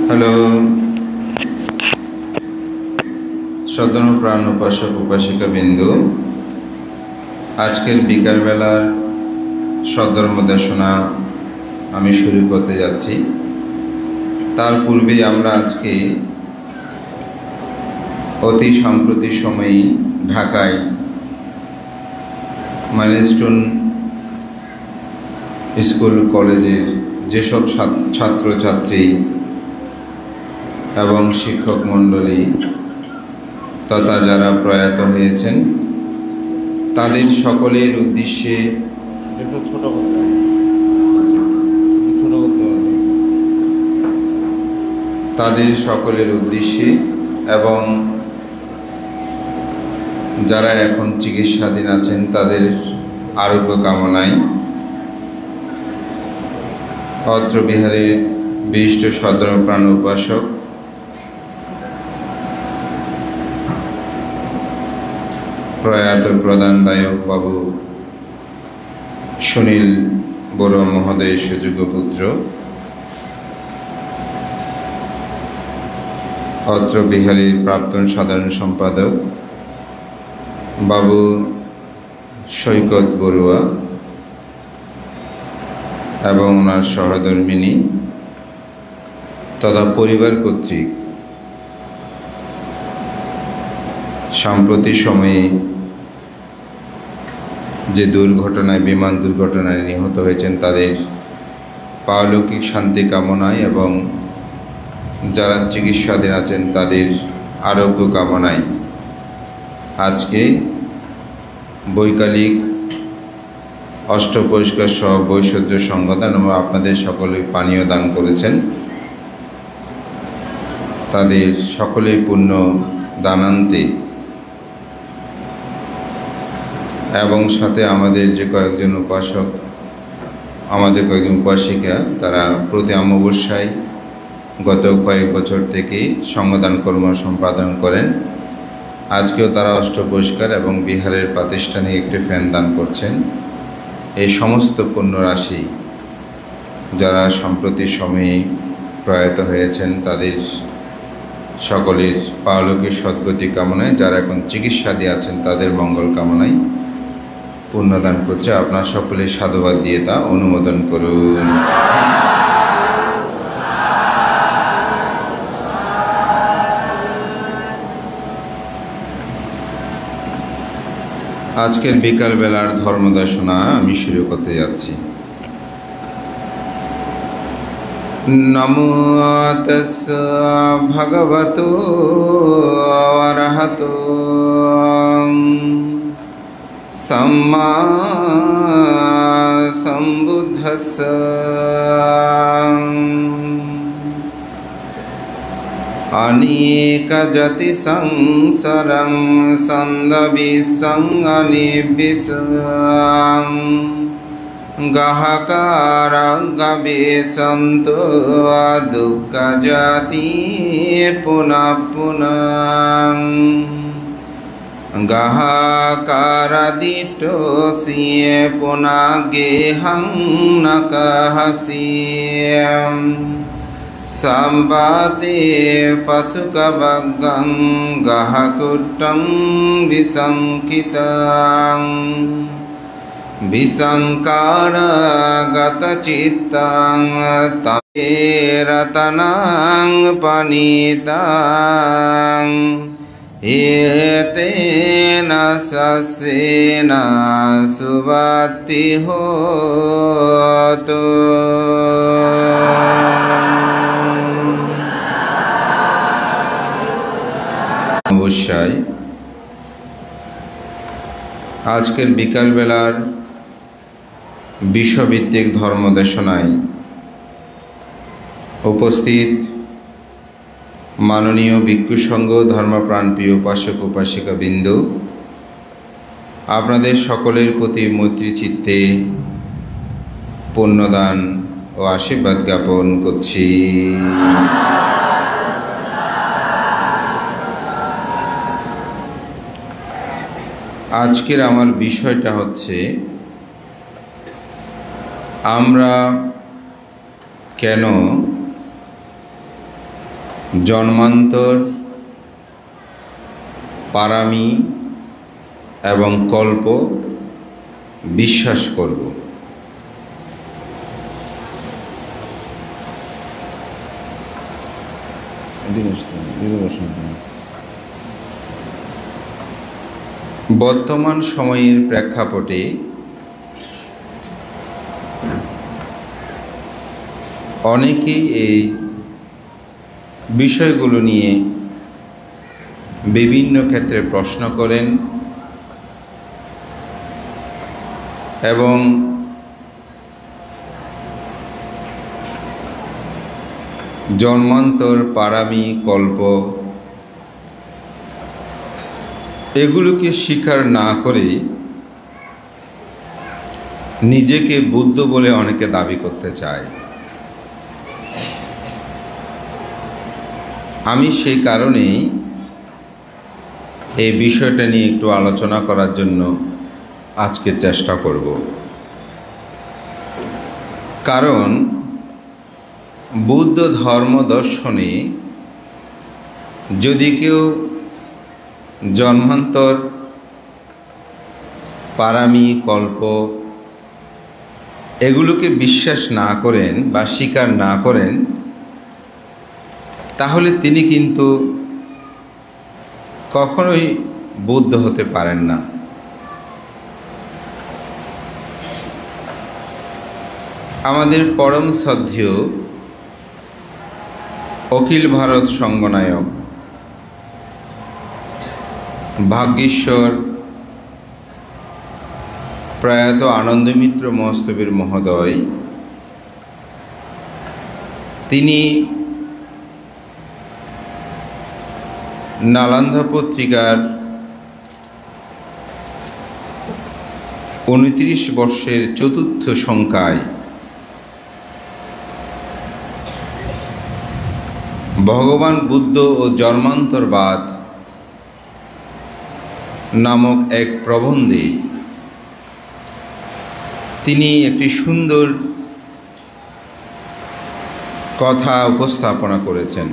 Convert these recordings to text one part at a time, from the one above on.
Hello সদনপ্রাণ উপাসক উপাসিকা বিন্দু, আজকের বিকালবেলার সদ্ধর্ম দেশনা আমি শুরু করতে যাচ্ছি। তার পূর্বে আমরা আজকে অতি সাম্প্রতিক সময়েই ঢাকায় মাইলস্টোন স্কুল কলেজের যেসব ছাত্রছাত্রী এবং শিক্ষক মণ্ডলী তথা যারা প্রয়াত হয়েছেন তাদের সকলের উদ্দেশ্যে এবং যারা এখন চিকিৎসাধীন আছেন তাদের আরোগ্য কামনায় অত্র বিহারের বিশিষ্ট সধর্মপ্রাণ উপাসক প্রয়াত প্রধানদায়ক বাবু সুনীল বড়ুয়া মহোদয়ের সুযোগ্য পুত্র, অত্র বিহারের প্রাক্তন সাধারণ সম্পাদক বাবু সৈকত বড়ুয়া এবং ওনার সহধর্মিণী তথা পরিবার কর্তৃক সাম্প্রতিক সময়ে যে বিমান দুর্ঘটনায় নিহত হয়েছেন তাদের পারলৌকিক শান্তি কামনায় এবং যারা চিকিৎসাধীন আছেন তাদের আরোগ্য কামনায় আজকে বৈকালিক অষ্টপরিষ্কার সহ বৈষজ্য সংগঠন এবং আপনাদের সকলে পানীয় দান করেছেন। তাদের সকলেই পুণ্য দানান্তে এবং সাথে আমাদের যে কয়েকজন উপাসক, আমাদের কয়েকজন উপাসিকা, তারা প্রতি অমাবস্যায় গত কয়েক বছর থেকেই সঙ্গদান কর্ম সম্পাদন করেন। আজকেও তারা অষ্টপরিষ্কার এবং বিহারের প্রাতিষ্ঠানিক একটি ফ্যান দান করছেন। এই সমস্ত পুণ্যরাশি যারা সাম্প্রতিক সময়ে প্রয়াত হয়েছেন তাদের সকলের পারলৌকিক সদ্গতি কামনায়, যারা এখন চিকিৎসাধীন আছেন তাদের মঙ্গল কামনায় পুণ্যদান করছে। আপনার সকলে সাধুবাদ দিয়ে তা অনুমোদন করুন। আজকের বিকালবেলার ধর্মদেশনা আমি শুরু করতে যাচ্ছি। নমো তাস্সা ভগবতো অরহতো সম্মা সম্বুদ্ধস্সা অনেকজতি সংসরং সন্দবিসঙ্গনিবিসং গাহকারগবেশন্তু দুঃখজাতি পুনঃ পুনঃ গাহকারাদিটোসিয়ে পুনঃ গেহং নকহসিয়ম সম্বাতে ফসুকবগং গাহকুট্টং বিসংকিতং বিসংকারগতচিত্তং তে রতনং পনীতং এতেন সস্যেন সুবতি হোতু। অবশ্যই আজকের বিকালবেলার বিশ্বভিত্তিক ধর্মদেশনায় উপস্থিত মাননীয় ভিক্ষু সংঘ ধর্মপ্রাণপ্রিয় উপাসক উপাসিকা বিন্দু, আপনাদের সকলের প্রতি মৈত্রী চিত্তে পুণ্যদান ও আশীর্বাদ জ্ঞাপন করছি। আজকের আমার বিষয়টা হচ্ছে আমরা কেন জন্মান্তর, পারামি এবং কল্প বিশ্বাস করব। বর্তমান সময়ের প্রেক্ষাপটে অনেকেই এই বিষয়গুলো নিয়ে বিভিন্ন ক্ষেত্রে প্রশ্ন করেন এবং জন্মান্তর, পারামি, কল্প এগুলোকে স্বীকার না করে নিজেকে বুদ্ধ বলে অনেকে দাবি করতে চায়। আমি সেই কারণেই এই বিষয়টা নিয়ে একটু আলোচনা করার জন্য আজকে চেষ্টা করব। কারণ বুদ্ধ ধর্ম দর্শনে যদি কেউ জন্মান্তর, পারামি, কল্প এগুলোকে বিশ্বাস না করেন বা স্বীকার না করেন, তাহলে তিনি কিন্তু কখনোই বুদ্ধ হতে পারেন না। আমাদের পরম শ্রদ্ধেয় অখিল ভারত সংঘনায়ক ভাগ্যেশ্বর প্রয়াত আনন্দমিত্র মহস্তবীর মহোদয় তিনি নালন্দা পত্রিকার 29 বর্ষের 4র্থ সংখ্যায় ভগবান বুদ্ধ ও জন্মান্তরবাদ নামক এক প্রবন্ধে তিনি একটি সুন্দর কথা উপস্থাপনা করেছেন,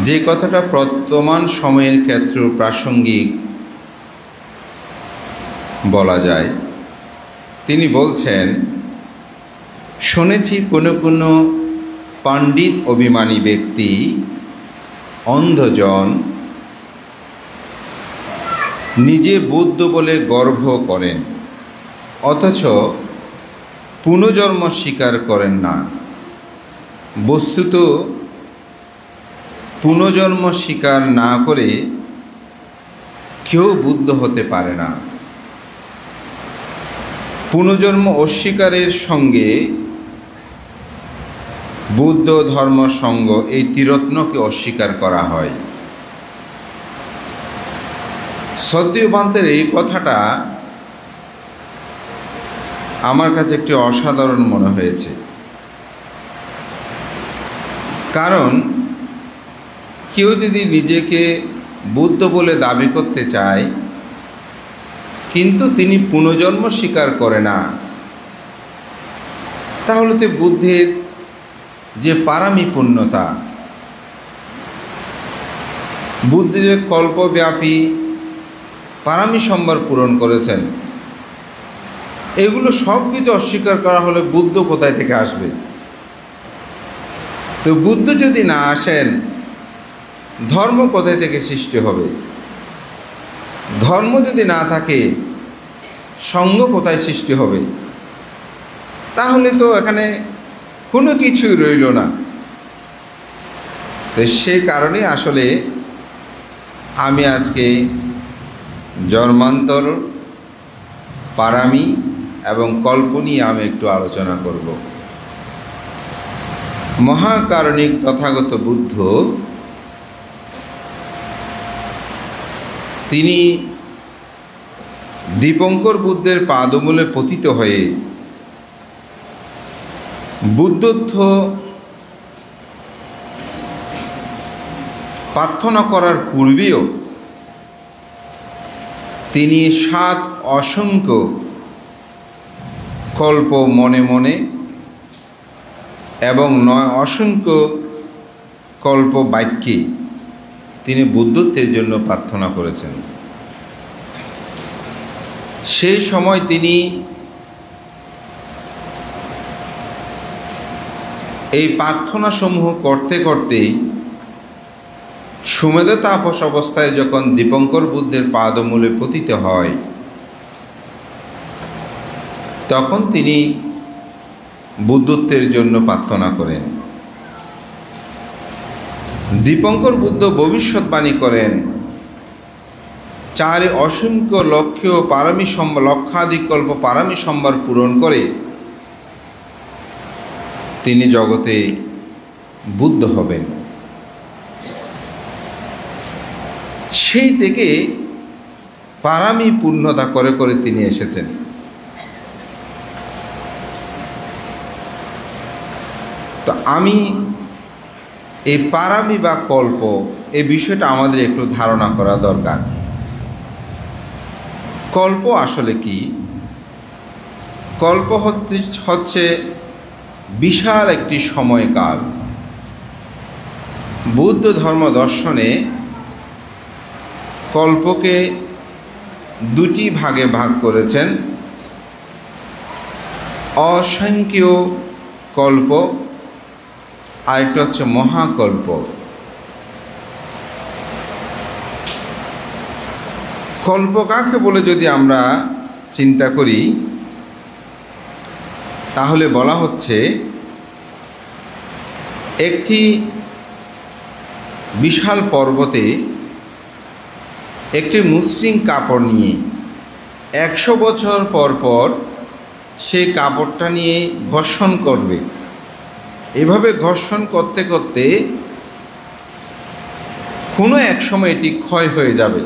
যে কথাটা বর্তমান সময়ের ক্ষেত্রে প্রাসঙ্গিক বলা যায়। তিনি বলছেন, শুনেছি কোনো কোনো পণ্ডিত অভিমানী ব্যক্তি, অন্ধজন নিজে বুদ্ধ বলে গর্ব করেন, অথচ পুনর্জন্ম স্বীকার করেন না। বস্তুত পুনর্জন্ম স্বীকার না করে কেউ বুদ্ধ হতে পারে না। পুনর্জন্ম অস্বীকারের সঙ্গে বুদ্ধ ধর্ম সঙ্গ এই ত্রিরত্নকে অস্বীকার করা হয়। সদ্যপান্তের এই কথাটা আমার কাছে একটি অসাধারণ মনে হয়েছে। কারণ কেউ যদি নিজেকে বুদ্ধ বলে দাবি করতে চায় কিন্তু তিনি পুনর্জন্ম স্বীকার করে না, তাহলে তো বুদ্ধের যে পারামি পূর্ণতা, বুদ্ধের কল্পব্যাপী পারামি সম্ভার পূরণ করেছেন, এগুলো সব কিছু অস্বীকার করা হলে বুদ্ধ কোথায় থেকে আসবে? তো বুদ্ধ যদি না আসেন, ধর্ম কোথায় থেকে সৃষ্টি হবে? ধর্ম যদি না থাকে, সঙ্গ কোথায় সৃষ্টি হবে? তাহলে তো এখানে কোনো কিছুই রইল না। তো সে কারণে আসলে আমি আজকে জন্মান্তর, পারামি এবং কল্প নিয়ে আমি একটু আলোচনা করব। মহাকারণিক তথাগত বুদ্ধ তিনি দীপঙ্কর বুদ্ধের পাদমূলে পতিত হয়ে বুদ্ধত্ব প্রার্থনা করার পূর্বেও তিনি 7 অসংখ্য কল্প মনে মনে এবং 9 অসংখ্য কল্প বাক্যে তিনি বুদ্ধত্বের জন্য প্রার্থনা করেছেন। সেই সময় তিনি এই প্রার্থনাসমূহ করতে করতেই সুমেধ তাপস অবস্থায় যখন দীপঙ্কর বুদ্ধের পাদমূলে পতিত হয়, তখন তিনি বুদ্ধত্বের জন্য প্রার্থনা করেন। দীপঙ্কর বুদ্ধ ভবিষ্যৎবাণী করেন, 4 অসংখ্য লক্ষাধিক কল্প পারমী সম্ভার পূরণ করে তিনি জগতে বুদ্ধ হবেন। সেই থেকে পারামি পূর্ণতা করে করে তিনি এসেছেন। তো আমি এই পারামি বা কল্প এই বিষয়টা আমাদের একটু ধারণা করা দরকার। কল্প আসলে কি? কল্প হচ্ছে বিশাল একটি সময়কাল। বুদ্ধ ধর্ম দর্শনে কল্পকে 2টি ভাগে ভাগ করেছেন, অসংখ্য কল্প আর একটা হচ্ছে মহাকল্প। কল্প কাকে বলে যদি আমরা চিন্তা করি, তাহলে বলা হচ্ছে একটি বিশাল পর্বতে একটি মসৃণ কাপড় নিয়ে 100 বছর পর পর সেই কাপড়টা নিয়ে ঘর্ষণ করবে। এভাবে ঘর্ষণ করতে করতে কোনো এক সময় এটি ক্ষয় হয়ে যাবে।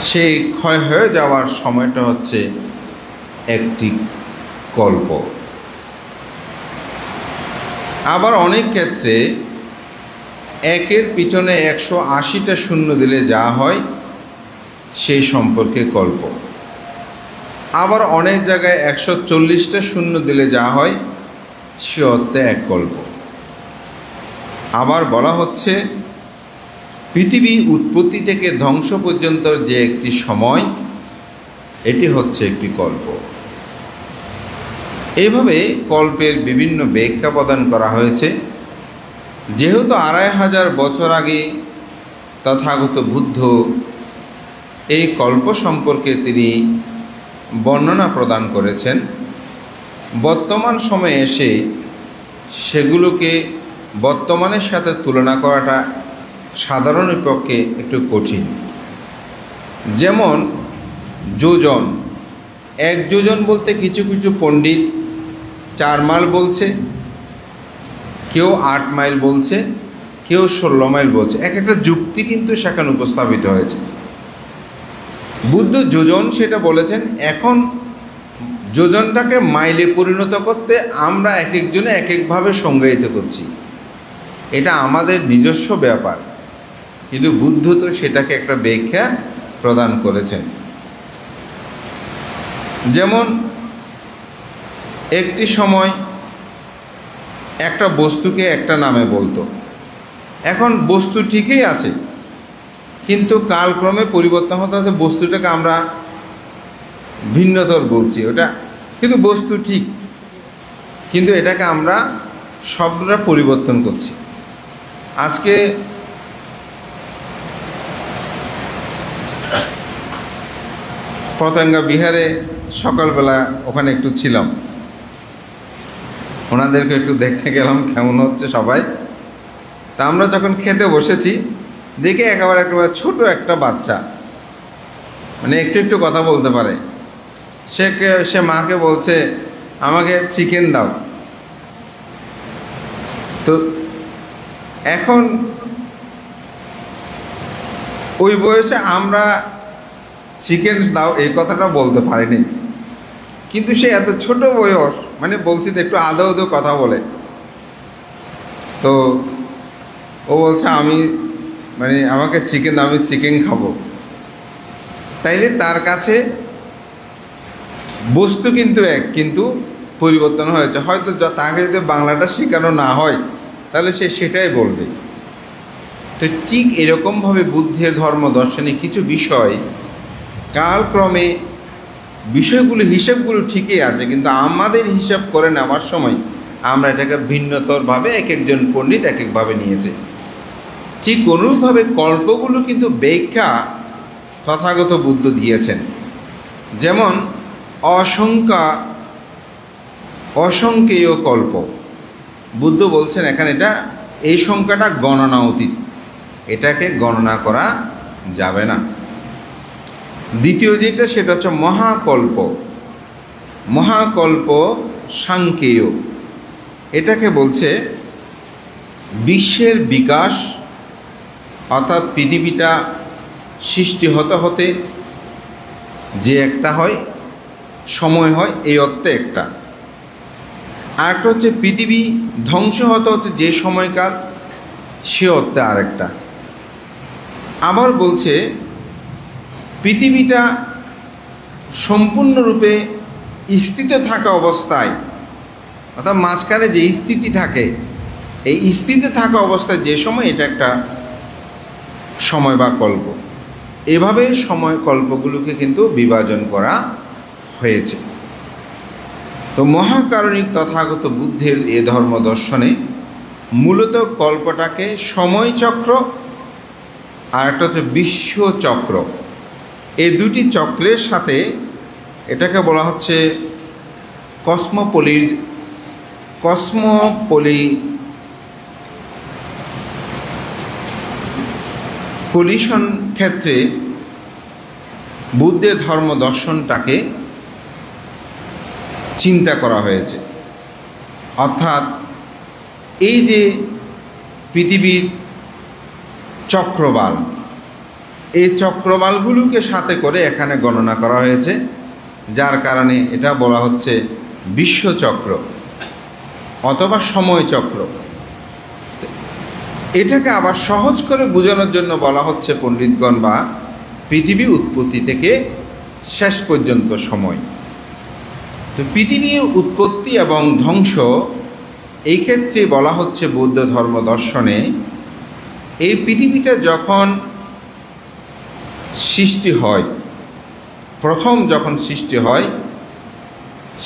সেই ক্ষয় হয়ে যাওয়ার সময়টা হচ্ছে একটি কল্প। আবার অনেক ক্ষেত্রে একের পিছনে 180টা শূন্য দিলে যা হয় সেই সম্পর্কে কল্প। আবার অনেক জায়গায় 140টা শূন্য দিলে যা হয় সে অর্থে এক কল্প। আবার বলা হচ্ছে পৃথিবী উৎপত্তি থেকে ধ্বংস পর্যন্ত যে একটি সময়, এটি হচ্ছে একটি কল্প। এইভাবে কল্পের বিভিন্ন ব্যাখ্যা প্রদান করা হয়েছে। যেহেতু 2500 বছর আগে তথাগত বুদ্ধ এই কল্প সম্পর্কে তিনি বর্ণনা প্রদান করেছেন, বর্তমান সময়ে এসে সেগুলোকে বর্তমানের সাথে তুলনা করাটা সাধারণের পক্ষে একটু কঠিন। যেমন যোজন, 1 যোজন বলতে কিছু কিছু পণ্ডিত 4 মাইল বলছে, কেউ 8 মাইল বলছে, কেউ 16 মাইল বলছে। এক একটা যুক্তি কিন্তু সেখানে উপস্থাপিত হয়েছে। বুদ্ধ যোজন সেটা বলেছেন। এখন যোজনটাকে মাইলে পরিণত করতে আমরা এক একজনে এক একভাবে সংজ্ঞায়িত করছি, এটা আমাদের নিজস্ব ব্যাপার। কিন্তু বুদ্ধ তো সেটাকে একটা ব্যাখ্যা প্রদান করেছেন। যেমন একটি সময় একটা বস্তুকে একটা নামে বলতো, এখন বস্তু ঠিকই আছে কিন্তু কালক্রমে পরিবর্তন হতে হতে বস্তুটাকে আমরা ভিন্নতর বলছি। ওটা কিন্তু বস্তু ঠিক, কিন্তু এটাকে আমরা শব্দটা পরিবর্তন করছি। আজকে পতেঙ্গা বিহারে সকালবেলা ওখানে একটু ছিলাম, ওনাদেরকে একটু দেখতে গেলাম কেমন হচ্ছে সবাই। তা আমরা যখন খেতে বসেছি দেখে একেবারে ছোট একটা বাচ্চা, মানে একটু একটু কথা বলতে পারে, সে মাকে বলছে আমাকে চিকেন দাও। তো এখন ওই বয়সে আমরা চিকেন দাও এই কথাটা বলতে পারিনি, কিন্তু সে এত ছোট বয়স, মানে বলছি তো একটু আদৌ আদৌ কথা বলে। তো ও বলছে আমি মানে আমাকে চিকেন দাও, আমি চিকেন খাবো। তাইলে তার কাছে বস্তু কিন্তু এক, কিন্তু পরিবর্তন হয়েছে। হয়তো তাকে যদি বাংলাটা শেখানো না হয় তাহলে সে সেটাই বলবে। তো ঠিক এরকমভাবে বুদ্ধের ধর্ম দর্শনে কিছু বিষয় কালক্রমে বিষয়গুলো হিসেবগুলো ঠিকই আছে, কিন্তু আমাদের হিসাব করে নেওয়ার সময় আমরা এটাকে ভিন্নতরভাবে এক একজন পণ্ডিত এক একভাবে নিয়েছে। ঠিক অনুরূপভাবে কল্পগুলো কিন্তু ব্যাখ্যা তথাগত বুদ্ধ দিয়েছেন। যেমন অসংখ্যেয় কল্প, বুদ্ধ বলছেন এখানে এটা এই সংখ্যাটা গণনা অতীত, এটাকে গণনা করা যাবে না। দ্বিতীয় যেটা সেটা হচ্ছে মহাকল্প সাংখ্যেয়, এটাকে বলছে বিশ্বের বিকাশ, অর্থাৎ পৃথিবীটা সৃষ্টি হতে হতে যে একটা হয় সময় হয়, এই অর্থে একটা। আরেকটা হচ্ছে পৃথিবী ধ্বংস হতে হচ্ছে যে সময়কাল, সে অর্থে আরেকটা। আবার বলছে পৃথিবীটা সম্পূর্ণরূপে স্থিত থাকা অবস্থায়, অর্থাৎ মাঝখানে যে স্থিতি থাকে, এই স্থিতি থাকা অবস্থায় যে সময়, এটা একটা সময় বা কল্প। এভাবে সময় কল্পগুলোকে কিন্তু বিভাজন করা হয়েছে। তো মহাকারণিক তথাগত বুদ্ধের এ ধর্ম দর্শনে মূলত কল্পটাকে সময়চক্র আর একটা হচ্ছে বিশ্বচক্র, এই দুটি চক্রের সাথে এটাকে বলা হচ্ছে কলিশন ক্ষেত্রে বুদ্ধের ধর্ম দর্শনটাকে চিন্তা করা হয়েছে। অর্থাৎ এই যে পৃথিবীর চক্রবাল, এই চক্রবালগুলোকে সাথে করে এখানে গণনা করা হয়েছে, যার কারণে এটা বলা হচ্ছে বিশ্বচক্র অথবা সময়চক্র। এটাকে আবার সহজ করে বোঝানোর জন্য বলা হচ্ছে পণ্ডিতগণ বা পৃথিবী উৎপত্তি থেকে শেষ পর্যন্ত সময়। তো পৃথিবীর উৎপত্তি এবং ধ্বংস এই ক্ষেত্রে বলা হচ্ছে বৌদ্ধ ধর্ম দর্শনে, এই পৃথিবীটা যখন সৃষ্টি হয়, প্রথম যখন সৃষ্টি হয়,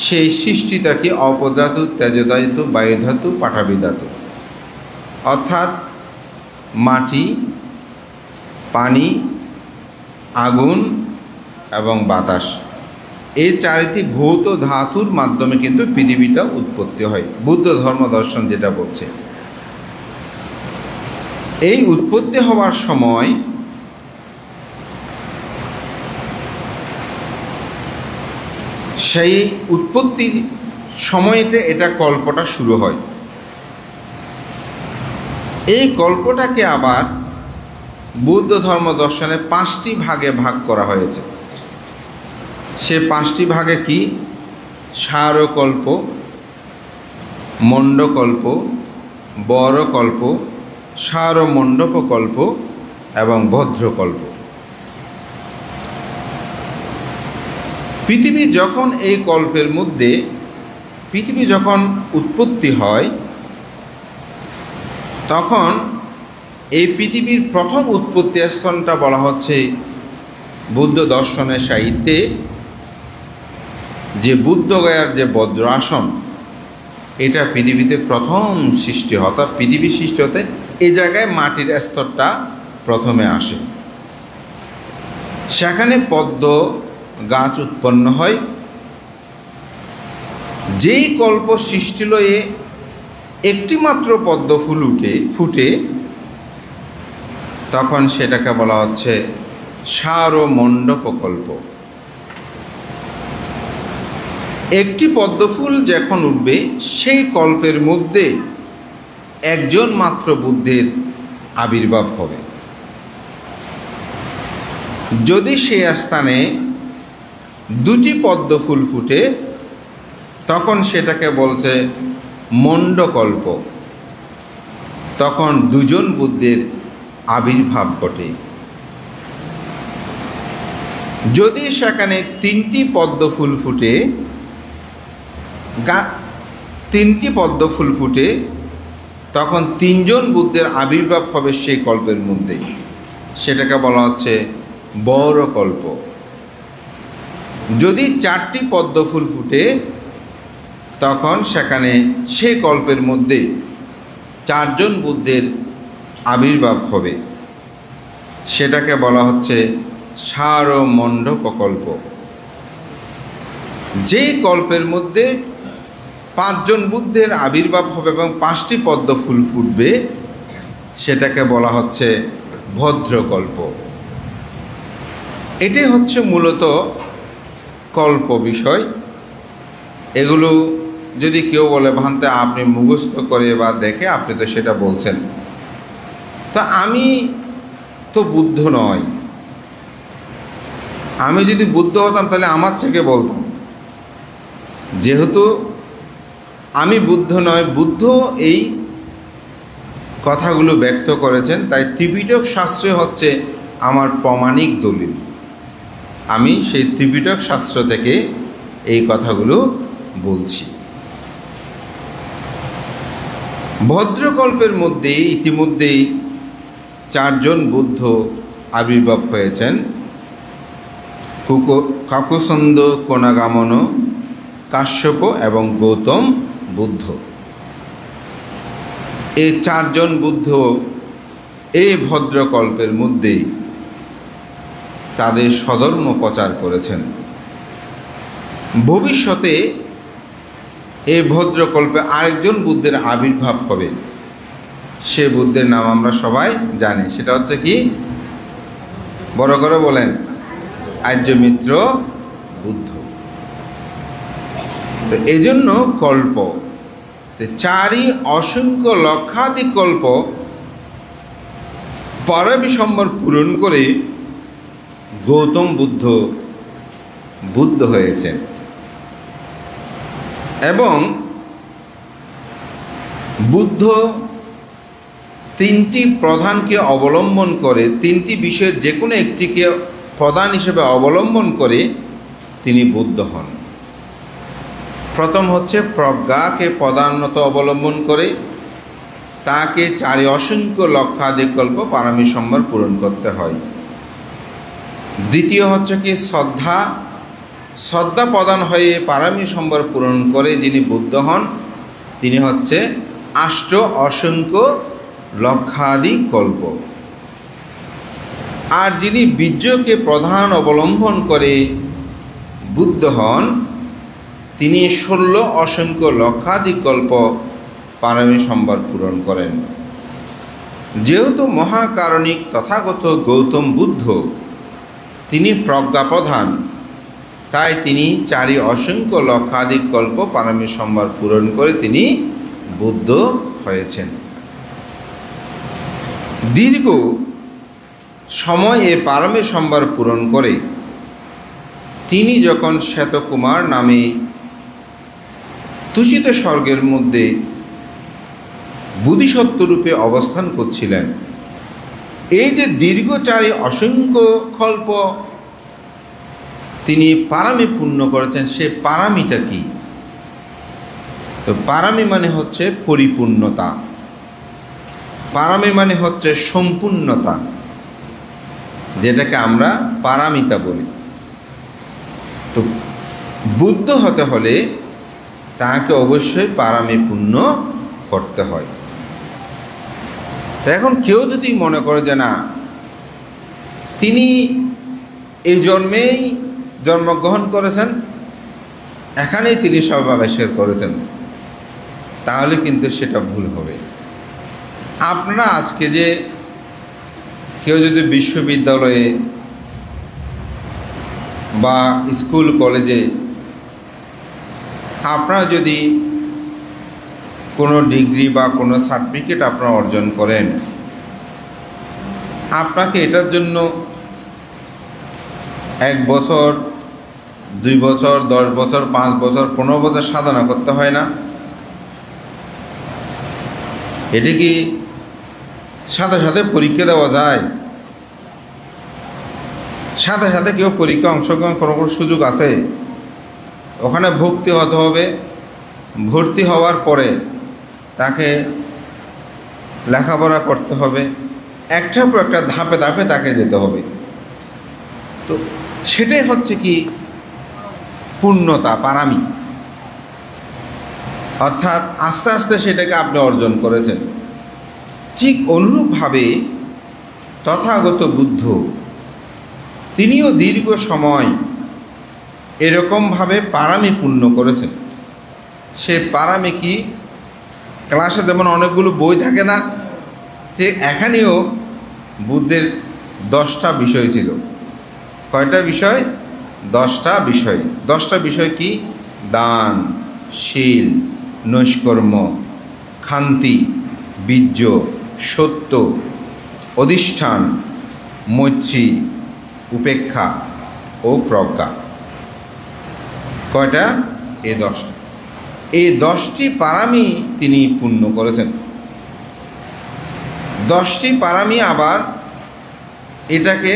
সেই সৃষ্টিটা কি অপধাতু, তেজধাতু, বায়ুধাতু, পাঠাবি ধাতু, অর্থাৎ মাটি, পানি, আগুন এবং বাতাস, এই চারিটি ভৌত ধাতুর মাধ্যমে কিন্তু পৃথিবীটা উৎপত্তি হয়, বুদ্ধ ধর্ম দর্শন যেটা বলছে। এই উৎপত্তি হওয়ার সময় সেই উৎপত্তির সময়তে এটা কল্পটা শুরু হয়। এই কল্পটাকে আবার বৌদ্ধ ধর্ম দর্শনে 5টি ভাগে ভাগ করা হয়েছে। সে 5টি ভাগে কি? সারকল্প, মণ্ডকল্প, বরকল্প, সারমণ্ডপকল্প এবং ভদ্রকল্প। পৃথিবী যখন এই কল্পের মধ্যে পৃথিবী যখন উৎপত্তি হয়, তখন এই পৃথিবীর প্রথম উৎপত্তি স্থানটা বলা হচ্ছে বুদ্ধ দর্শনের সাহিত্যে যে বুদ্ধগয়ার যে বজ্রাসন, এটা পৃথিবীতে প্রথম সৃষ্টি হয়। অর্থাৎ পৃথিবী সৃষ্টি হতে এই জায়গায় মাটির স্তরটা প্রথমে আসে, সেখানে পদ্ম গাছ উৎপন্ন হয়। যেই কল্প সৃষ্টি লয়ে একটি মাত্র পদ্ম ফুল ফুটে, তখন সেটাকে বলা হচ্ছে সারমণ্ডপকল্প। একটি পদ্মফুল যখন উঠবে, সেই কল্পের মধ্যে একজন মাত্র বুদ্ধের আবির্ভাব হবে। যদি সেই স্থানে 2টি পদ্মফুল ফুটে, তখন সেটাকে বলছে মণ্ডকল্প, তখন 2জন বুদ্ধের আবির্ভাব ঘটে। যদি সেখানে 3টি পদ্মফুল ফুটে, তিনটি পদ্ম ফুল ফুটে, তখন তিনজন বুদ্ধের আবির্ভাব হবে সেই কল্পের মধ্যেই। সেটাকে বলা হচ্ছে বড় কল্প। যদি চারটি পদ্ম ফুল ফুটে, তখন সেখানে সেই কল্পের মধ্যে চারজন বুদ্ধের আবির্ভাব হবে। সেটাকে বলা হচ্ছে সারমণ্ডপ কল্প। যেই কল্পের মধ্যে পাঁচজন বুদ্ধের আবির্ভাব হবে এবং পাঁচটি পদ্ম ফুল ফুটবে, সেটাকে বলা হচ্ছে ভদ্রকল্প। এটাই হচ্ছে মূলত কল্প বিষয়। এগুলো যদি কেউ বলে ভান্তে আপনি মুখস্থ করে বা দেখে আপনি তো সেটা বলছেন, তো আমি তো বুদ্ধ নয়। আমি যদি বুদ্ধ হতাম তাহলে আমার থেকে বলতাম। যেহেতু আমি বুদ্ধ নয়, বুদ্ধ এই কথাগুলো ব্যক্ত করেছেন, তাই ত্রিপিটক শাস্ত্রে হচ্ছে আমার প্রমাণিক দলিল। আমি সেই ত্রিপিটক শাস্ত্র থেকে এই কথাগুলো বলছি। ভদ্রকল্পের মধ্যে ইতিমধ্যেই চারজন বুদ্ধ আবির্ভাব হয়েছেন: কাকুসন্দ কোনাগামন, কাশ্যপ এবং গৌতম বুদ্ধ। এই চারজন বুদ্ধ এই ভদ্রকল্পের মধ্যেই তাদের স্বধর্ম প্রচার করেছেন। ভবিষ্যতে এই ভদ্রকল্পে আরেকজন বুদ্ধের আবির্ভাব হবে। সে বুদ্ধের নাম আমরা সবাই জানি। সেটা হচ্ছে কি? বড় করে বলেন, আর্যমিত্র বুদ্ধ। তো এই জন্য কল্প, চারি অসংখ্য লক্ষাধিক কল্প পরাবিসম্বর পূরণ করে গৌতম বুদ্ধ বুদ্ধ হয়েছেন। এবং বুদ্ধ তিনটি প্রধানকে অবলম্বন করে, তিনটি বিষয়ের যে কোনো একটিকে প্রধান হিসেবে অবলম্বন করে তিনি বুদ্ধ হন। প্রথম হচ্ছে প্রজ্ঞাকে প্রধানত অবলম্বন করে তাকে চারি অসংখ্য লক্ষাধিক কল্প পারমিসম্বর পূরণ করতে হয়। দ্বিতীয় হচ্ছে কি শ্রদ্ধা প্রদান হয়ে পারমিসম্বর পূরণ করে যিনি বুদ্ধ হন, তিনি হচ্ছে অসংখ্য লক্ষাধিক কল্প। আর যিনি বীর্যকে প্রধান অবলম্বন করে বুদ্ধ হন, তিনি 16 অসংখ্য লক্ষাধিক কল্প পারমিসম্বর পূরণ করেন। যেহেতু মহাকারণিক তথাগত গৌতম বুদ্ধ তিনি প্রজ্ঞা প্রধান, তাই তিনি চারি অসংখ্য লক্ষাধিক কল্প পারমিসম্বর পূরণ করে তিনি বুদ্ধ হয়েছেন। দীর্ঘ সময় এ পারমিসম্বর পূরণ করে তিনি যখন শ্বেতকুমার নামে তুষিত স্বর্গের মধ্যে বোধিসত্ত্বরূপে অবস্থান করছিলেন, এই যে দীর্ঘ চারি অসংখ্য কল্প তিনি পারামি পূর্ণ করেছেন, সে পারামিটা কি? তো পারামি মানে হচ্ছে পরিপূর্ণতা, পারামি মানে হচ্ছে সম্পূর্ণতা, যেটাকে আমরা পারামিতা বলি। তো বুদ্ধ হতে হলে তাকে অবশ্যই পারামি পূর্ণ করতে হয়। তো এখন কেউ যদি মনে করে যে না, তিনি এই জন্মেই জন্মগ্রহণ করেছেন, এখানেই তিনি সর্বাবেশের করেছেন, তাহলে কিন্তু সেটা ভুল হবে। আপনারা আজকে যে কেউ যদি বিশ্ববিদ্যালয়ে বা স্কুল কলেজে আপনারা যদি কোনো ডিগ্রি বা কোনো সার্টিফিকেট আপনারা অর্জন করেন, আপনাকে এটার জন্য 1 বছর, 2 বছর, 10 বছর, 5 বছর, 15 বছর সাধনা করতে হয় না? এটা কি সাথে সাথে পরীক্ষা দেওয়া যায়? সাথে সাথে কেউ পরীক্ষা অংশগ্রহণ করার সুযোগ আছে? ওখানে ভর্তি হতে হবে, ভর্তি হওয়ার পরে তাকে লেখাপড়া করতে হবে, একটার পর একটা ধাপে ধাপে তাকে যেতে হবে। তো সেটাই হচ্ছে কি পূর্ণতা, পারামি। অর্থাৎ আস্তে আস্তে সেটাকে আপনি অর্জন করেছেন। ঠিক অনুরূপভাবে তথাগত বুদ্ধ তিনিও দীর্ঘ সময় এরকমভাবে পারামি পূর্ণ করেছেন। সে পারামি কি, ক্লাসে যেমন অনেকগুলো বই থাকে না, ঠিক এখানেও বুদ্ধের 10টা বিষয় ছিল। কয়টা বিষয়? 10টা বিষয়। 10টা বিষয় কি? দান, শীল, নৈষ্কর্ম, ক্ষান্তি, বীর্য, সত্য, অধিষ্ঠান, মৈত্রী, উপেক্ষা ও প্রজ্ঞা। কয়টা? এই 10টা। এই 10টি পারামি তিনি পূর্ণ করেছেন। 10টি পারামি আবার এটাকে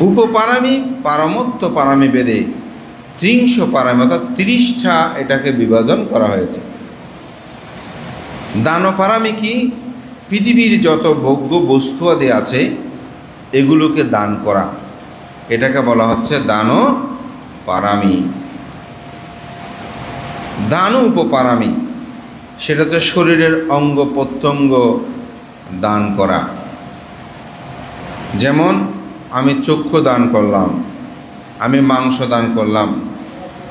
উপপারামি, পারমত্ব পারামি বেদে 30 পারামি অর্থাৎ 30টা এটাকে বিভাজন করা হয়েছে। দানপারামি কি? পৃথিবীর যত ভোগ্য বস্তু আদি আছে এগুলোকে দান করা, এটাকে বলা হচ্ছে দান পারামি। দান উপপারামি, সেটা তো শরীরের অঙ্গ প্রত্যঙ্গ দান করা। যেমন আমি চক্ষু দান করলাম, আমি মাংস দান করলাম,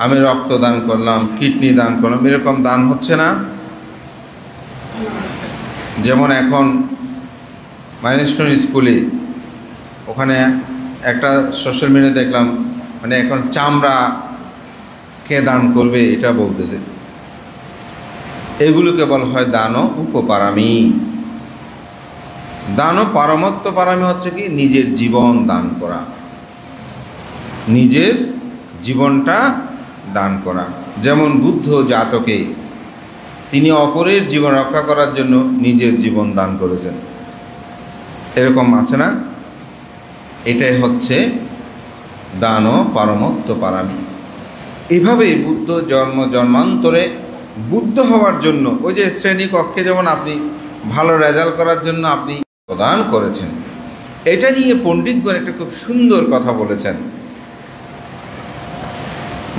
আমি রক্ত দান করলাম, কিডনি দান করলাম, এরকম দান হচ্ছে না? যেমন এখন মাইলস্টোন স্কুলে ওখানে একটা সোশ্যাল মিডিয়া দেখলাম, মানে এখন চামড়া কে দান করবে এটা বলতেছে। এগুলোকে বলা হয় দান উপপারামি। দান পারমত্ব পারামি হচ্ছে কি? নিজের জীবন দান করা, নিজের জীবনটা দান করা। যেমন বুদ্ধ জাতকে তিনি অপরের জীবন রক্ষা করার জন্য নিজের জীবন দান করেছেন, এরকম আছে না? এটাই হচ্ছে দান পারমত্ব পারামি। এভাবে বুদ্ধ জন্মান্তরে বুদ্ধ হওয়ার জন্য ওই যে শ্রেণীকক্ষে যেমন আপনি ভালো রেজাল্ট করার জন্য আপনি প্রদান করেছেন, এটা নিয়ে পণ্ডিতগণ একটা খুব সুন্দর কথা বলেছেন।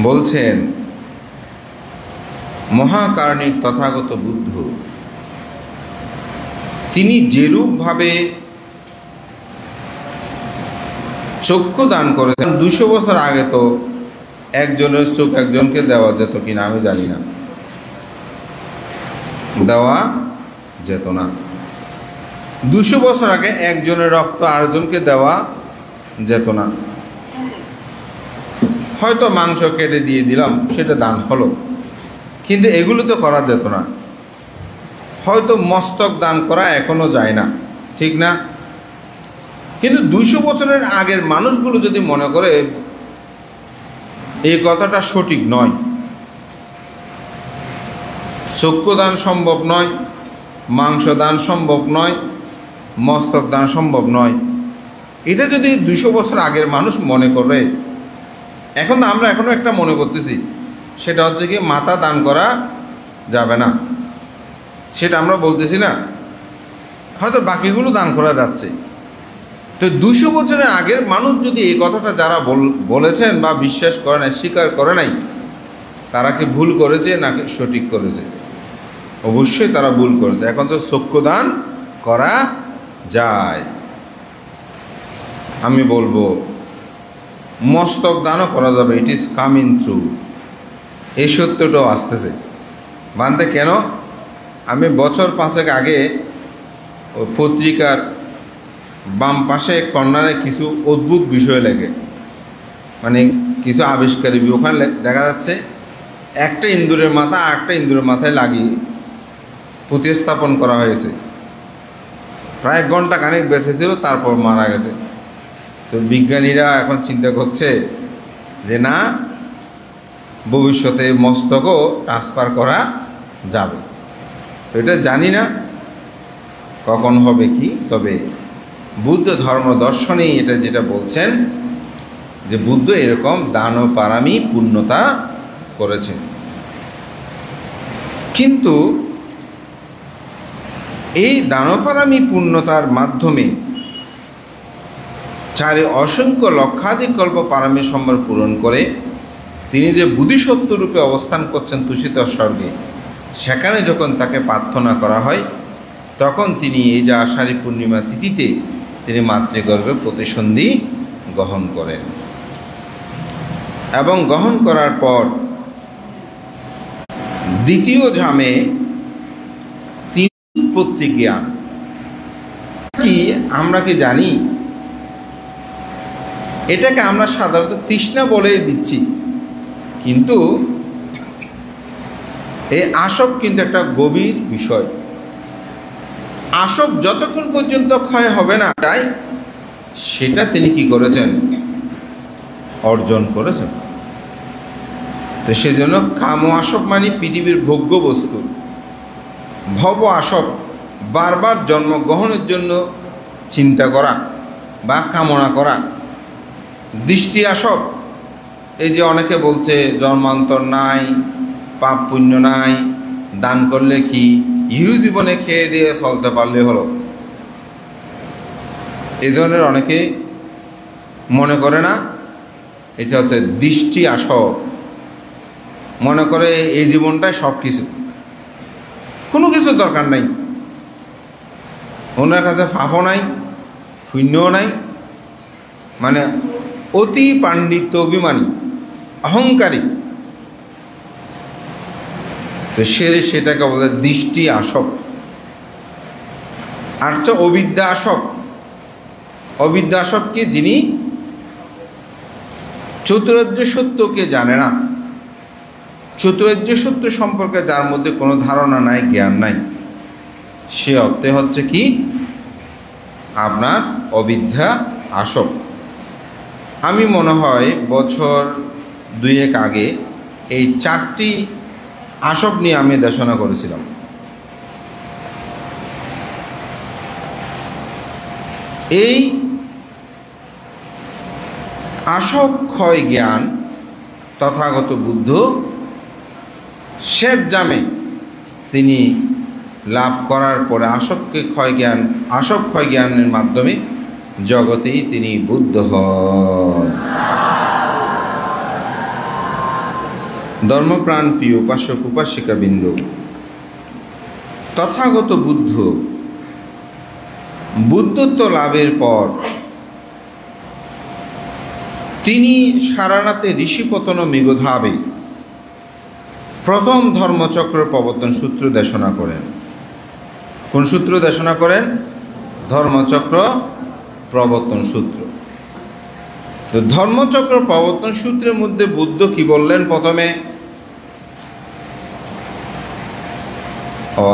বলছেন মহাকারণিক তথাগত বুদ্ধ তিনি যেরূপভাবে চক্ষু দান করেছেন, 200 বছর আগে তো একজনের চোখ একজনকে দেওয়া যেত কিনা আমি জানি না, দেওয়া যেত না। 200 বছর আগে একজনের রক্ত আরেকজনকে দেওয়া যেত না। হয়তো মাংস কেটে দিয়ে দিলাম, সেটা দান হলো, কিন্তু এগুলো তো করা যেত না। হয়তো মস্তক দান করা এখনো যায় না, ঠিক না? কিন্তু 200 বছরের আগের মানুষগুলো যদি মনে করে এই কথাটা সঠিক নয়, চক্ষু দান সম্ভব নয়, মাংস দান সম্ভব নয়, মস্তক দান সম্ভব নয়, এটা যদি 200 বছর আগের মানুষ মনে করে, এখন তো আমরা এখনও একটা মনে করতেছি, সেটা হচ্ছে কি মাথা দান করা যাবে না, সেটা আমরা বলতেছি না, হয়তো বাকিগুলো দান করা যাচ্ছে। তো 200 বছরের আগের মানুষ যদি এই কথাটা যারা বলেছেন বা বিশ্বাস করে নাই, স্বীকার করে নাই, তারা কি ভুল করেছে নাকি সঠিক করেছে? অবশ্যই তারা ভুল করেছে। এখন তো চক্ষু দান করা যায়, আমি বলবো মস্তক দানও করা যাবে, ইট ইজ কামিং থ্রু। এই সত্যটাও আসতেছে বান্ধে। কেন? আমি বছর 5 আগে ওই পত্রিকার বাম পাশে কর্নারে কিছু অদ্ভুত বিষয় লেগে, মানে কিছু আবিষ্কারী, ওখানে দেখা যাচ্ছে একটা ইন্দুরের মাথা আরেকটা ইন্দুরের মাথায় লাগিয়ে প্রতিস্থাপন করা হয়েছে। প্রায় ঘন্টা খানিক বেঁচে ছিল, তারপর মারা গেছে। তো বিজ্ঞানীরা এখন চিন্তা করছে যে না, ভবিষ্যতে মস্তকও ট্রান্সফার করা যাবে। তো এটা জানি না কখন হবে কি, তবে বুদ্ধ ধর্ম দর্শনেই এটা যেটা বলছেন যে বুদ্ধ এরকম দান ও পারামি পূর্ণতা করেছেন। কিন্তু এই দানপারামি পূর্ণতার মাধ্যমে চারে অসংখ্য লক্ষাধিক কল্প পারামি সম্বর পূরণ করে তিনি যে বুদ্ধিসত্ত্ব রূপে অবস্থান করছেন তুষিত স্বর্গে, সেখানে যখন তাকে প্রার্থনা করা হয় তখন তিনি এই যে আষাঢ়ী পূর্ণিমা তিথিতে তিনি মাতৃগর্ভে প্রতিসন্ধি গ্রহণ করেন এবং গ্রহণ করার পর দ্বিতীয় ঝামে তিনি উৎপত্তি জ্ঞান কি আমরা কি জানি? এটাকে আমরা সাধারণত তৃষ্ণা বলেই দিচ্ছি, কিন্তু এই আসব কিন্তু একটা গভীর বিষয়। আসব যতক্ষণ পর্যন্ত ক্ষয় হবে না, তাই সেটা তিনি কি করেছেন? অর্জন করেছেন। তো সেজন্য কাম আসব মানে পৃথিবীর ভোগ্য বস্তু, ভব আসব বারবার জন্মগ্রহণের জন্য চিন্তা করা বা কামনা করা। দৃষ্টি আসব, এই যে অনেকে বলছে জন্মান্তর নাই, পাপ পুণ্য নাই, দান করলে কি ইহু জীবনে খেয়ে দিয়ে চলতে পারলে হলো, এই ধরনের অনেকে মনে করে না। এটা হচ্ছে দৃষ্টি আসব। মনে করে এই জীবনটাই সব কিছু, কোনো কিছু দরকার নাই, ওনার কাছে ফাফও নাই, শূন্যও নাই, মানে অতি পাণ্ডিত্য অভিমানী, অহংকারী। তো সেটাকে বলে দৃষ্টি আসব। আর তো অবিদ্যা আসব। অবিদ্যা আসব কি? যিনি চতুরার্য সত্যকে জানে না, চতুরার্য সত্য সম্পর্কে যার মধ্যে কোনো ধারণা নাই, জ্ঞান নাই, সে অর্থে হচ্ছে কি আপনার অবিদ্যা আসব। আমি মনে হয় বছর 2-1 আগে এই 4টি আসব নিয়ে আমি দেশনা করেছিলাম। এই আসব ক্ষয় জ্ঞান তথাগত বুদ্ধ শেষ জামে তিনি লাভ করার পরে আসব ক্ষয় জ্ঞানের মাধ্যমে জগতেই তিনি বুদ্ধ হন। ধর্মপ্রাণ প্রিয় উপাসক উপাসিকা বিন্দু, তথাগত বুদ্ধত্ব লাভের পর তিনি সারানাথে ঋষিপতন মেঘধাবে প্রথম ধর্মচক্র প্রবর্তন সূত্র দেশনা করেন। কোন সূত্র দেশনা করেন? ধর্মচক্র প্রবর্তন সূত্র। তো ধর্মচক্র প্রবর্তন সূত্রের মধ্যে বুদ্ধ কি বললেন প্রথমে?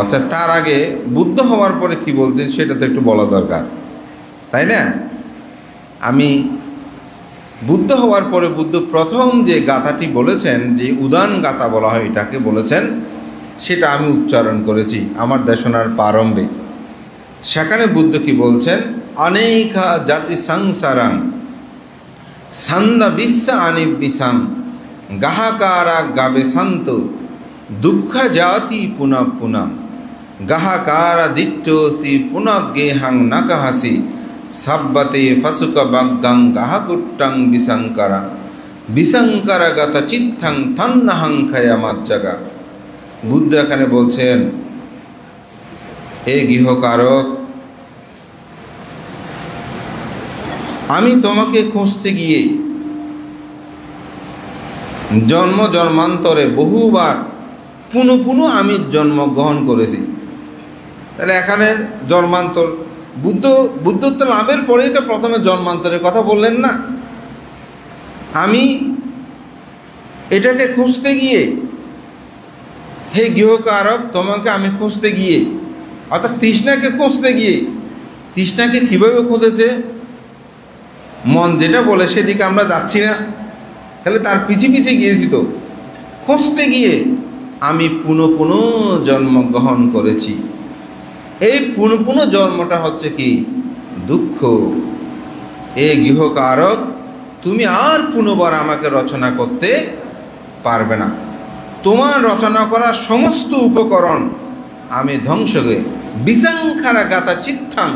আচ্ছা, তার আগে বুদ্ধ হওয়ার পরে কি বলছেন সেটা তো একটু বলা দরকার, তাই না? আমি বুদ্ধ হওয়ার পরে বুদ্ধ প্রথম যে গাথাটি বলেছেন, যে উদান গাথা বলা হয় এটাকে বলেছেন, সেটা আমি উচ্চারণ করেছি আমার দেশনার প্রারম্ভে। সেখানে বুদ্ধ কি বলছেন? অনেকা জাতি সংসারাং ছন্দা বিশ্ব আনিবিসাং গাহাকারা গাবে শান্ত দুঃখ জাতি পুনঃ পুনঃ গাহাকারা দিট্টসি পুনঃ গেহাং নাকাহাসি সাব্বাতে ফসুক বাগ্গাং গাহাকুট্টাং বিশঙ্করা বিশঙ্করগত চিত্তাং তন্নহং খয়ামাজ্জাগা। বুদ্ধ এখানে বলছেন, এ গৃহকারক, আমি তোমাকে খুঁজতে গিয়ে জন্ম জন্মান্তরে বহুবার পুনঃ আমি জন্মগ্রহণ করেছি। তাহলে এখানে জন্মান্তর, বুদ্ধত্ব লাভের পরেই তো প্রথমে জন্মান্তরের কথা বললেন না? আমি এটাকে খুঁজতে গিয়ে, হে গৃহকারক, তোমাকে আমি খুঁজতে গিয়ে, অর্থাৎ তৃষ্ণাকে খুঁজতে গিয়ে। তৃষ্ণাকে কীভাবে খুঁজেছে? মন যেটা বলে সেদিকে আমরা যাচ্ছি না, তাহলে তার পিছে গিয়েছি। তো খুঁজতে গিয়ে আমি পুনঃ জন্মগ্রহণ করেছি। এই পুনঃ জন্মটা হচ্ছে কি? দুঃখ। এ গৃহকারক, তুমি আর পুনর্বার আমাকে রচনা করতে পারবে না। তোমার রচনা করা সমস্ত উপকরণ আমি ধ্বংস করে বিশাঙ্খারা গাতা চিত্তাং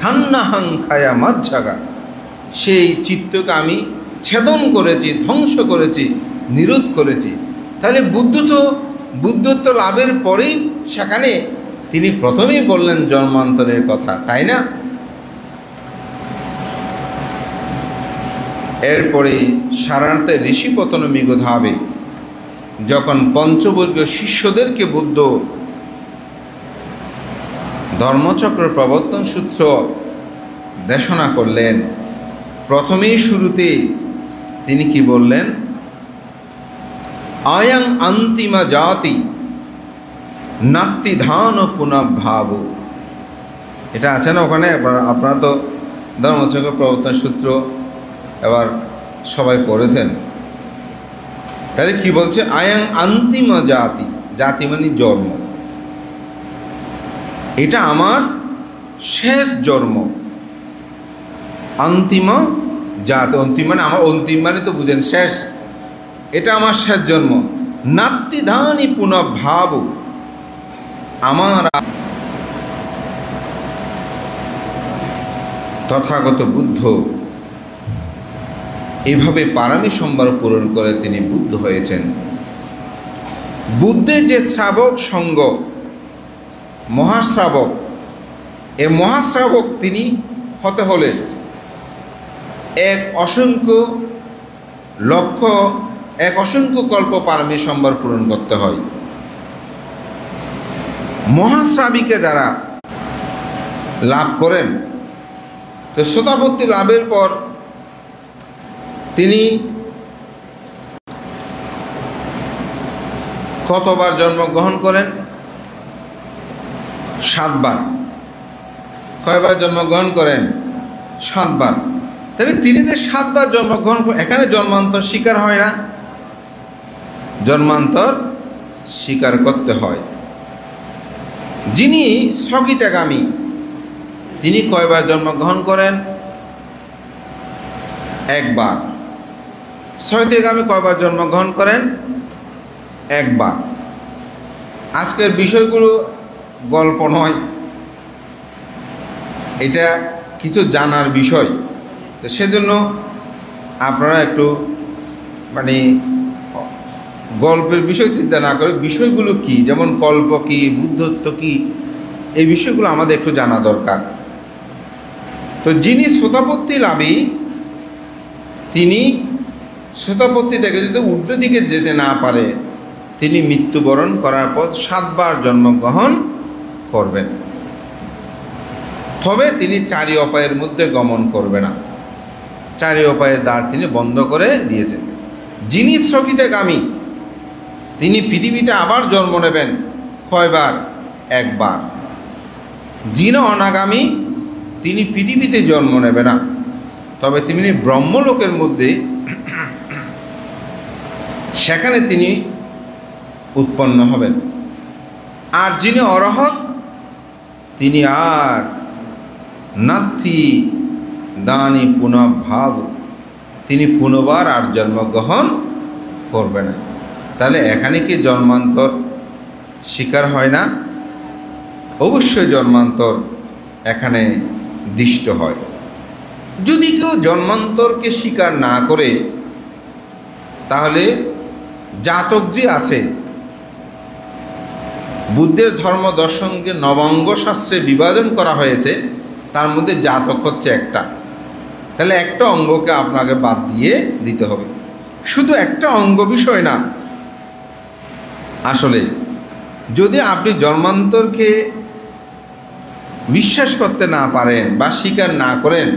থান্নাহাং খায়া মাঝাগা, সেই চিত্তকে আমি ছেদন করেছি, ধ্বংস করেছি, নিরোধ করেছি। তাহলে বুদ্ধত্ব লাভের পরেই সেখানে তিনি প্রথমেই বললেন জন্মান্তরের কথা, তাই না? এরপরে সারার্থে ঋষিপতন মিগধাবে যখন পঞ্চবর্গীয় শিষ্যদেরকে বুদ্ধ ধর্মচক্র প্রবর্তন সূত্র দেশনা করলেন, প্রথমেই শুরুতে তিনি কি বললেন? আয়াং অন্তিমা জাতি নাত্তি ধান পুনঃভাব। এটা আছে না ওখানে? আপনারা তো ধর্মচক্র প্রবর্তন সূত্র এবার সবাই পড়েছেন। তাহলে কি বলছে? আয়াং অন্তিমা জাতি, জাতি মানে জন্ম, এটা আমার শেষ জন্ম। অন্তিম জাতি, অন্তিম মানে আমার, অন্তিম মানে তো বুঝেন শেষ, এটা আমার শেষ জন্ম। নাত্তিধানি পুনঃভাব, আমার তথাগত বুদ্ধ এভাবে পারামি সম্ভার পূরণ করে তিনি বুদ্ধ হয়েছেন। বুদ্ধের যে শ্রাবক সঙ্গ, মহাশ্রাবক, এ মহাশ্রাবক তিনি হতে হলে এক অসংখ্য কল্প পারমী সম্ভার পূরণ করতে হয়। মহাশ্রাবিকে যারা লাভ করেন, তো শ্রোতাপত্তি লাভের পর তিনি কতবার জন্মগ্রহণ করেন? 7 বার। কয়বার জন্মগ্রহণ করেন? 7 বার। তবে তিনি যে 7 বার জন্মগ্রহণ করেন, এখানে জন্মান্তর স্বীকার হয় না, জন্মান্তর স্বীকার করতে হয়। যিনি স্থগিতাগামী, তিনি কয়বার জন্মগ্রহণ করেন? 1 বার। স্থগিতাগামী কয়বার জন্মগ্রহণ করেন? 1 বার। আজকের বিষয়গুলো গল্প নয়, এটা কিছু জানার বিষয়। সেজন্য আপনারা একটু মানে গল্পের বিষয় চিন্তা না করে বিষয়গুলো কি, যেমন কল্প কি, বুদ্ধত্ব কি, এই বিষয়গুলো আমাদের একটু জানা দরকার। তো যিনি শ্রোতাপত্তি লাভী, তিনি শ্রোতাপত্তি থেকে যদি ঊর্ধ্ব দিকে যেতে না পারে, তিনি মৃত্যুবরণ করার পর 7 বার জন্মগ্রহণ করবেন। তবে তিনি 4 উপায়ের মধ্যে গমন করবে না, 4 উপায়ের দ্বার তিনি বন্ধ করে দিয়েছেন। যিনি স্থগিতগামী, তিনি পৃথিবীতে আবার জন্ম নেবেন কয়বার? 1 বার। যিনি অনাগামী, তিনি পৃথিবীতে জন্ম নেবে না, তবে তিনি ব্রহ্মলোকের মধ্যে সেখানে তিনি উৎপন্ন হবেন। আর যিনি অরহৎ, তিনি আর নাথি দানি পুনঃভাব, তিনি পুনর্বার আর জন্মগ্রহণ করবে না। তাহলে এখানে কি জন্মান্তর স্বীকার হয় না? অবশ্যই জন্মান্তর এখানে দৃষ্ট হয়। যদি কেউ জন্মান্তরকে স্বীকার না করে, তাহলে জাতক যে আছে, বুদ্ধের ধর্ম দর্শনকে নবাঙ্গ শাস্ত্রে বিভাজন করা হয়েছে, তার মধ্যে জাতক হচ্ছে একটা। তাহলে একটা অঙ্গকে আপনাকে বাদ দিয়ে দিতে হবে। শুধু একটা অঙ্গ বিষয় না, আসলে যদি আপনি জন্মান্তরকে বিশ্বাস করতে না পারেন বা স্বীকার না করেন,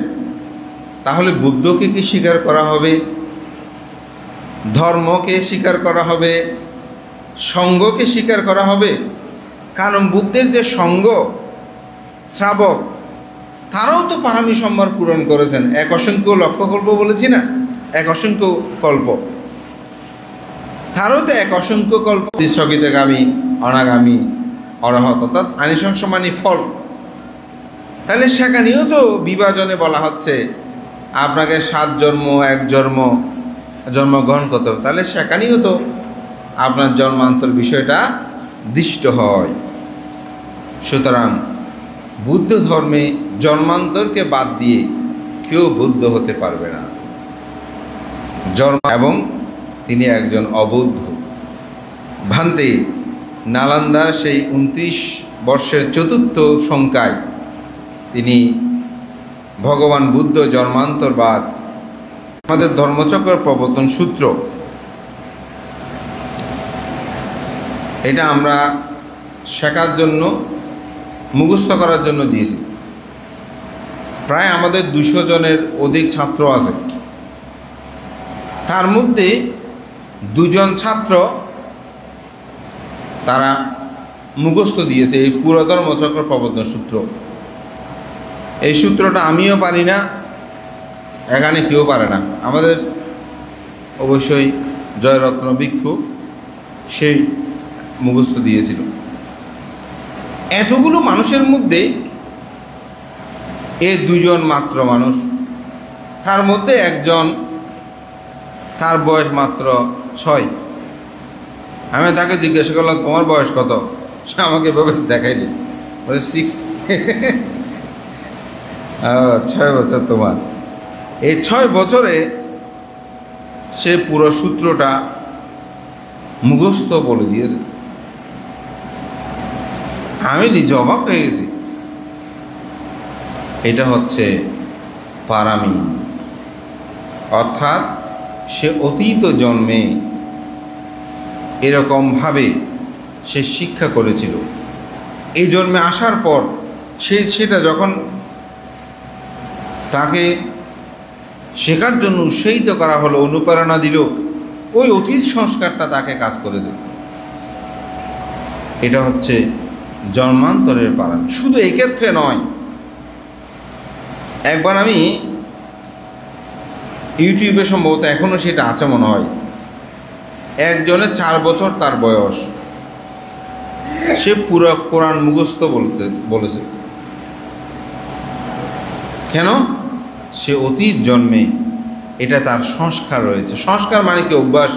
তাহলে বুদ্ধকে কি স্বীকার করা হবে? ধর্মকে স্বীকার করা হবে? সঙ্গকে স্বীকার করা হবে? কারণ বুদ্ধের যে সঙ্গ শ্রাবক, তারাও তো পারামি সম্ভার পূরণ করেছেন। 1 অসংখ্য লক্ষ কল্প বলেছি না, 1 অসংখ্য কল্প, তারও তো 1 অসংখ্য কল্প স্থগিতগামী, অনাগামী, অরহত, অর্থাৎ আনিসংস মানে ফল। তাহলে সেখানেও তো বিভাজনে বলা হচ্ছে আপনাকে 7 জন্ম, 1 জন্মগ্রহণ করতে হবে। তাহলে সেখানেও তো আপনার জন্মান্তর বিষয়টা দৃষ্ট হয়। সুতরাং বুদ্ধ ধর্মে জন্মান্তরকে বাদ দিয়ে কেউ বুদ্ধ হতে পারবে না। এবং তিনি একজন অবৌদ্ধ। ভান্তে নালন্দার সেই 29 বর্ষের চতুর্থ সংখ্যায় তিনি ভগবান বুদ্ধ জন্মান্তরবাদ, আমাদের ধর্মচক্র প্রবর্তন সূত্র, এটা আমরা শেখার জন্য, মুখস্থ করার জন্য দিয়েছি। প্রায় আমাদের 200 জনের অধিক ছাত্র আছে। তার মধ্যে 2 জন ছাত্র তারা মুখস্থ দিয়েছে এই পুরো ধর্মচক্র প্রবর্তন সূত্র। এই সূত্রটা আমিও পারি না, এখানে কেউ পারে না। আমাদের অবশ্যই জয়রত্ন ভিক্ষু সেই মুখস্থ দিয়েছিল। এতগুলো মানুষের মধ্যে এ 2 জন মাত্র মানুষ, তার মধ্যে একজন, তার বয়স মাত্র 6। আমি তাকে জিজ্ঞাসা করলাম, তোমার বয়স কত? সে আমাকে এভাবে দেখাই দিল, বলে 6। 6 বছর তোমার। এই 6 বছরে সে পুরো সূত্রটা মুখস্থ বলে দিয়েছে। আমি নিজে অবাক হয়ে গেছি। এটা হচ্ছে পারামি, অর্থাৎ সে অতীত জন্মে এরকমভাবে সে শিক্ষা করেছিল। এই জন্মে আসার পর সেটা যখন তাকে শেখার জন্য উৎসাহিত করা হলো, অনুপ্রেরণা দিল, ওই অতীত সংস্কারটা তাকে কাজ করেছে। এটা হচ্ছে জন্মান্তরের পারামি। শুধু এক্ষেত্রে নয়, একবার আমি ইউটিউবে, সম্ভবত এখনও সেটা আছে মনে হয়, একজনের 4 বছর তার বয়স, সে পুরো কোরআন মুখস্থ বলেছে। কেন? সে অতীত জন্মে এটা তার সংস্কার রয়েছে। সংস্কার মানে কি? অভ্যাস।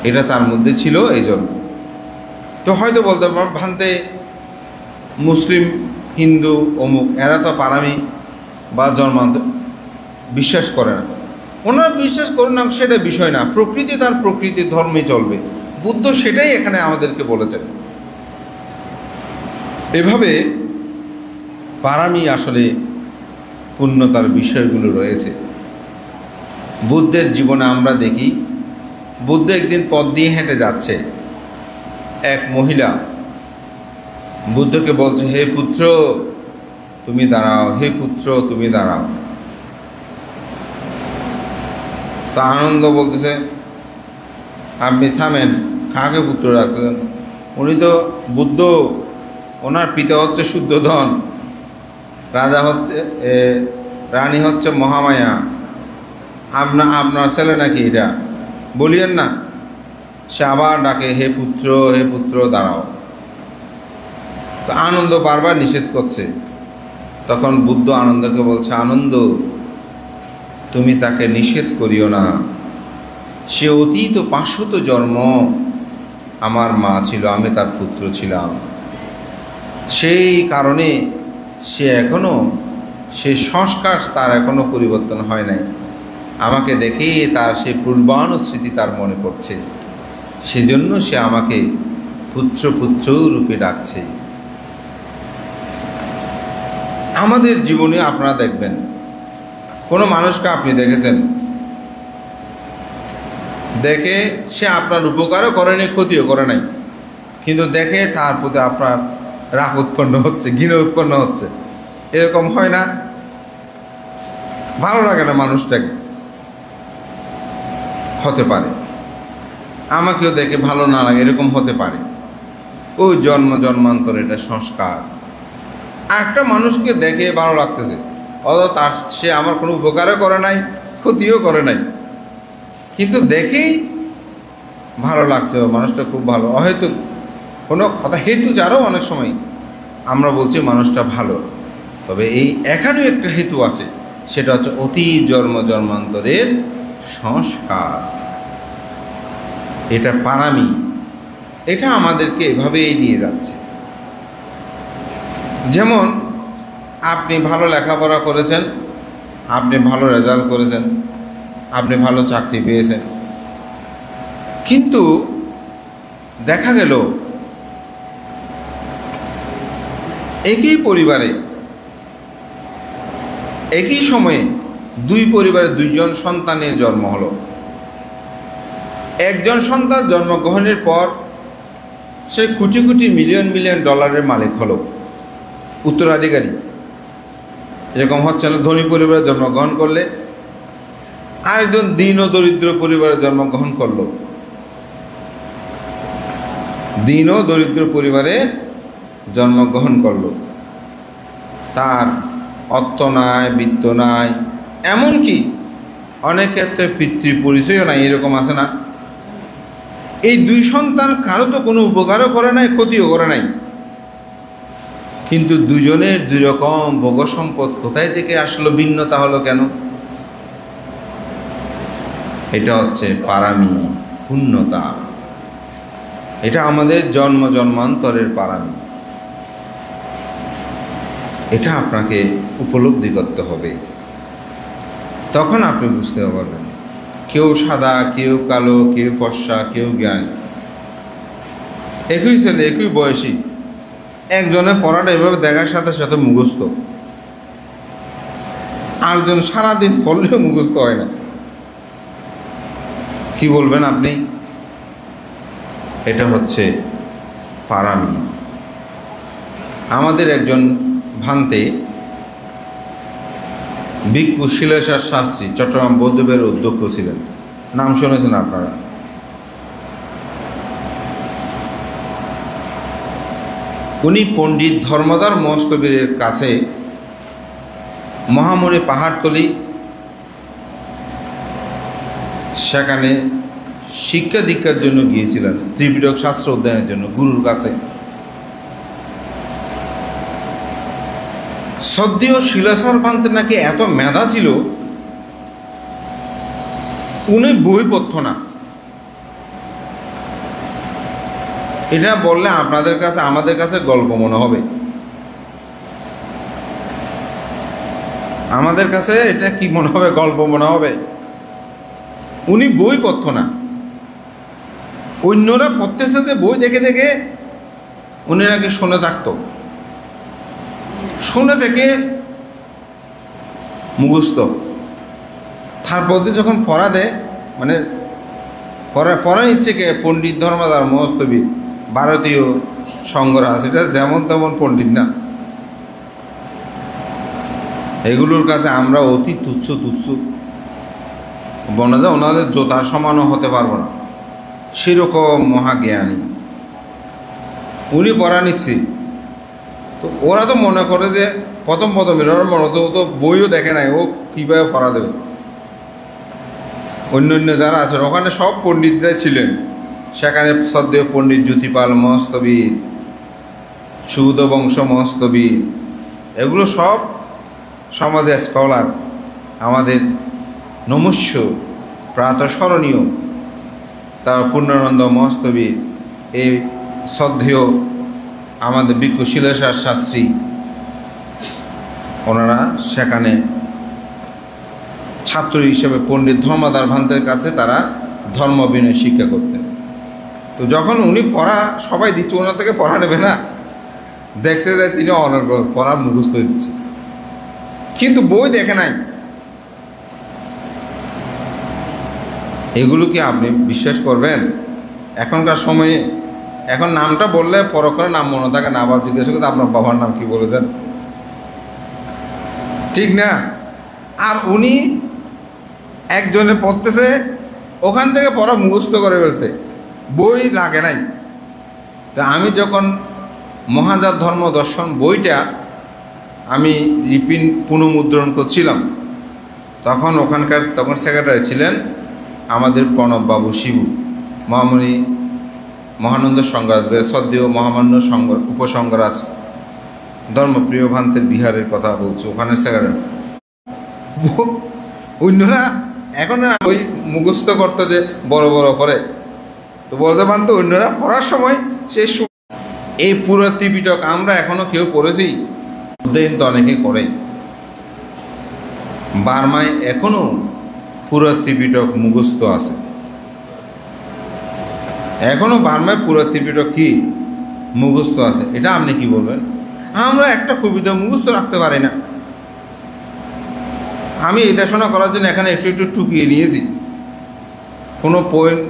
এটা তার মধ্যে ছিল, এই জন্য। তো হয়তো বলতে পারবেন, ভান্তে মুসলিম, হিন্দু, অমুক, এরা তো পারামি বা জন্মান্তর বিশ্বাস করে না। ওনারা বিশ্বাস করে না, সেটা বিষয় না। প্রকৃতি তার প্রকৃতির ধর্মে চলবে। বুদ্ধ সেটাই এখানে আমাদেরকে বলেছেন। এভাবে পারামি আসলে পূর্ণতার বিষয়গুলো রয়েছে বুদ্ধের জীবনে। আমরা দেখি, বুদ্ধ একদিন পথ দিয়ে হেঁটে যাচ্ছে, এক মহিলা বুদ্ধকে বলছে, হে পুত্র তুমি দাঁড়াও, হে পুত্র তুমি দাঁড়াও। তা আনন্দ বলতেছে, আপনি থামেন, কাকে পুত্র রাখছেন? উনি তো বুদ্ধ, ওনার পিতা হচ্ছে শুদ্ধোধন, রাজা হচ্ছে, রানী হচ্ছে মহামায়া, আপনার ছেলে নাকি এটা? বলিয়েন না। সে আবার ডাকে, হে পুত্র দাঁড়াও। তো আনন্দ বারবার নিষেধ করছে। তখন বুদ্ধ আনন্দকে বলছে, আনন্দ তুমি তাকে নিষেধ করিও না। সে অতীত 500 জন্ম আমার মা ছিল, আমি তার পুত্র ছিলাম। সেই কারণে সে সংস্কার তার এখনো পরিবর্তন হয় নাই। আমাকে দেখে তার সেই পূর্বানুস্মৃতি তার মনে পড়ছে, সেজন্য সে আমাকে পুত্র রূপে ডাকছে। আমাদের জীবনে আপনারা দেখবেন, কোনো মানুষকে আপনি দেখেছেন, দেখে সে আপনার উপকারও করেনি, ক্ষতিও করে নাই, কিন্তু দেখে তার প্রতি আপনার রাগ উৎপন্ন হচ্ছে, ঘৃণা উৎপন্ন হচ্ছে। এরকম হয় না? ভালো লাগে না মানুষটাকে? হতে পারে। আমাকেও দেখে ভালো না লাগে, এরকম হতে পারে। ওই জন্মান্তর, এটা সংস্কার। একটা মানুষকে দেখে ভালো লাগতেছে, অথচ সে আমার কোনো উপকারও করে নাই, ক্ষতিও করে নাই, কিন্তু দেখেই ভালো লাগছে, মানুষটা খুব ভালো। হয়তো কোনো কথা হেতু ছাড়াও অনেক সময় আমরা বলছি মানুষটা ভালো, তবে এখানেও একটা হেতু আছে, সেটা হচ্ছে অতীত জন্মান্তরের সংস্কার। এটা পারামি, এটা আমাদেরকে এভাবেই নিয়ে যাচ্ছে। যেমন আপনি ভালো লেখাপড়া করেছেন, আপনি ভালো রেজাল্ট করেছেন, আপনি ভালো চাকরি পেয়েছেন, কিন্তু দেখা গেল একই পরিবারে একই সময়ে দুই পরিবারের দুইজন সন্তানের জন্ম হলো। একজন সন্তান জন্মগ্রহণের পর সে কোটি কোটি মিলিয়ন মিলিয়ন ডলারের মালিক হলো, উত্তরাধিকারী। এরকম হচ্ছে না, ধনী পরিবারে জন্মগ্রহণ করলে আরেকজন দীন ও দরিদ্র পরিবারে জন্মগ্রহণ করলো, দীন ও দরিদ্র পরিবারে জন্মগ্রহণ করলো, তার অর্থ নাই, বৃত্ত নাই, এমনকি অনেক ক্ষেত্রে পিতৃ পরিচয়ও নাই, এরকম আছে না? এই দুই সন্তান কারো তো কোনো উপকারও করে নাই, ক্ষতিও করে নাই, কিন্তু দুজনের দুই রকম ভোগ সম্পদ কোথায় থেকে আসলো, ভিন্নতা হলো কেন? এটা হচ্ছে পারামি, পূর্ণতা। এটা আমাদের জন্ম জন্মান্তরের পারামি। এটা আপনাকে উপলব্ধি করতে হবে, তখন আপনি বুঝতে পারবেন। কেউ সাদা, কেউ কালো, কেউ ফর্সা, কেউ জ্ঞানী, একই ছেলে একই বয়সী, একজনের পড়াটা এভাবে দেখার সাথে সাথে মুখস্থ, আরেকজন সারাদিন পড়লেও মুখস্থ হয় না। কি বলবেন আপনি? এটা হচ্ছে পারামি। আমাদের একজন ভান্তে ভিক্ষু শিলেশ্বর শাস্ত্রী চট্টগ্রাম বৌদ্ধবিহারের অধ্যক্ষ ছিলেন, নাম শুনেছেন আপনারা? উনি পণ্ডিত ধর্মদার মস্তবীরের কাছে মহামণি পাহাড়তলি, সেখানে শিক্ষা দীক্ষার জন্য গিয়েছিলেন, ত্রিপিটক শাস্ত্র অধ্যয়নের জন্য গুরুর কাছে। সদ্যীয় শিলেশ্বর পান্তের নাকি এত মেধা ছিল, উনি বই পড়ত না। এটা বললে আপনাদের কাছে, আমাদের কাছে গল্প মনে হবে, আমাদের কাছে এটা কি মনে হবে? গল্প মনে হবে। উনি বই পড়ত না, অন্যরা পড়তেছে যে বই দেখে দেখে উনি নাকি শুনে থাকত, শুনে থেকে মুখস্থ। তারপর যখন পড়া দেয়, মানে পড়া নিচ্ছে কে? পণ্ডিত ধর্মদার মস্তবীর, ভারতীয় সংগ্রহ, সেটা যেমন তেমন পণ্ডিত না। এগুলোর কাছে আমরা অতি তুচ্ছ তুচ্ছ, বলা যায় ওনাদের জোতার সমানও হতে পারবো না, সেরকম মহাজ্ঞানী। উনি পড়া নিচ্ছি, তো ওরা তো মনে করে যে প্রথম এর মনে তো বইও দেখে নাই, ও কীভাবে পড়া দেবে। অন্য অন্য যারা আছে ওখানে সব পণ্ডিতরাই ছিলেন, সেখানে শ্রদ্ধেয় পণ্ডিত জ্যোতিপাল মহস্তবীর, সুদ বংশ মহস্তবীর, এগুলো সব সমাজের স্কলার, আমাদের নমস্য প্রাতঃস্মরণীয়। তার পূর্ণানন্দ মহস্তবীর, এই শ্রদ্ধেয় আমাদের ভিক্ষু শিলেশ্বর শাস্ত্রী, ওনারা সেখানে ছাত্র হিসেবে পণ্ডিত ধর্মদার ভান্তের কাছে তারা ধর্ম বিনয় শিক্ষা করতেন। তো যখন উনি পড়া সবাই দিচ্ছে, ওনার থেকে পড়া নেবে না, দেখতে যায় তিনি অনর্গল পড়া মুখস্থ দিচ্ছে, কিন্তু বই দেখে নাই। এগুলো কি আপনি বিশ্বাস করবেন? এখনকার সময়ে এখন নামটা বললে পরক্ষণে নাম মনে থাকে না, আবার জিজ্ঞাসা করতে আপনার বাবার নাম কি বলেছেন, ঠিক না? আর উনি একজনে পড়তেছে, ওখান থেকে পড়া মুখস্থ করে ফেলছে, বই লাগে নাই। তা আমি যখন মহাজাত ধর্ম দর্শন বইটা আমি পুনঃমুদ্রণ করছিলাম, তখন তখন সেক্রেটারি ছিলেন আমাদের প্রণববাবু শিবু, মহামণি মহানন্দ সংঘরাজ, শ্রদ্ধেয় মহামান্য উপসংঘরাজ ধর্মপ্রিয় ভান্তের বিহারের কথা বলছে, ওখানে সেক্রেটারি। অন্যরা এখন ওই মুখস্থ করতো যে বড় বড় করে, তো বলতে পারতো অন্যরা পড়ার সময় সে এই পুরো ত্রিপিটক আমরা এখনো কেউ পড়েছি, অধ্যয়ন তো অনেকে করে। বার্মায় এখনো পুরো ত্রিপিটক মুখস্থ আছে, এখনো বার্মায় পুরো ত্রিপিটক কি মুখস্থ আছে। এটা আপনি কি বলবেন? আমরা একটা কবিতা মুখস্থ রাখতে পারি না। আমি এই দেশনা করার জন্য এখানে একটু একটু টুকিয়ে নিয়েছি, কোনো পয়েন্ট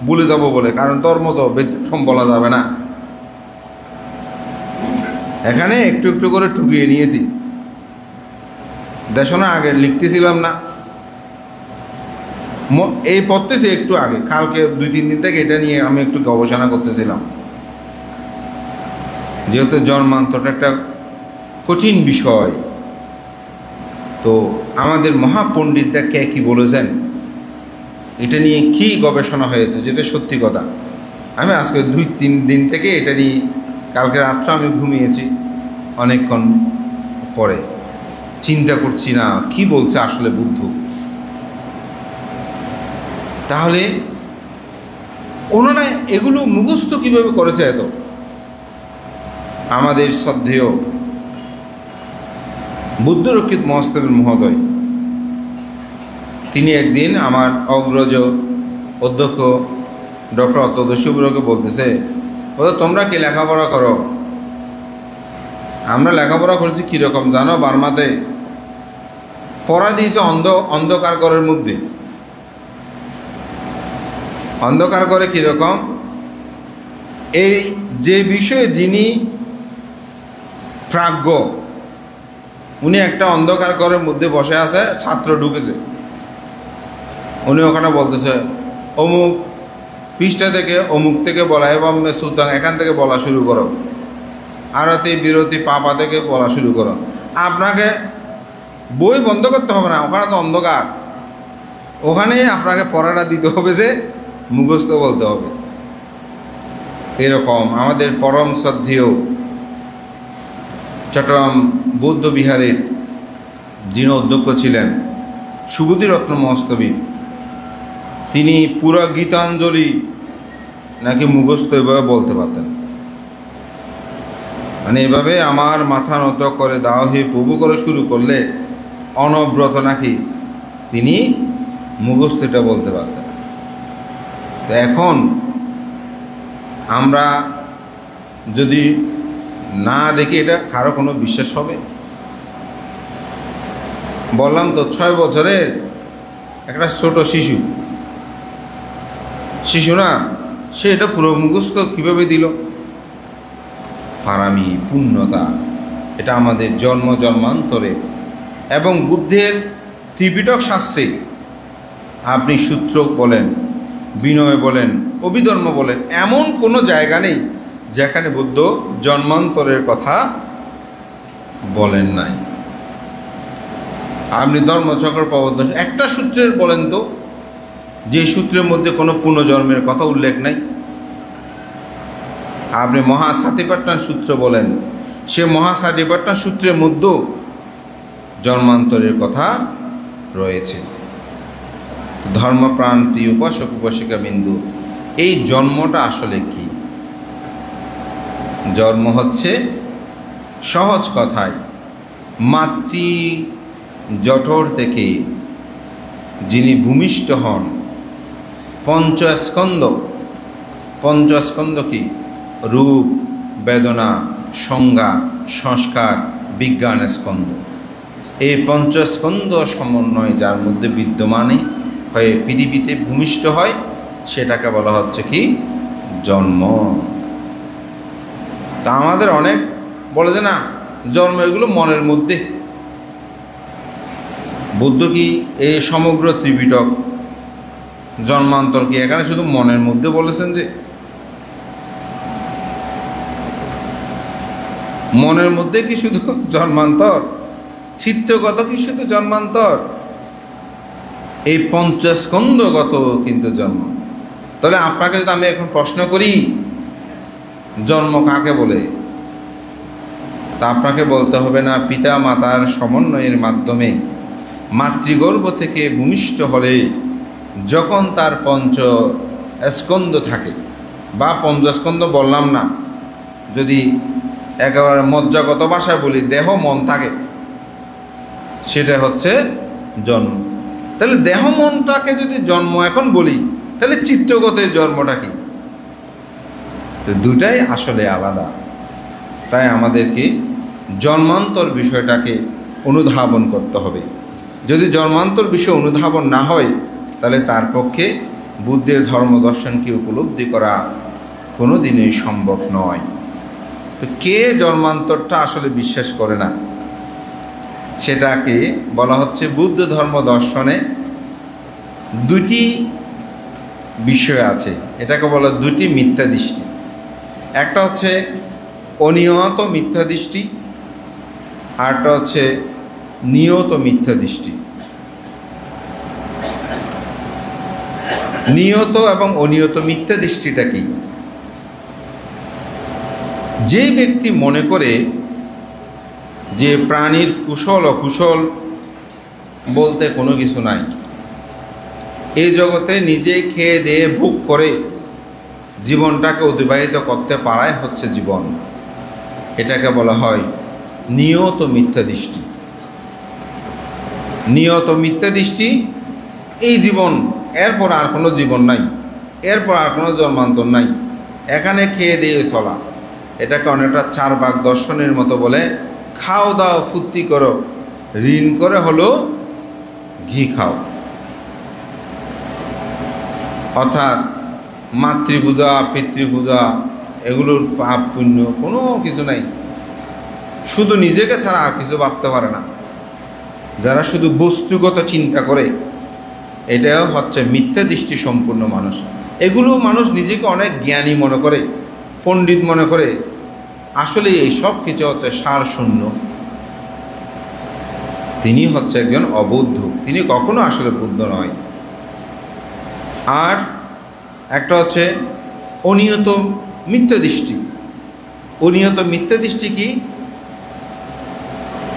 ভুলে যাব বলে, কারণ তোর মতো ব্যতিক্রম বলা যাবে না। এখানে একটু একটু করে টুকিয়ে নিয়েছি, দেশনা আগে লিখতেছিলাম না, এই পড়তেছি একটু আগে, কালকে 2-3 দিন থেকে এটা নিয়ে আমি একটু গবেষণা করতেছিলাম। যেহেতু জন্মান্তরটা একটা কঠিন বিষয়, তো আমাদের মহাপণ্ডিতরা কে কী বলেছেন, এটা নিয়ে কী গবেষণা হয়েছে, যেটা সত্যি কথা। আমি আজকে 2-3 দিন থেকে এটা নিয়ে, কালকে রাত্রে আমি ঘুমিয়েছি অনেকক্ষণ পরে, চিন্তা করছি না কি বলছে আসলে বুদ্ধ। তাহলে ওনারা এগুলো মুখস্থ কীভাবে করেছে এত? আমাদের শ্রদ্ধেয় বুদ্ধরক্ষিত মহাস্তবের মহোদয়, তিনি একদিন আমার অগ্রজ অধ্যক্ষ ডক্টর অত্যদস্যবুরকে বলতেছে, তোমরা কি লেখাপড়া করো? আমরা লেখাপড়া করছি কীরকম জানো? বার্মাতে পড়া দিয়েছে অন্ধকার ঘরের মধ্যে। অন্ধকার করে কীরকম? এই যে বিষয়ে যিনি প্রাজ্ঞ, উনি একটা অন্ধকার ঘরের মধ্যে বসে আছে, ছাত্র ঢুকেছে, উনি ওখানে বলতেছে অমুক পৃষ্ঠা থেকে অমুক থেকে বলা, এবং সুতরাং এখান থেকে বলা শুরু করো, আরতি বিরতি পাপা থেকে বলা শুরু করো। আপনাকে বই বন্ধ করতে হবে না, ওখানে তো অন্ধকার, ওখানেই আপনাকে পড়াটা দিতে হবে, যে মুখস্থ বলতে হবে। এরকম আমাদের পরম শ্রদ্ধেয় চট্টগ্রাম বৌদ্ধ বিহারের যিনি অধ্যক্ষ ছিলেন সুবুধি রত্ন মহস্তবী, তিনি পুরো গীতাঞ্জলি নাকি মুখস্থ এভাবে বলতে পারতেন। মানে এভাবে আমার মাথা নত করে দাও হে প্রভু করে শুরু করলে অনব্রত নাকি তিনি মুখস্থ এটা বলতে পারতেন। তো এখন আমরা যদি না দেখি, এটা কারো কোনো বিশ্বাস হবে? বললাম তো 6 বছরের একটা ছোট শিশু না, সে এটা পুরো মুখস্থ কীভাবে দিল? পারামি পূর্ণতা, এটা আমাদের জন্মান্তরে। এবং বুদ্ধের ত্রিপিটক শাস্ত্রে আপনি সূত্র বলেন, বিনয় বলেন, অভিধর্ম বলেন, এমন কোনো জায়গা নেই যেখানে বুদ্ধ জন্মান্তরের কথা বলেন নাই। আপনি ধর্মচক্র প্রবর্তন একটা সূত্রের বলেন তো, যে সূত্রের মধ্যে কোনো পুনর্জন্মের কথা উল্লেখ নাই। আপনি মহাসাতিপাট্টান সূত্র বলেন, সে মহাসাতিপাট্টান সূত্রের মধ্যেও জন্মান্তরের কথা রয়েছে। ধর্মপ্রাণ প্রিয় উপাসক উপাসিকা বিন্দু, এই জন্মটা আসলে কি? জন্ম হচ্ছে সহজ কথায় মাতৃ জঠর থেকে যিনি ভূমিষ্ঠ হন, পঞ্চস্কন্ধ কি? রূপ, বেদনা, সংজ্ঞা, সংস্কার, বিজ্ঞান স্কন্ধ। এই পঞ্চস্কন্ধ সমন্বয় যার মধ্যে বিদ্যমানে হয়ে পৃথিবীতে ভূমিষ্ঠ হয়, সেটাকে বলা হচ্ছে কি? জন্ম। তা আমাদের অনেক বলে যে না, জন্ম এগুলো মনের মধ্যে। বুদ্ধ কি এই সমগ্র ত্রিপিটক জন্মান্তর কি এখানে শুধু মনের মধ্যে বলেছেন? যে মনের মধ্যে কি শুধু জন্মান্তর? চিত্তগত কি শুধু জন্মান্তর? এই পঞ্চস্কন্ধগত কিন্তু জন্ম। তাহলে আপনাকে যদি আমি এখন প্রশ্ন করি জন্ম কাকে বলে, তা আপনাকে বলতে হবে না পিতা মাতার সমন্বয়ের মাধ্যমে মাতৃগর্ভ থেকে ভূমিষ্ঠ হলে যখন তার পঞ্চ স্কন্ধ থাকে, বা 50 স্কন্ধ বললাম না, যদি একেবারে মজ্জাগত ভাষায় বলি দেহ মন থাকে, সেটা হচ্ছে জন্ম। তাহলে দেহ মনটাকে যদি জন্ম এখন বলি, তাহলে চিত্তগতের জন্মটা কি? তো দুটাই আসলে আলাদা। তাই আমাদেরকে জন্মান্তর বিষয়টাকে অনুধাবন করতে হবে। যদি জন্মান্তর বিষয় অনুধাবন না হয়, তাহলে তার পক্ষে বুদ্ধের ধর্ম দর্শনকে উপলব্ধি করা কোনো দিনই সম্ভব নয়। তো কে জন্মান্তরটা আসলে বিশ্বাস করে না, সেটাকে বলা হচ্ছে বুদ্ধ ধর্ম দর্শনে দুটি বিষয় আছে, এটাকে বলা দুটি মিথ্যা দৃষ্টি। একটা হচ্ছে অনিয়ত মিথ্যা দৃষ্টি, আরটা হচ্ছে নিয়ত মিথ্যা দৃষ্টি। নিয়ত এবং অনিয়ত মিথ্যা দৃষ্টিটা কি? যে ব্যক্তি মনে করে যে প্রাণীর কুশল অকুশল বলতে কোনো কিছু নাই, এই জগতে নিজে খেয়ে দিয়ে ভোগ করে জীবনটাকে অতিবাহিত করতে পারাই হচ্ছে জীবন, এটাকে বলা হয় নিয়ত মিথ্যা দৃষ্টি। নিয়ত মিথ্যা দৃষ্টি, এই জীবন, এরপর আর কোনো জীবন নাই, এরপর আর কোনো জন্মান্তর নাই, এখানে খেয়ে দিয়ে চলা। এটাকে অনেকটা 4 ভাগ দর্শনের মতো বলে, খাও দাও ফুর্তি করো, ঋণ করে হলো ঘি খাও। অর্থাৎ মাতৃপূজা পিতৃপূজা এগুলোর পাপ পুণ্য কোনো কিছু নাই, শুধু নিজেকে ছাড়া আর কিছু ভাবতে পারে না। যারা শুধু বস্তুগত চিন্তা করে, এটাও হচ্ছে মিথ্যা দৃষ্টি সম্পূর্ণ মানুষ। এগুলো মানুষ নিজেকে অনেক জ্ঞানী মনে করে, পণ্ডিত মনে করে, আসলে এই সব কিছু হচ্ছে সার শূন্য। তিনি হচ্ছে একজন অবুদ্ধ, তিনি কখনো আসলে বুদ্ধ নয়। আর একটা হচ্ছে অনিয়ত মিথ্যা দৃষ্টি। অনিয়ত মিথ্যা দৃষ্টি কি?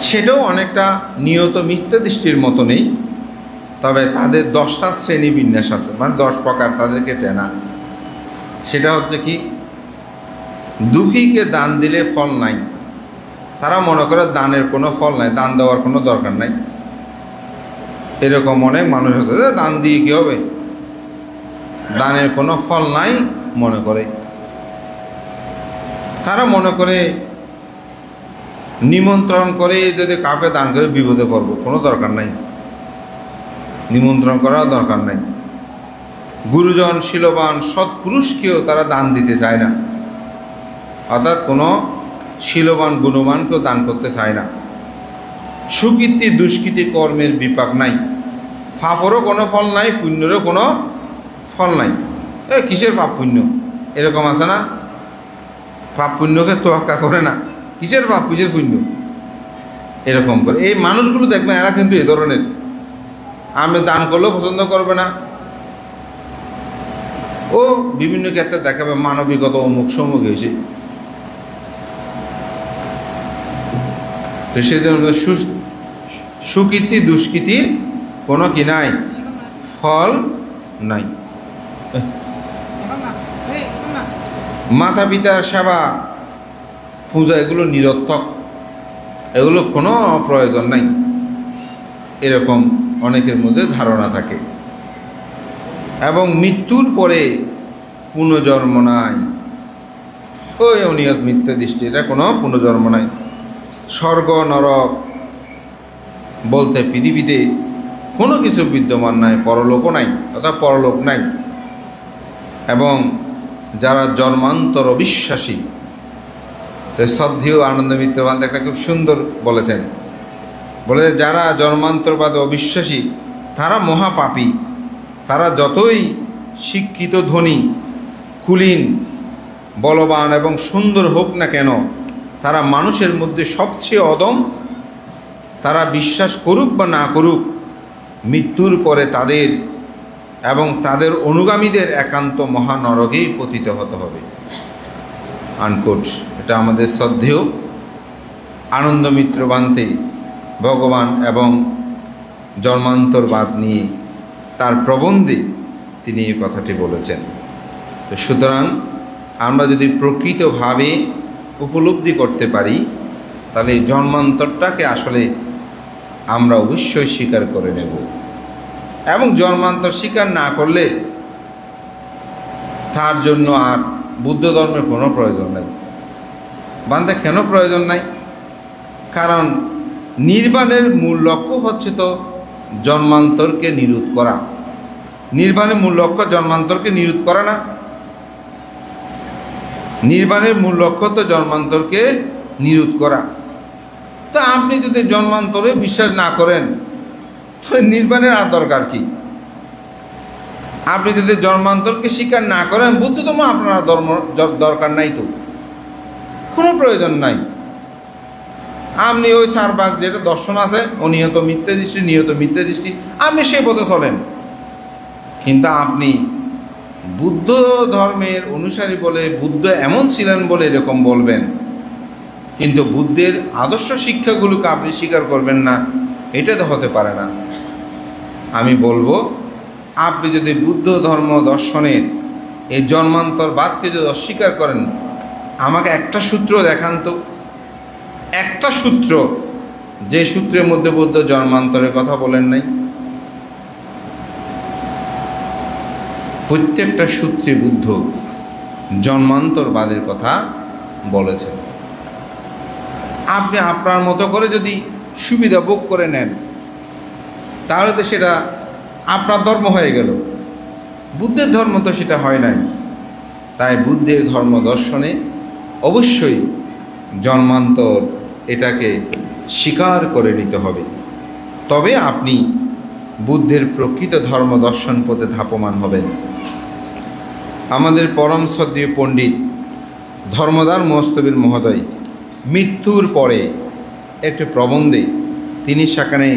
সেটাও অনেকটা নিয়ত মিথ্যা দৃষ্টির মতো নেই, তবে তাদের 10টা শ্রেণী বিন্যাস আছে, মানে 10 প্রকার তাদেরকে চেনা। সেটা হচ্ছে কি? দুঃখীকে দান দিলে ফল নাই, তারা মনে করে দানের কোনো ফল নাই, দান দেওয়ার কোনো দরকার নাই। এরকম অনেক মানুষ আছে, দান দিয়ে কী হবে, দানের কোনো ফল নাই মনে করে। তারা মনে করে নিমন্ত্রণ করে যদি কাউকে দান করে বিপদে পড়ব, কোনো দরকার নাই, নিমন্ত্রণ করার দরকার নাই। গুরুজন শীলবান সৎপুরুষকেও তারা দান দিতে চায় না, অর্থাৎ কোনো শীলবান গুণবানকেও দান করতে চায় না। সুকীর্তি দুষ্কৃতি কর্মের বিপাক নাই, পাপেরও কোনো ফল নাই, পুণ্যেরও কোনো ফল নাই। কিসের পাপ পুণ্য, এরকম আছে না? পাপ পুণ্যকে তোয়াক্কা করে না, কিসের পাপ কিসের পুণ্য, এরকম করে। এই মানুষগুলো দেখবেন এরা কিন্তু এ ধরনের, আমি দান করলেও পছন্দ করবে না, ও বিভিন্ন ক্ষেত্রে দেখাবে মানবিকতা অমুক সমুক হয়েছে। তো সেজন্য সুকীর্তি দুষ্কৃতির কোনো কি নাই, ফল নাই। মাতা পিতার সেবা পূজা এগুলো নিরর্থক, এগুলো কোনো প্রয়োজন নাই, এরকম অনেকের মধ্যে ধারণা থাকে। এবং মৃত্যুর পরে পুনর্জন্ম নাই, ওই অনিয়ত মিথ্যা দৃষ্টি, এটা কোনো পুনর্জন্ম নাই। স্বর্গ নরক বলতে পৃথিবীতে কোনো কিছু বিদ্যমান নাই, পরলোকও নাই, অর্থাৎ পরলোক নাই। এবং যারা জন্মান্তর অবিশ্বাসী, তো শ্রদ্ধেয় আনন্দ মিত্র বান্ধব একটা খুব সুন্দর বলেছেন, বলে যারা জন্মান্তরবাদে অবিশ্বাসী তারা মহাপাপী। তারা যতই শিক্ষিত ধনী কুলীন বলবান এবং সুন্দর হোক না কেন, তারা মানুষের মধ্যে সবচেয়ে অদম। তারা বিশ্বাস করুক বা না করুক, মৃত্যুর পরে তাদের এবং তাদের অনুগামীদের একান্ত মহানরকেই পতিত হতে হবে। আনকোট। এটা আমাদের শ্রদ্ধেয় আনন্দ মিত্র বান্তে ভগবান এবং জন্মান্তরবাদ নিয়ে তার প্রবন্ধে তিনি এই কথাটি বলেছেন। তো সুতরাং আমরা যদি প্রকৃতভাবে উপলব্ধি করতে পারি, তাহলে এই জন্মান্তরটাকে আসলে আমরা অবশ্যই স্বীকার করে নেব। এবং জন্মান্তর স্বীকার না করলে তার জন্য আর বুদ্ধ ধর্মের কোনো প্রয়োজন নাই। বান্দা কেন প্রয়োজন নাই? কারণ নির্বাণের মূল লক্ষ্য হচ্ছে তো জন্মান্তরকে নিরোধ করা। নির্বাণের মূল লক্ষ্য জন্মান্তরকে নিরোধ করা না? নির্বাণের মূল লক্ষ্য তো জন্মান্তরকে নিরোধ করা। তো আপনি যদি জন্মান্তরে বিশ্বাস না করেন, তো নির্বাণের আর দরকার কি? আপনি যদি জন্মান্তরকে স্বীকার না করেন, বুদ্ধ ধর্ম আপনার দরকার নাই, তো কোনো প্রয়োজন নাই। আপনি ওই 4 ভাগ যেটা দর্শন আছে, ও নিহত মিথ্যা দৃষ্টি, নিহত মিথ্যা দৃষ্টি, আপনি সেই পথে চলেন। কিন্তু আপনি বুদ্ধ ধর্মের অনুসারী বলে, বুদ্ধ এমন ছিলেন বলে এরকম বলবেন, কিন্তু বুদ্ধের আদর্শ শিক্ষাগুলোকে আপনি স্বীকার করবেন না, এটা তো হতে পারে না। আমি বলবো, আপনি যদি বুদ্ধ ধর্ম দর্শনের এই জন্মান্তরবাদকে যদি অস্বীকার করেন, আমাকে একটা সূত্র দেখান তো, একটা সূত্র যে সূত্রের মধ্যে বুদ্ধ জন্মান্তরের কথা বলেন নাই। প্রত্যেকটা সূত্রে বুদ্ধ জন্মান্তরবাদের কথা বলেছেন। আপনি আপনার মতো করে যদি সুবিধা ভোগ করে নেন, তাহলে তো সেটা আপনার ধর্ম হয়ে গেল। বুদ্ধের ধর্ম তো সেটা হয় নাই। তাই বুদ্ধের ধর্ম দর্শনে অবশ্যই জন্মান্তর এটাকে স্বীকার করে নিতে হবে। তবে আপনি বুদ্ধের প্রকৃত ধর্ম দর্শন পথে ধাপমান হবেন। আমাদের পরম শ্রদ্ধেয় পণ্ডিত ধর্মদার মস্তবীর মহোদয় মৃত্যুর পরে একটি প্রবন্ধে তিনি সেখানে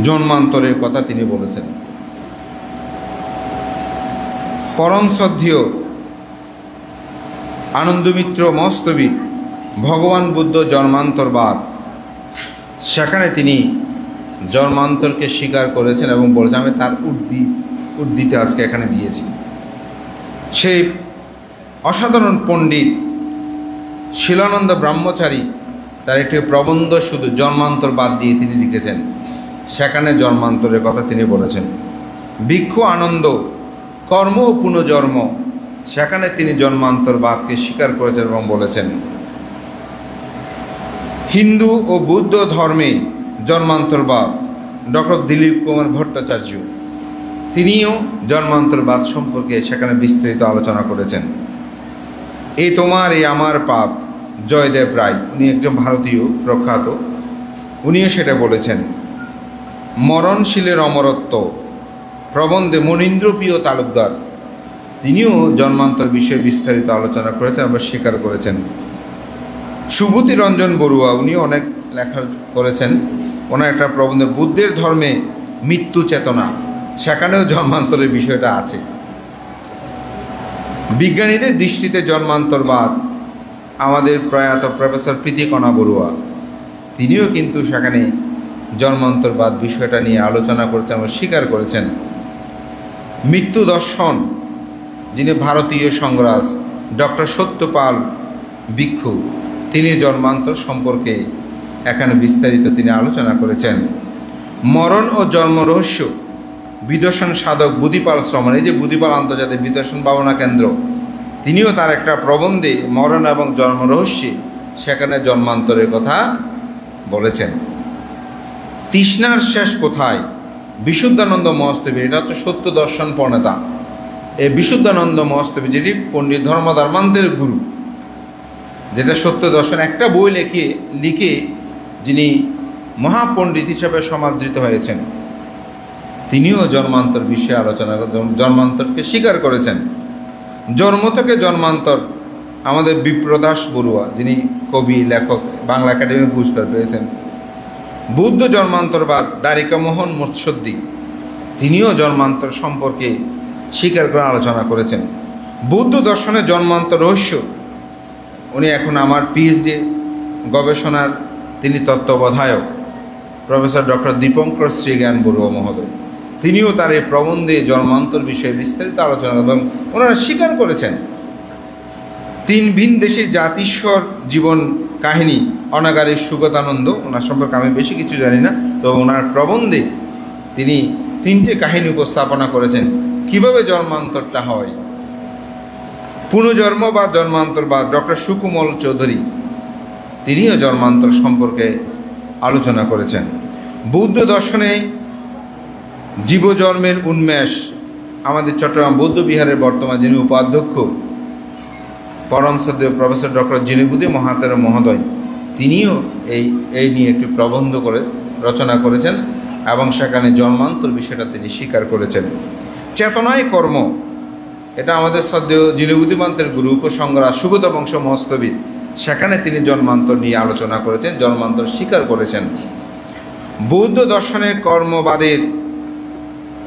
জন্মান্তরের কথা তিনি বলেছেন। পরম শ্রদ্ধেয় আনন্দমিত্র মস্তবী ভগবান বুদ্ধ জন্মান্তরবাদ, সেখানে তিনি জন্মান্তরকে স্বীকার করেছেন এবং বলেছেন, আমি তার উদ্ধৃতি আজকে এখানে দিয়েছি। সেই অসাধারণ পণ্ডিত শিলানন্দ ব্রহ্মচারী তার একটি প্রবন্ধ শুধু জন্মান্তরবাদ দিয়ে তিনি লিখেছেন। সেখানে জন্মান্তরের কথা তিনি বলেছেন। ভিক্ষু আনন্দ কর্ম ও পুনর্জন্ম, সেখানে তিনি জন্মান্তরবাদকে স্বীকার করেছেন এবং বলেছেন। হিন্দু ও বৌদ্ধ ধর্মে জন্মান্তরবাদ ডক্টর দিলীপ কুমার ভট্টাচার্য, তিনিও জন্মান্তরবাদ সম্পর্কে সেখানে বিস্তারিত আলোচনা করেছেন। এই তোমার এই আমার পাপ, জয়দেব রায়, উনি একজন ভারতীয় প্রখ্যাত, উনিও সেটা বলেছেন। মরণশীলের অমরত্ব প্রবন্ধে মনীন্দ্রপ্রিয় তালুকদার, তিনিও জন্মান্তর বিষয়ে বিস্তারিত আলোচনা করেছেন এবং স্বীকার করেছেন। সুভূতি রঞ্জন বড়ুয়া, উনিও অনেক লেখা করেছেন। ওনার একটা প্রবন্ধে বুদ্ধের ধর্মে মৃত্যু চেতনা, সেখানেও জন্মান্তরের বিষয়টা আছে। বিজ্ঞানীদের দৃষ্টিতে জন্মান্তরবাদ আমাদের প্রয়াত প্রফেসর প্রীতিকণা বড়ুয়া, তিনিও কিন্তু সেখানে জন্মান্তরবাদ বিষয়টা নিয়ে আলোচনা করেছেন এবং স্বীকার করেছেন। মৃত্যু দর্শন, যিনি ভারতীয় সংগ্রাস ডক্টর সত্যপাল ভিক্ষু, তিনি জন্মান্তর সম্পর্কে এখানে বিস্তারিত তিনি আলোচনা করেছেন। মরণ ও জন্ম রহস্য বিদর্শন সাধক বুদ্ধিপাল শ্রমণ, এই যে বুদ্ধিপাল আন্তর্জাতিক বিদর্শন ভাবনা কেন্দ্র, তিনিও তার একটা প্রবন্ধে মরণ এবং জন্ম রহস্যে সেখানে জন্মান্তরের কথা বলেছেন। তৃষ্ণার শেষ কোথায় বিশুদ্ধানন্দ মহস্তবী, এটা হচ্ছে সত্য দর্শন প্রণেতা। এই বিশুদ্ধানন্দ মহস্তবী, যেটি পণ্ডিত ধর্মান্তরের গুরু, যেটা সত্য দর্শন একটা বই লিখে যিনি মহাপণ্ডিত হিসাবে সমাদৃত হয়েছেন, তিনিও জন্মান্তর বিষয়ে আলোচনা, জন্মান্তরকে স্বীকার করেছেন। জন্ম থেকে জন্মান্তর আমাদের বিপ্রদাস বড়ুয়া, যিনি কবি লেখক, বাংলা একাডেমি পুরস্কার পেয়েছেন। বুদ্ধ জন্মান্তরবাদ দ্বারিকামোহন মুৎসদ্দি, তিনিও জন্মান্তর সম্পর্কে স্বীকার করে আলোচনা করেছেন। বুদ্ধ দর্শনের জন্মান্তর রহস্য, উনি এখন আমার পিএইচডি গবেষণার তিনি তত্ত্বাবধায়ক প্রফেসর ডক্টর দীপঙ্কর শ্রীজ্ঞান বড়ুয়া মহোদয়, তিনিও তার এই প্রবন্ধে জন্মান্তর বিষয়ে বিস্তারিত আলোচনা এবং ওনারা স্বীকার করেছেন তিন ভিন দেশের জাতিস্বর জীবন কাহিনী অনাগারের সুগতানন্দ, ওনার সম্পর্কে আমি বেশি কিছু জানি না, তো ওনার প্রবন্ধে তিনি তিনটে কাহিনী উপস্থাপনা করেছেন কিভাবে জন্মান্তরটা হয়। পুনর্জন্ম বা জন্মান্তর বা ডক্টর সুকুমল চৌধুরী তিনিও জন্মান্তর সম্পর্কে আলোচনা করেছেন। বৌদ্ধ দর্শনে জীবজন্মের উন্মেষ, আমাদের চট্টগ্রাম বৌদ্ধ বিহারের বর্তমান যিনি উপাধ্যক্ষ পরম শ্রদ্ধেয় প্রফেসর ডক্টর জিনেবুদ্দিন মহাতের মহোদয়, তিনিও এই নিয়ে একটি প্রবন্ধ রচনা করেছেন এবং সেখানে জন্মান্তর বিষয়টা তিনি স্বীকার করেছেন। চেতনায় কর্ম, এটা আমাদের শ্রদ্ধেয় জিনেবুদ্দিন মহাতের গুরু উপসংগ্রাহ সুগত বংশ মস্তবিদ, সেখানে তিনি জন্মান্তর নিয়ে আলোচনা করেছেন, জন্মান্তর স্বীকার করেছেন। বৌদ্ধ দর্শনের কর্মবাদের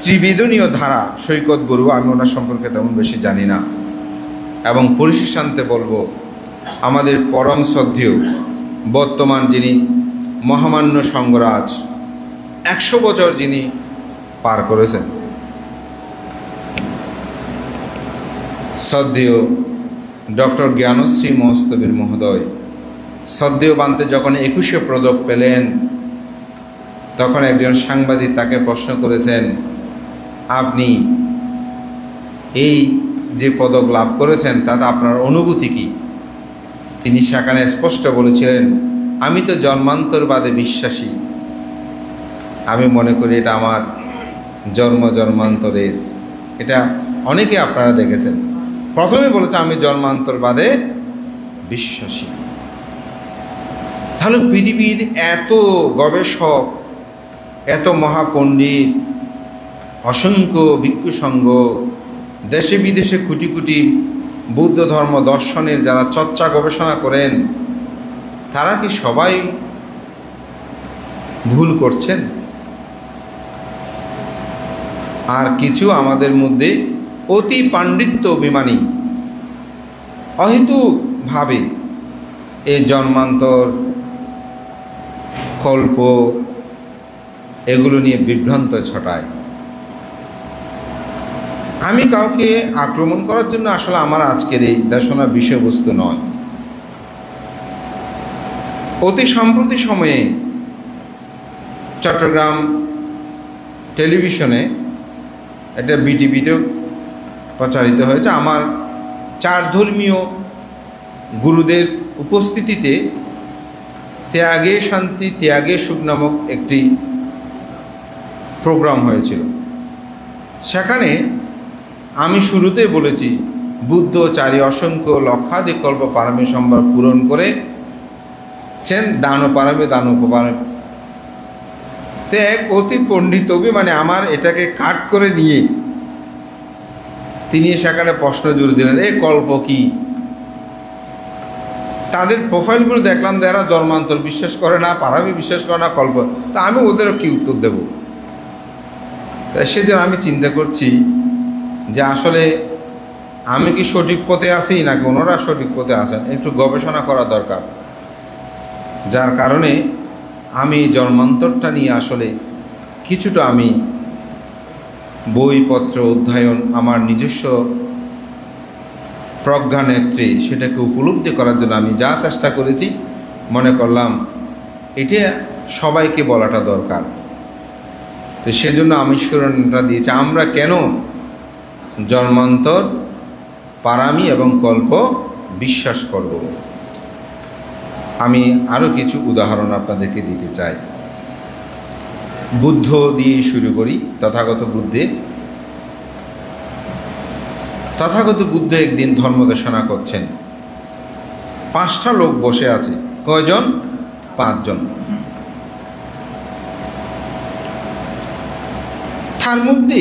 ত্রিবেদনীয় ধারা সৈকত গুরু, আমি ওনার সম্পর্কে তেমন বেশি জানি না, এবং পরিশেষান্তে বলবো আমাদের পরম শ্রদ্ধেয় বর্তমান যিনি মহামান্য সঙ্গরাজ 100 বছর যিনি পার করেছেন, শ্রদ্ধেয় ডক্টর জ্ঞানশ্রী মহস্তবীর মহোদয়, শ্রদ্ধেয় বান্তে যখন 21শে পদক পেলেন তখন একজন সাংবাদিক তাকে প্রশ্ন করেছেন, আপনি এই যে পদক লাভ করেছেন তাতে আপনার অনুভূতি কী? তিনি সেখানে স্পষ্ট বলেছিলেন, আমি তো জন্মান্তরবাদে বিশ্বাসী, আমি মনে করি এটা আমার জন্মান্তরের, এটা অনেকে আপনারা দেখেছেন। প্রথমে বলেছে আমি জন্মান্তরবাদে বিশ্বাসী। তাহলে পৃথিবীর এত গবেষক, এত মহাপণ্ডিত, অসংখ্য ভিক্ষু সংঘ, দেশে বিদেশে কোটি কোটি বৌদ্ধ ধর্ম দর্শনের যারা চর্চা গবেষণা করেন, তারা কি সবাই ভুল করছেন? আর কিছু আমাদের মধ্যে অতি পাণ্ডিত্য অভিমানী অহেতুকভাবে এই জন্মান্তর কল্প এগুলো নিয়ে বিভ্রান্ত ছটায়। আমি কাউকে আক্রমণ করার জন্য আসলে আমার আজকের এই দেশনার বিষয়বস্তু নয়। অতি সাম্প্রতিক সময়ে চট্টগ্রাম টেলিভিশনে, এটা বিটিভিতেও প্রচারিত হয়েছে, আমার 4 ধর্মীয় গুরুদের উপস্থিতিতে ত্যাগে শান্তি ত্যাগে সুখ নামক একটি প্রোগ্রাম হয়েছিল। সেখানে আমি শুরুতেই বলেছি, বুদ্ধ চারি অসংখ্য লক্ষাধিক কল্প পারমী সম্ভার পূরণ করেছেন দান পারমে দান উপপারমে। তো এক অতি পণ্ডিত মানে আমার এটাকে কাট করে নিয়ে তিনি সেখানে প্রশ্ন জুড়ে দিলেন, এ কল্প কি? তাদের প্রোফাইলগুলো দেখলাম, যারা জন্মান্তর বিশ্বাস করে না, পারমী বিশ্বাস করে না, কল্প, তা আমি ওদেরও কি উত্তর দেব? সেজন্য আমি চিন্তা করছি যে আসলে আমি কি সঠিক পথে আছি নাকি ওনারা সঠিক পথে আছেন, একটু গবেষণা করা দরকার। যার কারণে আমি জন্মান্তরটা নিয়ে আসলে কিছুটা আমি বইপত্র অধ্যয়ন, আমার নিজস্ব প্রজ্ঞানেত্রী সেটাকে উপলব্ধি করার জন্য আমি যা চেষ্টা করেছি, মনে করলাম এটা সবাইকে বলাটা দরকার। তো সেজন্য আমি শিরোনামটা দিয়েছি, আমরা কেন জন্মান্তর পারামি এবং কল্প বিশ্বাস করব। আমি আরও কিছু উদাহরণ আপনাদেরকে দিতে চাই। বুদ্ধ দিয়ে শুরু করি। তথাগত বুদ্ধ একদিন ধর্মদেশনা করছেন। 5টা লোক বসে আছে। কয়জন? 5 জন। তার মধ্যে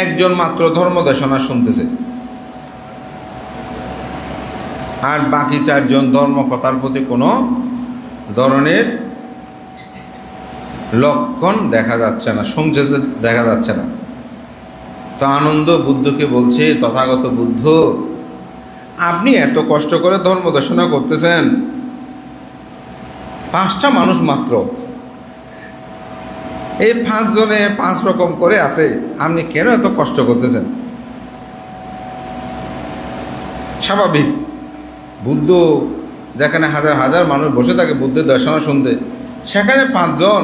একজন মাত্র ধর্মদেশনা শুনতেছে, আর বাকি 4 জন ধর্মকথার প্রতি কোনো ধরনের লক্ষণ দেখা যাচ্ছে না, শুনতে দেখা যাচ্ছে না। তো আনন্দ বুদ্ধকে বলছে, তথাগত বুদ্ধ, আপনি এত কষ্ট করে ধর্মদেশনা করতেছেন, 5টা মানুষ মাত্র, এই 5 জনে 5 রকম করে আছে, আপনি কেন এত কষ্ট করতেছেন? স্বাভাবিক, বুদ্ধ যেখানে হাজার হাজার মানুষ বসে থাকে বুদ্ধের দর্শনা শুনতে, সেখানে 5 জন,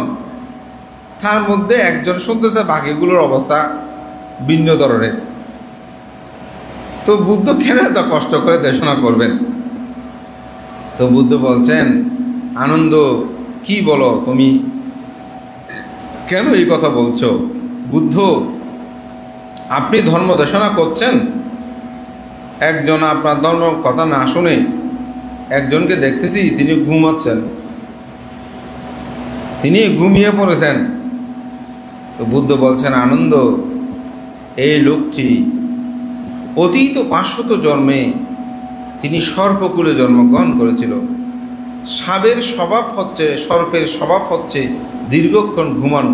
তার মধ্যে একজন শুনতেছে, বাকিগুলোর অবস্থা ভিন্ন ধরনের। তো বুদ্ধ কেন এত কষ্ট করে দেশনা করবেন? তো বুদ্ধ বলছেন, আনন্দ কি বলো তুমি, কেন এই কথা বলছো? বুদ্ধ, আপনি ধর্ম দেশনা করছেন, একজন আপনার ধর্ম কথা না শুনে একজনকে দেখতেছি তিনি ঘুমাচ্ছেন, তিনি ঘুমিয়ে পড়েছেন। তো বুদ্ধ বলছেন, আনন্দ, এই লোকটি অতীত 500 জন্মে তিনি সর্পকুলে জন্মগ্রহণ করেছিল। সাপের স্বভাব হচ্ছে, সর্পের স্বভাব হচ্ছে দীর্ঘক্ষণ ঘুমানো।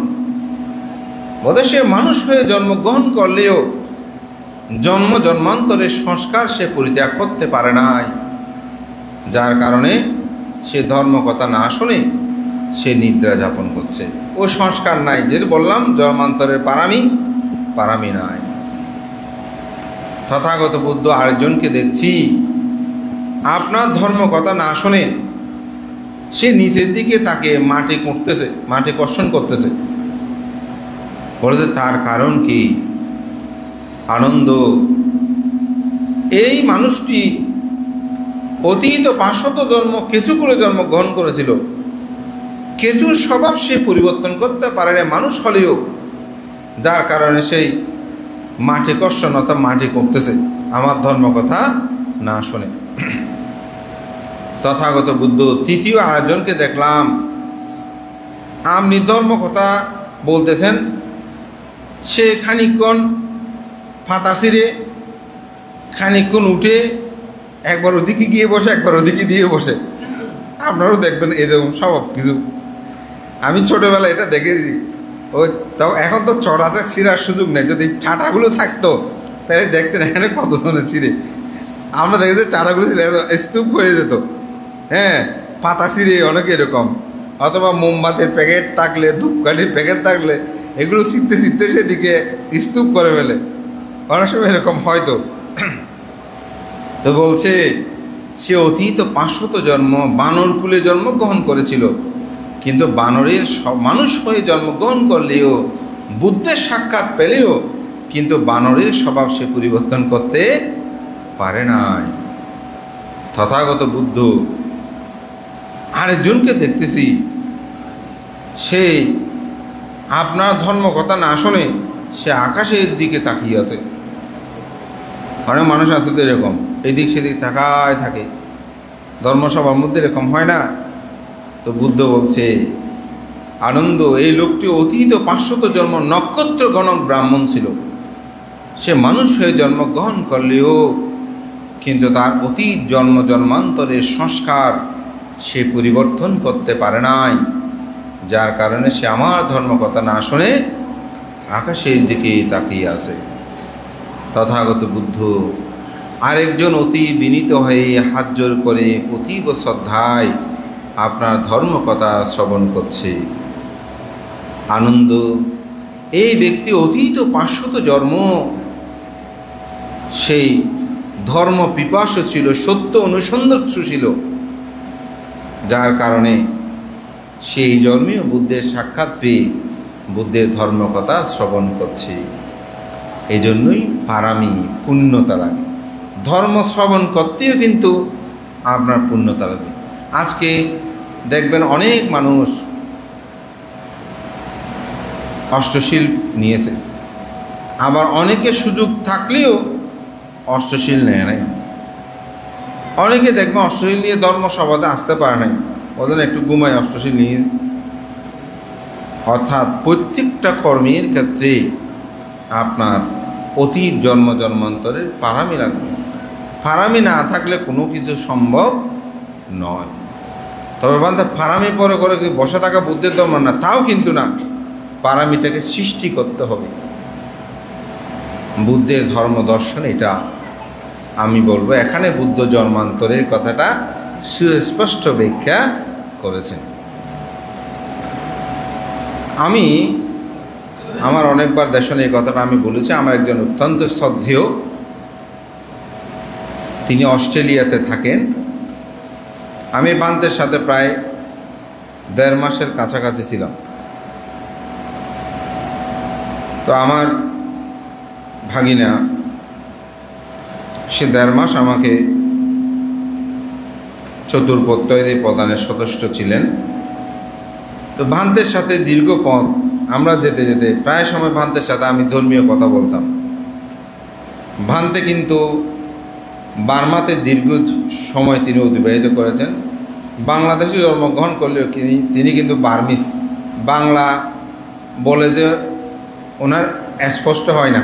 বোধহয় সে মানুষ হয়ে জন্মগ্রহণ করলেও জন্ম জন্মান্তরের সংস্কার সে পরিত্যাগ করতে পারে নাই, যার কারণে সে ধর্ম কথা না শুনে সে নিদ্রা যাপন করছে। ও সংস্কার নাই, যেটা বললাম জন্মান্তরের পারামি নাই। তথাগত বুদ্ধ আরেকজনকে দেখছি, আপনার ধর্ম কথা না শুনে সে নিচের দিকে তাকে মাটি করতেছে, মাটি কর্ষণ করতেছে। বলেছে তার কারণ কি? আনন্দ, এই মানুষটি অতীত 500 জন্ম কেঁচুকুলে জন্মগ্রহণ করেছিল, কেঁচুর স্বভাব সে পরিবর্তন করতে পারে না মানুষ হলেও, যার কারণে সেই মাটি কর্ষণ অর্থাৎ মাটি করতেছে আমার ধর্ম কথা না শুনে। তথাগত বুদ্ধ তৃতীয় আরেকজনকে দেখলাম, আপনি ধর্ম কথা বলতেছেন, সে খানিকক্ষণ ফাতা ছিঁড়ে খানিকক্ষণ উঠে একবার ওদিকে গিয়ে বসে, একবার ওদিকে দিয়ে বসে। আপনারাও দেখবেন এরকম স্বভাব কিছু, আমি ছোটোবেলায় এটা দেখেছি। ওই তাও এখন তো চড়াতে ছিঁড়ার সুযোগ নেই, যদি চাটাগুলো থাকতো তাহলে দেখতেন এখানে কতজনে ছিঁড়ে। আমরা দেখেছি চাটাগুলো স্তূপ হয়ে যেত, হ্যাঁ, পাতা ছিঁড়ে অনেকে এরকম, অথবা মোমবাতির প্যাকেট থাকলে, ধূপকাঠির প্যাকেট থাকলে এগুলো ছিঁড়তে ছিঁড়তে সেদিকে স্তূপ করে ফেলে, অনেক সময় এরকম হয়তো। তো বলছে সে অতীত 500 জন্ম বানর কুলে জন্মগ্রহণ করেছিল, কিন্তু বানরের মানুষ হয়ে জন্মগ্রহণ করলেও, বুদ্ধের সাক্ষাৎ পেলেও কিন্তু বানরের স্বভাব সে পরিবর্তন করতে পারে নাই। তথাগত বুদ্ধ আরেকজনকে দেখতেছি, সে আপনার ধর্ম কথা না শুনে সে আকাশের দিকে তাকিয়ে আছে। অনেক মানুষ আছে তো এরকম, এদিক সেদিক তাকায় থাকে, ধর্মসভার মধ্যে এরকম হয় না? তো বুদ্ধ বলছে, আনন্দ, এই লোকটি অতীত 500 জন্ম নক্ষত্র গণক ব্রাহ্মণ ছিল, সে মানুষ হয়ে জন্মগ্রহণ করলেও কিন্তু তার অতীত জন্ম জন্মান্তরের সংস্কার সে পরিবর্তন করতে পারে নাই, যার কারণে সে আমার ধর্ম কথা না শুনে আকাশের দিকে তাকিয়ে আছে। তথাগত বুদ্ধ আরেকজন অতি বিনীত হয়ে হাত জোর করে অতীব শ্রদ্ধায় আপনার ধর্ম কথা শ্রবণ করছে। আনন্দ, এই ব্যক্তি অতীত 500 জন্ম সেই ধর্ম পিপাসু ছিল, সত্য অনুসন্ধানশীল ছিল, যার কারণে সেই জন্মেও বুদ্ধের সাক্ষাৎ পেয়ে বুদ্ধের ধর্মকথা শ্রবণ করছে। এই জন্যই পারামি, পুণ্যতা লাগে। ধর্ম শ্রবণ করতেও কিন্তু আপনার পুণ্যতা লাগবে। আজকে দেখবেন অনেক মানুষ অষ্টশীল নিয়েছে, আবার অনেকে সুযোগ থাকলেও অষ্টশীল নেয় নাই। অনেকে দেখবেন অষ্টশীল নিয়ে ধর্মসভাতে আসতে পারে নাই, ওদের একটু ঘুমায় অষ্টশীল নিয়ে। অর্থাৎ প্রত্যেকটা কর্মের ক্ষেত্রে আপনার অতীত জন্ম জন্মান্তরের পারামি লাগবে। পারামি না থাকলে কোনো কিছু সম্ভব নয়। তবে বান্ধব পারামি পরে করে বসে থাকা বুদ্ধের ধর্ম না, তাও কিন্তু না, পারামিটাকে সৃষ্টি করতে হবে। বুদ্ধের ধর্ম দর্শন এটা আমি বলবো, এখানে বুদ্ধ জন্মান্তরের কথাটা সুস্পষ্ট ব্যাখ্যা করেছেন। আমি আমার অনেকবার দেশনে এই কথাটা আমি বলেছি, আমার একজন অত্যন্ত শ্রদ্ধেয়, তিনি অস্ট্রেলিয়াতে থাকেন। আমি বান্তের সাথে প্রায় 1.5 মাসের কাছাকাছি ছিলাম। তো আমার ভাগিনা সে 1.5 মাস আমাকে চতুর্পত্যয়ী প্রদানের সদস্য ছিলেন। তো ভান্তের সাথে দীর্ঘ পথ আমরা যেতে যেতে প্রায় সময় ভান্তের সাথে আমি ধর্মীয় কথা বলতাম। ভান্তে কিন্তু বার্মাতে দীর্ঘ সময় তিনি অতিবাহিত করেছেন। বাংলাদেশে জন্মগ্রহণ করলেও তিনি কিন্তু বার্মিস, বাংলা বলে যে ওনার স্পষ্ট হয় না,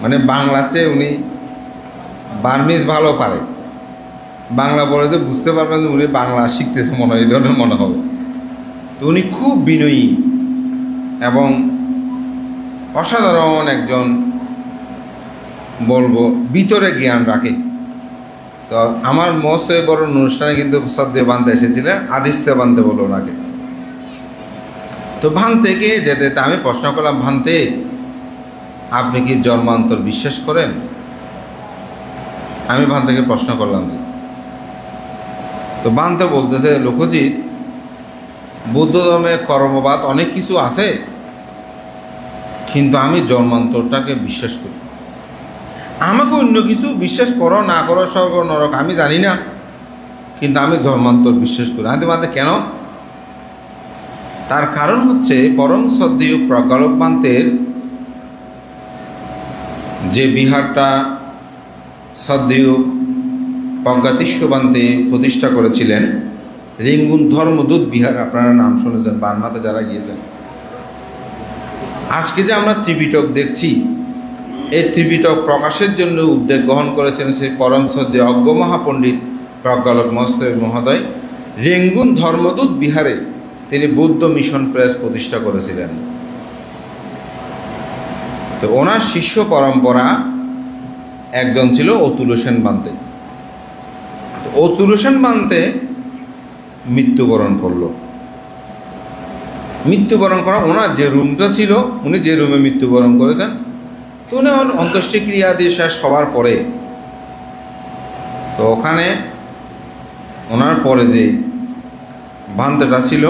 মানে বাংলার চেয়ে উনি বার্মিস ভালো পারে। বাংলা বলে যে বুঝতে পারবেন যে উনি বাংলা শিখতেছে মনে হয়, এই ধরনের মনে হবে। তো উনি খুব বিনয়ী এবং অসাধারণ একজন, বলবো ভিতরে জ্ঞান রাখে। তো আমার মস্ত বড় অনুষ্ঠানে কিন্তু সদ্য বানতে এসেছিলেন, আদিশ্য বানতে বলো ওনাকে। তো ভান্তেকে যেতে আমি প্রশ্ন করলাম, ভান্তে আপনি কি জন্মান্তর বিশ্বাস করেন? আমি ভান্তেকে প্রশ্ন করলাম যে, তো ভান্তে বলতেছে, লোকজিৎ, বৌদ্ধ ধর্মে কর্মবাদ অনেক কিছু আছে, কিন্তু আমি জন্মান্তরটাকে বিশ্বাস করি। আমাকে অন্য কিছু বিশ্বাস করো না করো, স্বর্গ নরক আমি জানি না, কিন্তু আমি জন্মান্তর বিশ্বাস করি। আমি বলতে কেন? তার কারণ হচ্ছে পরম শ্রদ্ধেয় প্রজ্ঞালোক পান্তের যে বিহারটা শ্রদ্ধেয় প্রজ্ঞাতীশ পান্তে প্রতিষ্ঠা করেছিলেন, রেঙ্গুন ধর্মদূত বিহার, আপনারা নাম শুনেছেন বার্মাতে যারা গিয়েছেন। আজকে যে আমরা ত্রিপিটক দেখছি, এই ত্রিপিটক প্রকাশের জন্য উদ্যোগ গ্রহণ করেছেন সেই পরম শ্রদ্ধেয় অজ্ঞ মহাপণ্ডিত প্রজ্ঞালোক মহোদয়। রেঙ্গুন ধর্মদূত বিহারে তিনি বৌদ্ধ মিশন প্রেস প্রতিষ্ঠা করেছিলেন। তো ওনার শিষ্য পরম্পরা একজন ছিল অতুল সেন বান্তে। তো অতুল সেন বান্তে মৃত্যুবরণ করলো। মৃত্যুবরণ করা, ওনার যে রুমটা ছিল, উনি যে রুমে মৃত্যুবরণ করেছেন, তো উনি অন্ত্যেষ্টিক্রিয়া দিয়ে শেষ হওয়ার পরে, তো ওখানে ওনার পরে যে ভান্তেটা ছিল,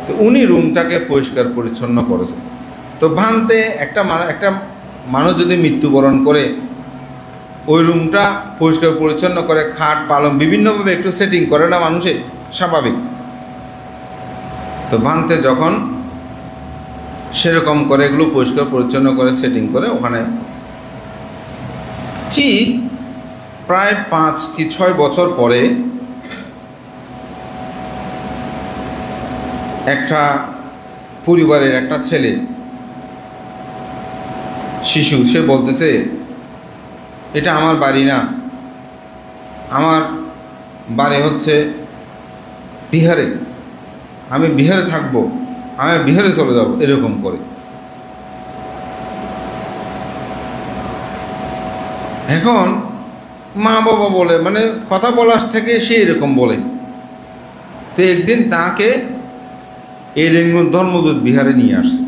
তো উনি রুমটাকে পরিষ্কার পরিচ্ছন্ন করেছেন। তো ভান্তে একটা মানুষ যদি মৃত্যুবরণ করে, ওই রুমটা পরিষ্কার পরিচ্ছন্ন করে, খাট পালং বিভিন্নভাবে একটু সেটিং করে না মানুষে, স্বাভাবিক। তো ভান্তে যখন সেরকম করে এগুলো পরিষ্কার পরিচ্ছন্ন করে সেটিং করে, ওখানে ঠিক প্রায় 5 কি 6 বছর পরে একটা পরিবারের একটা ছেলে, শিশু, সে বলতেছে, এটা আমার বাড়ি না, আমার বাড়ি হচ্ছে বিহারে, আমি বিহারে থাকবো, আমি বিহারে চলে যাব, এরকম করে। এখন মা বাবা বলে, মানে কথা বলার থেকে সে এরকম বলে। তো একদিন তাকে এই রেঙ্গুন ধর্মদূত বিহারে নিয়ে আসছে।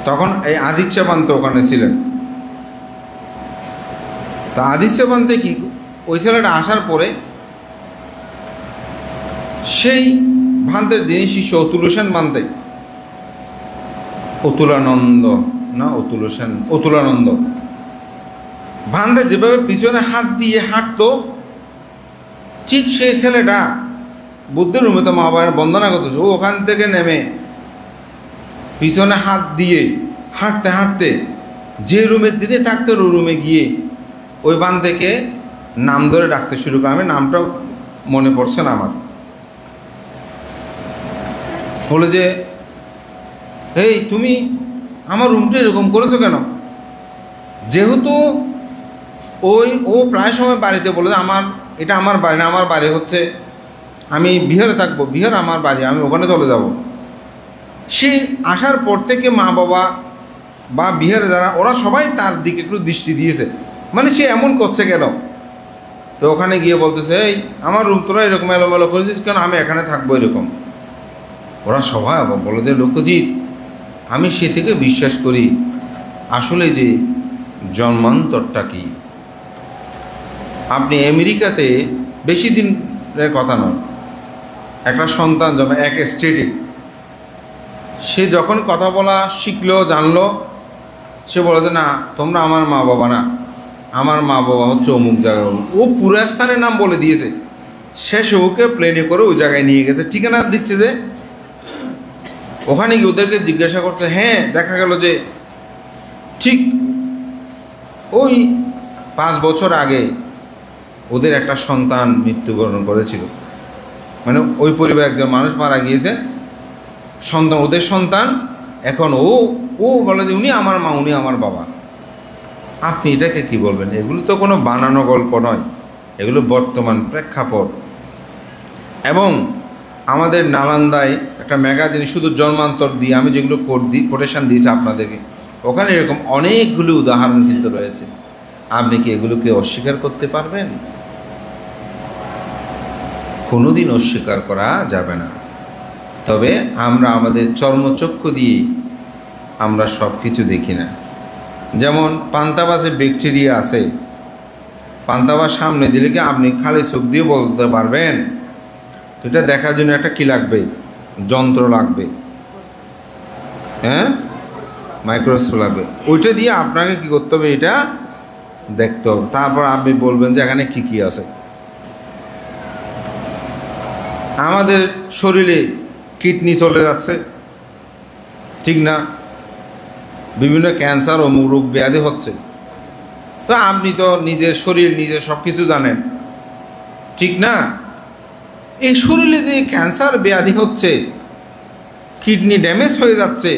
তখন এই আদিচ্য পান্তে ওখানে ছিলেন। তো আদিচ্য পান্তে কি, ওই ছেলেটা আসার পরে সেই ভান্তের দিনী শিষ্য অতুল সেন বান্তে, অতুলানন্দ ভান্তে যেভাবে পিছনে হাত দিয়ে হাঁটতো, ঠিক সেই ছেলেটা বুদ্ধের রুমে তো মা বাবার বন্দনা করতেছে, ও ওখান থেকে নেমে পিছনে হাত দিয়ে হাঁটতে হাঁটতে যে রুমের দিকে থাকতে ওই রুমে গিয়ে ওই বান্তেকে নাম ধরে ডাকতে শুরু করে। আমি নামটা মনে পড়ছে না আমার। বলে যে, এই তুমি আমার রুমটা এরকম করেছো কেন? যেহেতু ও প্রায় সময় বাড়িতে বলে যে, এটা আমার বাড়ি না, আমার বাড়ি হচ্ছে, আমি বিহারে থাকবো, বিহার আমার বাড়ি, আমি ওখানে চলে যাব। সে আসার পর থেকে মা বাবা বা বিহারে যারা, ওরা সবাই তার দিকে একটু দৃষ্টি দিয়েছে, মানে সে এমন করছে কেন। তো ওখানে গিয়ে বলতেছে, এই আমার রুম তোরা এরকম এলোমেলো করেছিস কেন, আমি এখানে থাকবো এরকম। ওরা সবাই বলে যে লোকজিৎ, আমি সে থেকে বিশ্বাস করি আসলে যে জন্মান্তরটা কি। আপনি আমেরিকাতে বেশি দিনের কথা নয়, একটা সন্তান জন্ম এক স্টেটে, সে যখন কথা বলা শিখলো জানলো, সে বলে যে না তোমরা আমার মা বাবা না, আমার মা বাবা হচ্ছে অমুক জায়গায়। ও পুরো স্থানের নাম বলে দিয়েছে। শেষে ওকে প্লেনে করে ওই জায়গায় নিয়ে গেছে, ঠিকানা দিচ্ছে যে। ওখানে গিয়ে ওদেরকে জিজ্ঞাসা করছে, হ্যাঁ দেখা গেল যে ঠিক ওই 5 বছর আগে ওদের একটা সন্তান মৃত্যুবরণ করেছিল। মানে ওই পরিবার একজন মানুষ মারা গিয়েছে, সন্তান ওদের সন্তান, এখন ও বলে যে উনি আমার মা, উনি আমার বাবা। আপনি এটাকে কি বলবেন? এগুলো তো কোনো বানানো গল্প নয়, এগুলো বর্তমান প্রেক্ষাপট। এবং আমাদের নালন্দায় একটা ম্যাগাজিন শুধু জন্মান্তর দিয়ে আমি যেগুলো কোটেশন দিয়েছি আপনাদেরকে, ওখানে এরকম অনেকগুলো উদাহরণ কিন্তু রয়েছে। আপনি কি এগুলোকে অস্বীকার করতে পারবেন? কোনোদিন অস্বীকার করা যাবে না। তবে আমরা আমাদের চর্মচক্ষু দিয়ে আমরা সব কিছু দেখি না। যেমন পান্তাবাসে ব্যাকটেরিয়া আছে, পান্তাবাস সামনে দিলে কি আপনি খালি চোখ দিয়ে বলতে পারবেন? তো এটা দেখার জন্য একটা কী লাগবে? যন্ত্র লাগবে, হ্যাঁ, মাইক্রোস্কোপ লাগবে। ওইটা দিয়ে আপনাকে কী করতে হবে? এটা দেখতে হবে, তারপর আপনি বলবেন যে এখানে কী কী আছে। আমাদের শরীরে কিডনি চলে যাচ্ছে, ঠিক না? বিভিন্ন ক্যান্সার ও রোগ ব্যাধি হচ্ছে। তো আপনি তো নিজের শরীর নিজে সব কিছু জানেন, ঠিক না? এই শরীরে যে ক্যান্সার ব্যাধি হচ্ছে, কিডনি ড্যামেজ হয়ে যাচ্ছে,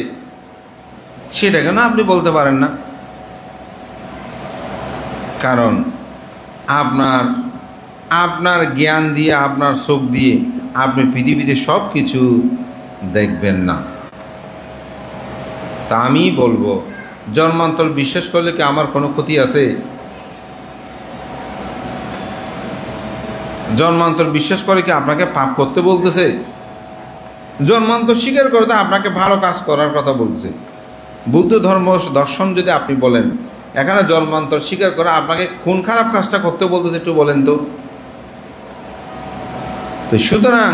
সেটা কেন আপনি বলতে পারেন না? কারণ আপনার জ্ঞান দিয়ে, আপনার চোখ দিয়ে আপনি পৃথিবীতে সব কিছু দেখবেন না। তা আমি বলবো, জন্মান্তর বিশ্বাস করলে কি আমার কোনো ক্ষতি আছে? জন্মান্তর বিশ্বাস করে কি আপনাকে পাপ করতে বলতেছে? জন্মান্তর স্বীকার করতে আপনাকে ভালো কাজ করার কথা বলতেছে। বুদ্ধ ধর্ম দর্শন যদি আপনি বলেন, এখানে জন্মান্তর স্বীকার করা আপনাকে কোন খারাপ কাজটা করতে বলতেছে একটু বলেন তো। তো সুতরাং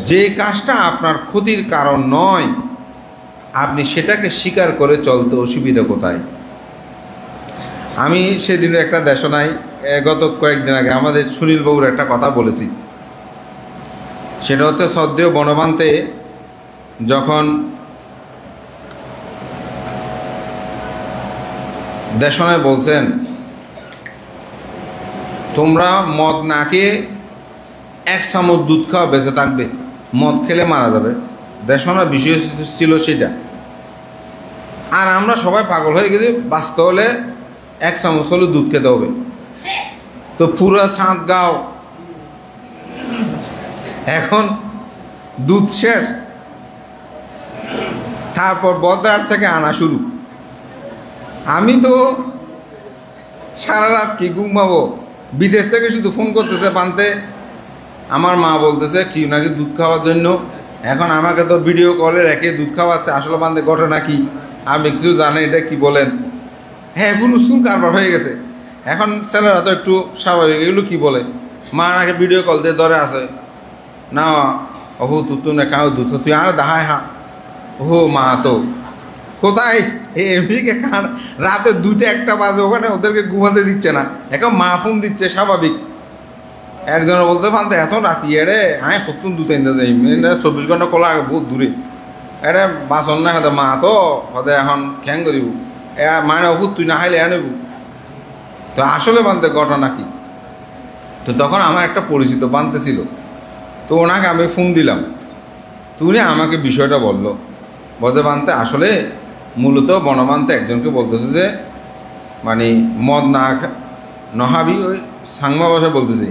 যে কাজটা আপনার ক্ষতির কারণ নয়, আপনি সেটাকে স্বীকার করে চলতে অসুবিধা কোথায়? আমি সেদিনের একটা দেশনায় গত কয়েকদিন আগে আমাদের সুনীল বাবুর একটা কথা বলেছি। সেটা হচ্ছে সদ্য বনবান্তে যখন দেশনায় বলছেন তোমরা মদ না খেয়ে 1 চামচ দুধ খাওয়া বেঁচে থাকবে, মদ খেলে মারা যাবে। দেশনার বিষয় ছিল সেটা। আর আমরা সবাই পাগল হয়ে গেছি, বাঁচতে হলে 1 চামচ হলে দুধ খেতে হবে। তো পুরো চাঁদগাঁও এখন দুধ শেষ, তারপর বদ্রার থেকে আনা শুরু। আমি তো সারা রাত কি ঘুমাবো? বিদেশ থেকে শুধু ফোন করতেছে বানতে, আমার মা বলতেছে কি নাকি দুধ খাওয়ার জন্য। এখন আমাকে তো ভিডিও কলে রেখে দুধ খাওয়াচ্ছে। আসলে বান্ধে ঘটনা কি আপনি কিছু জানেন? এটা কি বলেন? হ্যাঁ, হুলস্থুল কারবার হয়ে গেছে। এখন ছেলেরা তো একটু স্বাভাবিক, এগুলো কি বলে? মা নাকি ভিডিও কল দিয়ে ধরে আছে, না ওহো তুই না কাউ দুধ তুই আর দাহাই হা। ওহো মা তো কোথায়? এমনিকে কার রাতে 2টা-1টা বাজে, ওখানে ওদেরকে ঘুমাতে দিচ্ছে না। এখন মা ফোন দিচ্ছে, স্বাভাবিক। একজনে বলতে পারতে এত রাতি এরে হ্যাঁ কতক্ষণ দুধ এনে যাই, 24 ঘন্টা খোলা বহুত দূরে এটা বাসন না হতে মা তো হতে এখন খ্যাং করিব মানে ওষুধ তুই না খাইলে এ নেব। তো আসলে বানতে ঘটনা কি? তো তখন আমার একটা পরিচিত বানতে ছিল, তো ওনাকে আমি ফোন দিলাম। তো উনি আমাকে বিষয়টা বললো, বলতে বানতে আসলে মূলত বনবান্তে একজনকে বলতেছে যে মানে মদ না নহাবি, ওই সাংমা ভাষা বলতেছে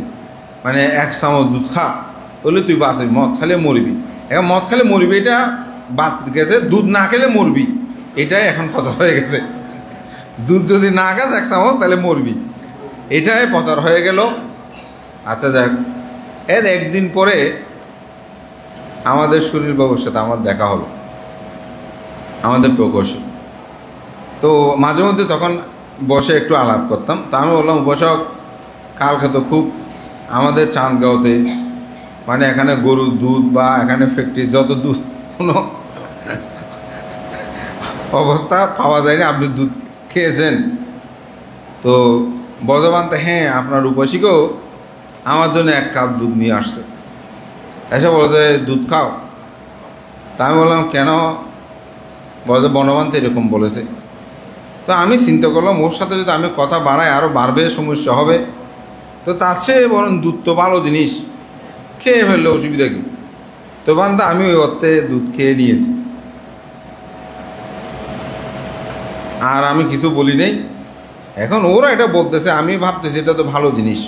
মানে 1 চামচ দুধ খা তাহলে তুই বাঁচবি, মদ খেলে মরবি। এখন মদ খেলে মরবি এটা বাদ গেছে, দুধ না খেলে মরবি এটাই এখন প্রচার হয়ে গেছে। দুধ যদি না খাস 1 চামচ তাহলে মরবি, এটাই প্রচার হয়ে গেল। আচ্ছা যাক, এর একদিন পরে আমাদের সুনীলবাবুর সাথে আমার দেখা হলো, আমাদের প্রকৌশল। তো মাঝে মধ্যে তখন বসে একটু আলাপ করতাম। তা আমি বললাম, উপসক কালকে তো খুব আমাদের চাঁদগাঁওতে মানে এখানে গরুর দুধ বা এখানে ফ্যাক্টরি যত দুধ কোনো অবস্থা পাওয়া যায়নি, আপনি দুধ খেয়েছেন। তো বর্ধমান তো, হ্যাঁ আপনার উপসিকও আমার জন্য 1 কাপ দুধ নিয়ে আসছে, এসে বলতে দুধ খাও। তা আমি বললাম কেন? বলতে বনবান তো এরকম বলেছে। তো আমি চিন্তা করলাম ওর সাথে যদি আমি কথা বাড়াই আরও বাড়বে, সমস্যা হবে। তো তার চেয়ে বরং দুধ তো ভালো জিনিস, খেয়ে ফেললে অসুবিধা কী। তো বান্ধা আমি ওই অর্থে দুধ খেয়ে নিয়েছি, আর আমি কিছু বলি নেই। এখন ওরা এটা বলতেছে, আমি ভাবতেছি এটা তো ভালো জিনিস।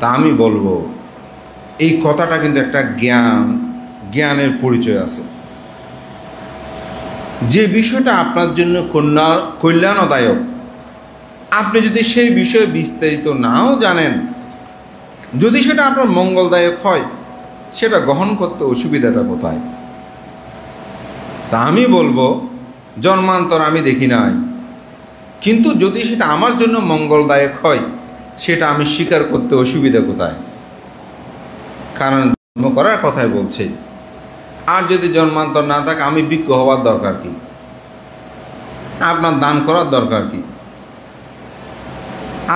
তা আমি বলবো এই কথাটা কিন্তু একটা জ্ঞানের পরিচয় আছে। যে বিষয়টা আপনার জন্য কল্যাণদায়ক, আপনি যদি সেই বিষয়ে বিস্তারিত নাও জানেন, যদি সেটা আপনার মঙ্গলদায়ক হয়, সেটা গ্রহণ করতে অসুবিধাটা কোথায়? তা আমি বলবো জন্মান্তর আমি দেখি নাই, কিন্তু যদি সেটা আমার জন্য মঙ্গলদায়ক হয়, সেটা আমি স্বীকার করতে অসুবিধা কোথায়? কারণ জন্ম করার কথাই বলছে। আর যদি জন্মান্তর না থাকে, আমি বিজ্ঞ হওয়ার দরকার কি? আপনার দান করার দরকার কি?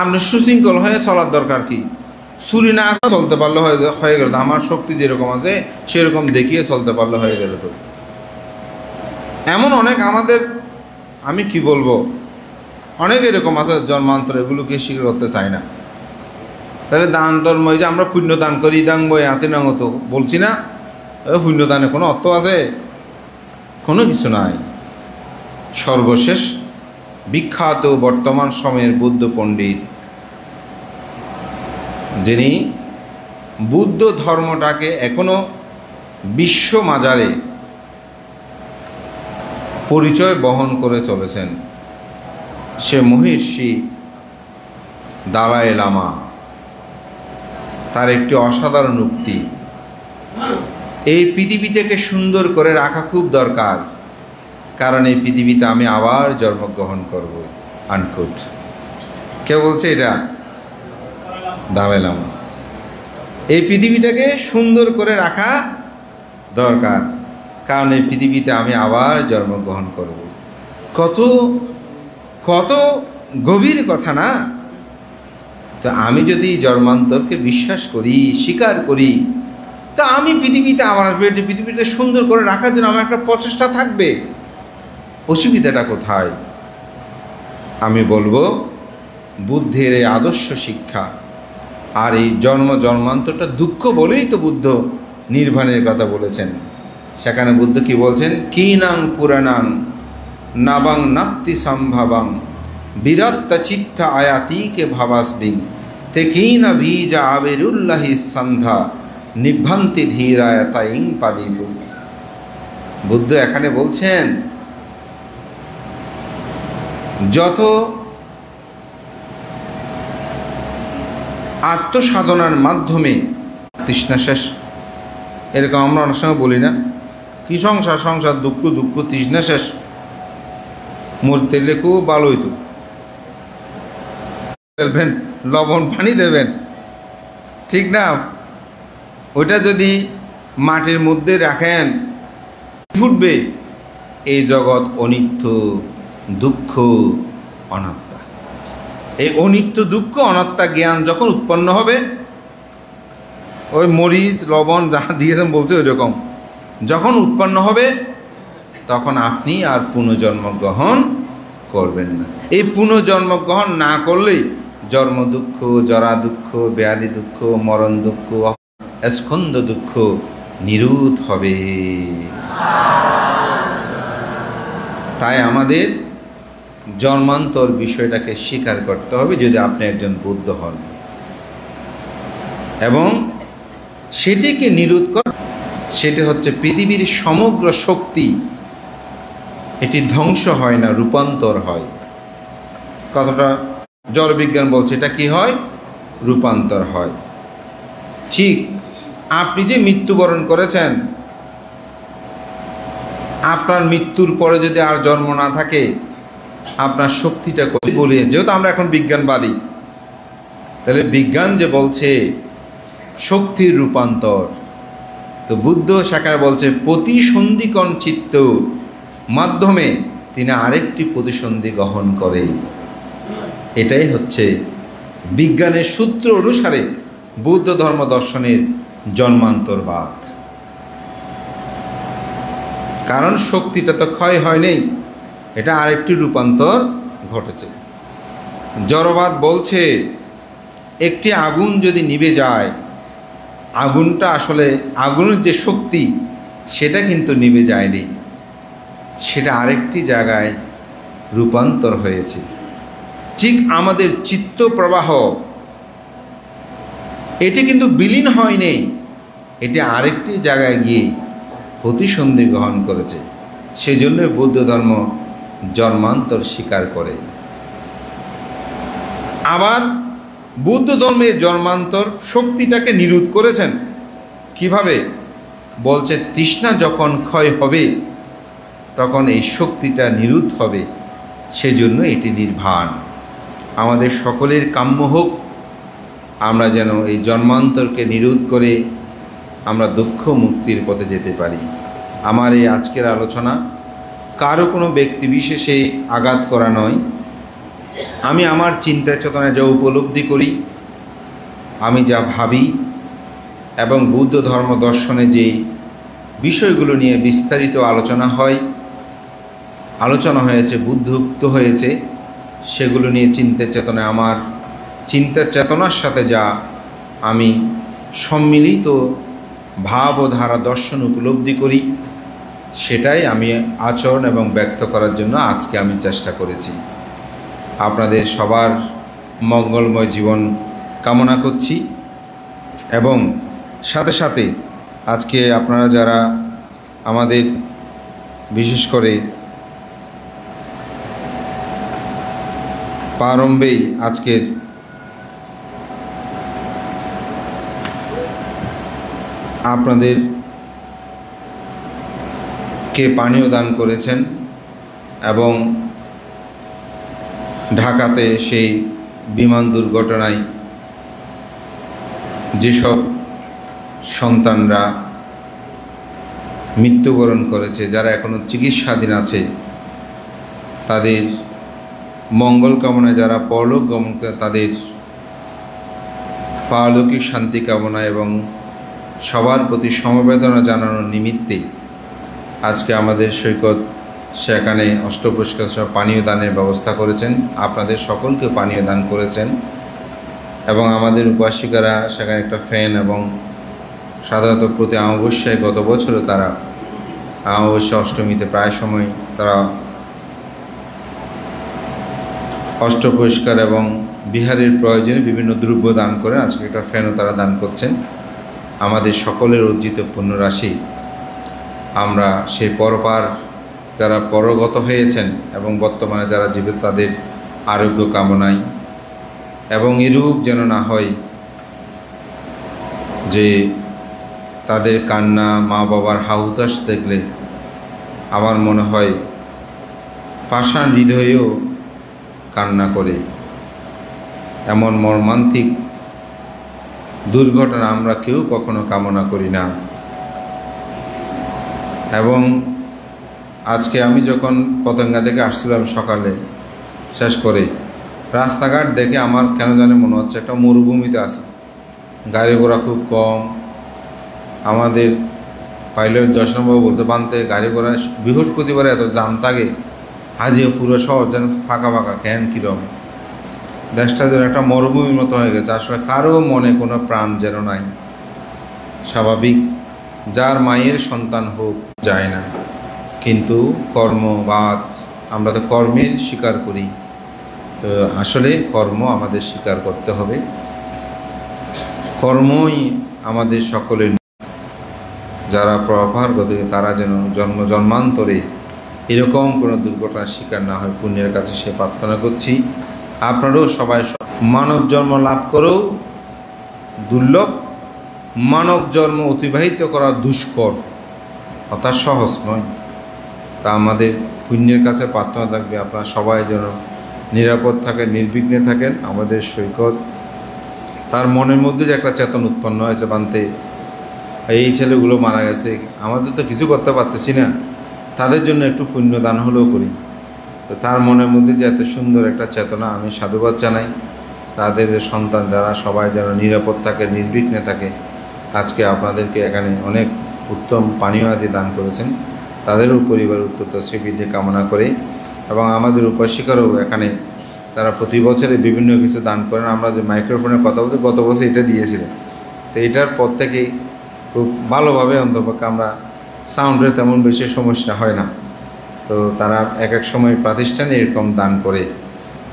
আপনি সুশৃঙ্খল হয়ে চলার দরকার কি? চুরি না চলতে পারলে হয়ে গেল। আমার শক্তি যেরকম আছে সেরকম দেখিয়ে চলতে পারলে হয়ে গেল। তো এমন অনেক আমাদের, আমি কি বলবো, অনেক এরকম আছে জন্মান্তর এগুলোকে স্বীকার করতে চায় না। তাহলে দান ধর্ম, এই যে আমরা পুণ্য দান করি, দাং বই হাতে নাঙো, তো বলছি না পুণ্য দানে কোনো অর্থ আছে? কোনো কিছু নাই। সর্বশেষ বিখ্যাত বর্তমান সময়ের বুদ্ধ পণ্ডিত, যিনি বুদ্ধ ধর্মটাকে এখনো বিশ্ব মাজারে পরিচয় বহন করে চলেছেন, সে মহর্ষি দালাই লামা। তার একটি অসাধারণ উক্তি, এই পৃথিবীটাকে সুন্দর করে রাখা খুব দরকার, কারণ এই পৃথিবীতে আমি আবার জন্মগ্রহণ করব। আনকুট। কে বলছে এটা? দালাই লামা। এই পৃথিবীটাকে সুন্দর করে রাখা দরকার, কারণ এই পৃথিবীতে আমি আবার জন্মগ্রহণ করব। কত কত গভীর কথা না? তো আমি যদি জন্মান্তরকে বিশ্বাস করি, স্বীকার করি, তা আমি পৃথিবীতে আবার আসবে, পৃথিবীটা সুন্দর করে রাখার জন্য আমার একটা প্রচেষ্টা থাকবে। অসুবিধাটা কোথায়? আমি বলবো বুদ্ধের এই আদর্শ শিক্ষা আর এই জন্মান্তরটা দুঃখ বলেই তো বুদ্ধ নির্বাণের কথা বলেছেন। সেখানে বুদ্ধ কি বলছেন? কিনাং পুরাণাং নাবাং নাত্তি সম্ভাবাং বিরত্তা চিত্তা আয়াতিকে ভাবাসবিং তে কিনা বীজা আবিরুল্লাহি সন্ধ্যা নিভ্রান্তি ধীরায়তাইং পাদিব। বুদ্ধ এখানে বলছেন যত আত্মসাধনার মাধ্যমে তৃষ্ণা শেষ, এরকম আমরা অনেক সময় বলি না? কি সংসার সংসার, দুঃখ দুঃখ, তৃষ্ণা শেষ, মরতে লেখু ভালো হইতো, ফেলবেন, লবণ পানি দেবেন, ঠিক না? ওইটা যদি মাটির মধ্যে রাখেন ফুটবে। এই জগৎ অনিত্য, দুঃখ, অনাত্মা। এই অনিত্য, দুঃখ, অনাত্মা জ্ঞান যখন উৎপন্ন হবে, ওই মরিচ লবণ যা দিয়েছেন বলছে ওই রকম যখন উৎপন্ন হবে, তখন আপনি আর পুনর্জন্মগ্রহণ করবেন না। এই পুনর্জন্মগ্রহণ না করলেই জন্ম দুঃখ, জরা দুঃখ, ব্যাধি দুঃখ, মরণ দুঃখ, স্কন্ধ দুঃখ নিরূত হবে। তাই আমাদের জন্মান্তর বিষয়টাকে স্বীকার করতে হবে যদি আপনি একজন বুদ্ধ হন, এবং সেটিকে নিরোধ কর। সেটি হচ্ছে পৃথিবীর সমগ্র শক্তি, এটি ধ্বংস হয় না, রূপান্তর হয়। কথাটা জড়বিজ্ঞান বলছে এটা কি হয়? রূপান্তর হয়। ঠিক আপনি যে মৃত্যুবরণ করেছেন, আপনার মৃত্যুর পরে যদি আর জন্ম না থাকে আপনার শক্তিটা কই বলে, যেহেতু আমরা এখন বিজ্ঞানবাদী, তাহলে বিজ্ঞান যে বলছে শক্তির রূপান্তর, তো বুদ্ধ সেখানে বলছে প্রতিসন্ধিকরণ চিত্ত মাধ্যমে তিনি আরেকটি প্রতিসন্ধি গ্রহণ করে। এটাই হচ্ছে বিজ্ঞানের সূত্র অনুসারে বৌদ্ধ ধর্ম দর্শনের জন্মান্তরবাদ। কারণ শক্তিটা তো ক্ষয় হয়নি, এটা আরেকটি রূপান্তর ঘটেছে। জড়বাদ বলছে একটি আগুন যদি নিভে যায়, আগুনটা আসলে আগুনের যে শক্তি সেটা কিন্তু নিভে যায়নি, সেটা আরেকটি জায়গায় রূপান্তর হয়েছে। ঠিক আমাদের চিত্ত প্রবাহ এটি কিন্তু বিলীন হয়নি, এটি আরেকটি জায়গায় গিয়ে প্রতিসন্ধি গ্রহণ করেছে। সেজন্য বৌদ্ধ ধর্ম জন্মান্তর স্বীকার করে। আবার বৌদ্ধ ধর্মের জন্মান্তর শক্তিটাকে নিরোধ করেছেন কিভাবে? বলছে তৃষ্ণা যখন ক্ষয় হবে তখন এই শক্তিটা নিরোধ হবে, সেজন্য এটি নির্বাণ। আমাদের সকলের কাম্য হোক আমরা যেন এই জন্মান্তরকে নিরোধ করে আমরা দুঃখ মুক্তির পথে যেতে পারি। আমার এই আজকের আলোচনা কারো কোনো ব্যক্তি বিশেষে আঘাত করা নয়। আমি আমার চিন্তা চেতনায় যা উপলব্ধি করি, আমি যা ভাবি, এবং বৌদ্ধ ধর্ম দর্শনে যে বিষয়গুলো নিয়ে বিস্তারিত আলোচনা হয়েছে, বুদ্ধোক্ত হয়েছে, সেগুলো নিয়ে চিন্তা চেতনায় আমার চিন্তা চেতনার সাথে যা আমি সম্মিলিত ভাব ও ধারা দর্শন উপলব্ধি করি, সেটাই আমি আচরণ এবং ব্যক্ত করার জন্য আজকে আমি চেষ্টা করেছি। আপনাদের সবার মঙ্গলময় জীবন কামনা করছি, এবং সাথে সাথে আজকে আপনারা যারা আমাদের বিশেষ করে প্রারম্ভেই আজকের আপনাদেরকে পানীয় দান করেছেন, এবং ঢাকাতে সেই বিমান দুর্ঘটনায় যেসব সন্তানরা মৃত্যুবরণ করেছে, যারা এখনও চিকিৎসাধীন আছে, তাদের মঙ্গল কামনায়, যারা পরলোক গমন করে তাদের পারলৌকিক শান্তি কামনা এবং সবার প্রতি সমবেদনা জানানোর নিমিত্তে আজকে আমাদের সৈকত সেখানে অষ্টপুষ্কর সহ পানীয় দানের ব্যবস্থা করেছেন। আপনাদের সকলকে পানীয় দান করেছেন, এবং আমাদের উপাসিকারা সেখানে একটা ফ্যান, এবং সাধারণত প্রতি অমাবস্যায় গত বছরও তারা অমাবস্যা অষ্টমীতে প্রায় সময় তারা অষ্টপরিষ্কার এবং বিহারের প্রয়োজনে বিভিন্ন দ্রব্য দান করেন। আজকে একটা ফ্যানও তারা দান করছেন। আমাদের সকলের অর্জিত পুণ্যরাশি আমরা সেই পরপার যারা পরগত হয়েছেন এবং বর্তমানে যারা জীবিত তাদের আরোগ্য কামনায়, এবং এরূপ যেন না হয় যে তাদের কান্না, মা বাবার হাহুতাশ দেখলে আমার মনে হয় পাষাণ হৃদয়েও কান্না করে। এমন মর্মান্তিক দুর্ঘটনা আমরা কেউ কখনো কামনা করি না। এবং আজকে আমি যখন পতেঙ্গা থেকে আসছিলাম সকালে শেষ করে, রাস্তাঘাট দেখে আমার কেন জানে মনে হচ্ছে একটা মরুভূমিতে আছে, গাড়ি ঘোড়া খুব কম। আমাদের পাইলট যশনবাবু বলতে বানতে গাড়ি ঘোড়া বৃহস্পতিবারে এত জাম থাকে, হাজিয়ে পুরো শহর যেন ফাঁকা ফাঁকা, কেন কীরকম দেশটা যেন একটা মরুভূমির মতো হয়ে গেছে। আসলে কারো মনে কোনো প্রাণ যেন নাই। স্বাভাবিক, যার মায়ের সন্তান হোক যায় না, কিন্তু কর্মবাদ, আমরা তো কর্মের স্বীকার করি, তো আসলে কর্ম আমাদের স্বীকার করতে হবে। কর্মই আমাদের সকলের, যারা প্রভারগত তারা যেন জন্মান্তরে এরকম কোনো দুর্ঘটনার শিকার না হয়, পুণ্যের কাছে সে প্রার্থনা করছি। আপনারাও সবাই মানব জন্ম লাভ করেও দুর্লভ, মানব জন্ম অতিবাহিত করা দুষ্কর, অর্থাৎ সহজ নয়। তা আমাদের পুণ্যের কাছে প্রার্থনা থাকবে আপনারা সবাই যেন নিরাপদ থাকেন, নির্বিঘ্নে থাকেন। আমাদের সৈকত তার মনের মধ্যে যে একটা চেতন উৎপন্ন হয়েছে বানতে এই ছেলেগুলো মারা গেছে, আমাদের তো কিছু করতে পারতেছি না, তাদের জন্য একটু পুণ্যদান হলেও করি। তো তার মনের মধ্যে যে এত সুন্দর একটা চেতনা, আমি সাধুবাদ জানাই। তাদের যে সন্তান যারা সবাই যেন নিরাপদ থাকে, নির্বিঘ্নে থাকে। আজকে আপনাদেরকে এখানে অনেক উত্তম পানীয় আদি দান করেছেন, তাদেরও পরিবার উত্তর শ্রীবৃদ্ধি কামনা করে। এবং আমাদের উপাসিকারও এখানে তারা প্রতি বছরে বিভিন্ন কিছু দান করেন। আমরা যে মাইক্রোফোনে কথা বলতে গত বছর এটা দিয়েছিলেন, তো এটার পর থেকেই খুব ভালোভাবে অন্তপক্ষে আমরা সাউন্ডের তেমন বেশি সমস্যা হয় না। তো তারা এক এক সময় প্রাতিষ্ঠানে এরকম দান করে,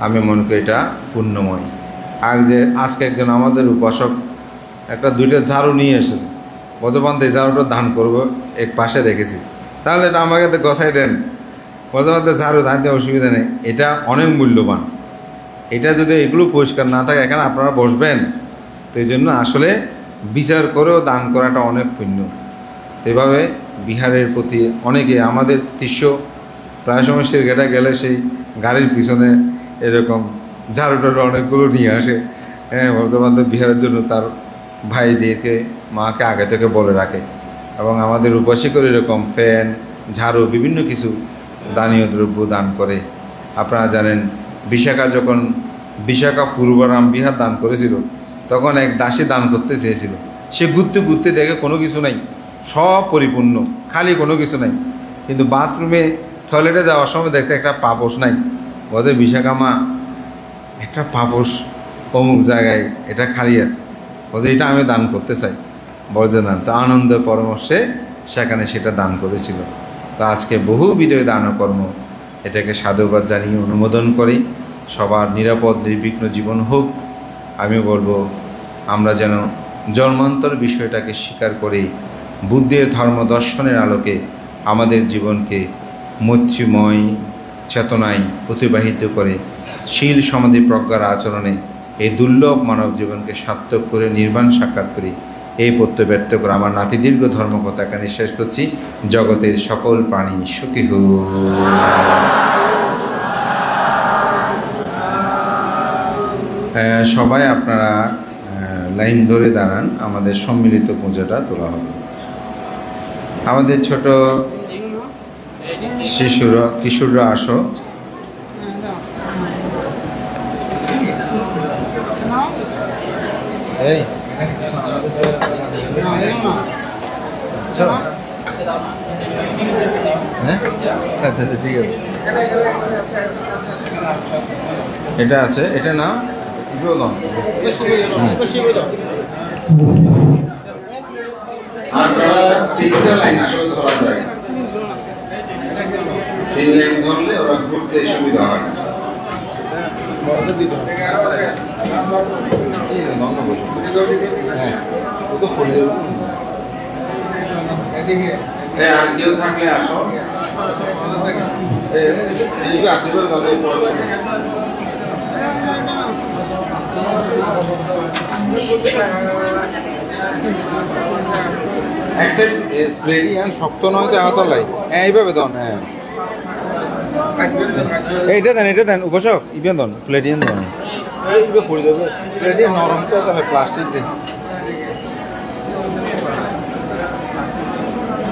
আমি মনে করি এটা পুণ্যময়। আর যে আজকে একজন আমাদের উপাসক একটা 2টা ঝাড়ু নিয়ে এসেছে, বর্তমান এই ঝাড়ুটা দান করবো, এক পাশে রেখেছি, তাহলে এটা আমাকে তো গছাই দেন, বর্তমান ঝাড়ু দান দিতে অসুবিধা নেই, এটা অনেক মূল্যবান। এটা যদি এগুলো পরিষ্কার না থাকে এখানে আপনারা বসবেন, তো এই জন্য আসলে বিচার করেও দান করাটা অনেক পুণ্য। তো এভাবে বিহারের প্রতি অনেকে আমাদের তীর্ষ প্রায় সময় গেটা গেলে সেই গাড়ির পিছনে এরকম ঝাড়ুটার অনেকগুলো নিয়ে আসে। হ্যাঁ, বর্তমান বিহারের জন্য তার ভাইদেরকে মাকে আগে থেকে বলে রাখে। এবং আমাদের উপাসিকর এরকম ফ্যান, ঝাড়ু, বিভিন্ন কিছু দানীয় দ্রব্য দান করে। আপনারা জানেন বিশাখা পূর্বরাম বিহার দান করেছিল, তখন এক দাসী দান করতে চেয়েছিল। সে ঘুরতে ঘুরতে দেখে কোনো কিছু নাই, সব পরিপূর্ণ, খালি কোনো কিছু নাই। কিন্তু বাথরুমে টয়লেটে যাওয়ার সময় দেখতে একটা পাপোশ নাই। বলে বিশাখা মা, একটা পাপোশ অমুক জায়গায় এটা খালি আছে, বলছে এটা আমি দান করতে চাই। বলছে না, তো আনন্দের পরামর্শে সেখানে সেটা দান করেছিল। তো আজকে বহুবিধ দান কর্ম, এটাকে সাধুবাদ জানিয়ে অনুমোদন করি। সবার নিরাপদ নির্বিঘ্ন জীবন হোক। আমি বলবো আমরা যেন জন্মান্তর বিষয়টাকে স্বীকার করে বুদ্ধের ধর্ম দর্শনের আলোকে আমাদের জীবনকে মৈত্রীময় চেতনায় অতিবাহিত করে শীল সমাধি প্রজ্ঞার আচরণে এই দুর্লভ মানব জীবনকে সার্থক করে নির্বাণ সাক্ষাৎ করি, এই প্রত্যয় ব্যক্ত করে আমার নাতি দীর্ঘ ধর্মকথা এখানে শেষ করছি। জগতের সকল প্রাণী সুখী হোক। সবাই আপনারা লাইন ধরে দাঁড়ান, আমাদের সম্মিলিত পূজাটা তোলা হবে। আমাদের ছোট শিশুরা, কিশোররা আসো। এই হ্যাঁ, আচ্ছা আচ্ছা, ঠিক আছে। এটা আছে, এটা না আপনারা 3টা লাইন আসলে ধরা যায়, 3 লাইন ধরলে ওরা ঘুরতে সুবিধা হয়। আর কেউ থাকলে আসো, শক্ত নয় তো আহতলাই এইভাবে দন। হ্যাঁ, এইটা দেন, এটা দেন উপাসক, ইবেন দন প্লেটিয়ান দেন, এইভাবে পড়ে যাবে প্লেটিয়ান নরম তো, তাহলে প্লাস্টিক দেন।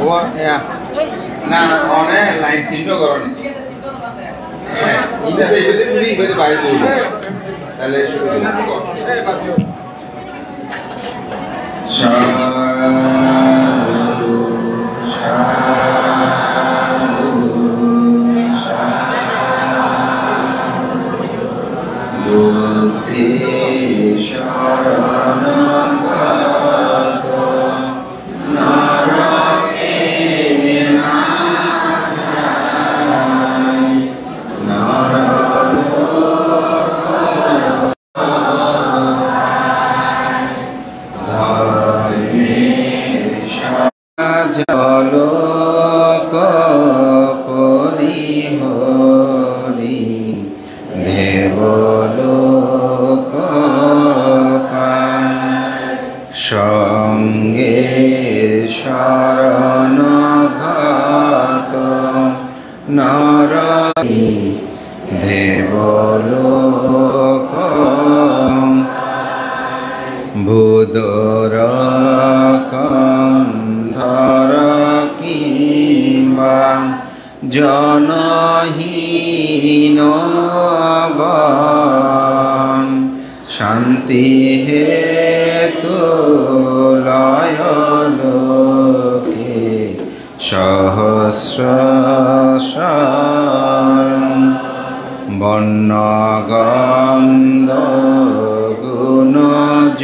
ও না অনেক লাইন 3টা করনি, হ্যাঁ ইনাতে এইভাবে পুরি এইভাবে বাইরে যাবে, তাহলে সুবিধা সঙ্গে শরণাগত নরকি দেবলোক ভূদরকন্ধর কিংবা জনহীন গণ শান্তি হেতু লয় লোকে সহস্র বর্ণগন্ধ গুণযুক্ত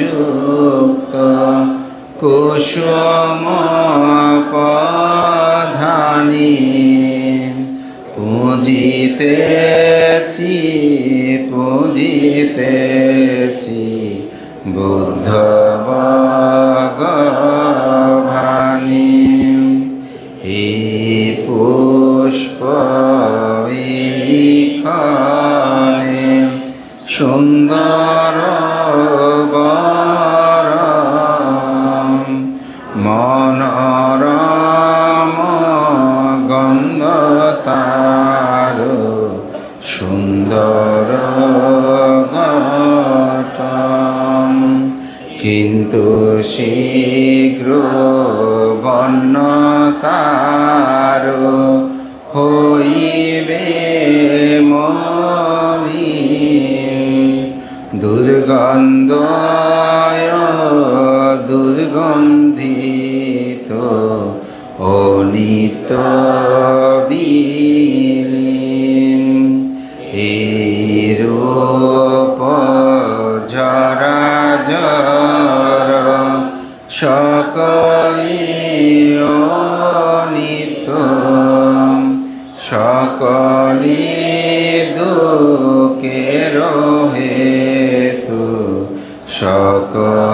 কুসুম পধানি পূজিতেছি বুদ্ধ ভগবানি এই পুষ্প খানে সুন্দর মনোরম গন্ধ তার সুন্দর গঠন কিন্তু শীঘ্র বর্ণ তার হইবে দুর্গন্ধিত ও নিত্য বিলীন এইরূপ জরাজর সকলে অনিত্য সকলে দুঃখের হেতু সকলে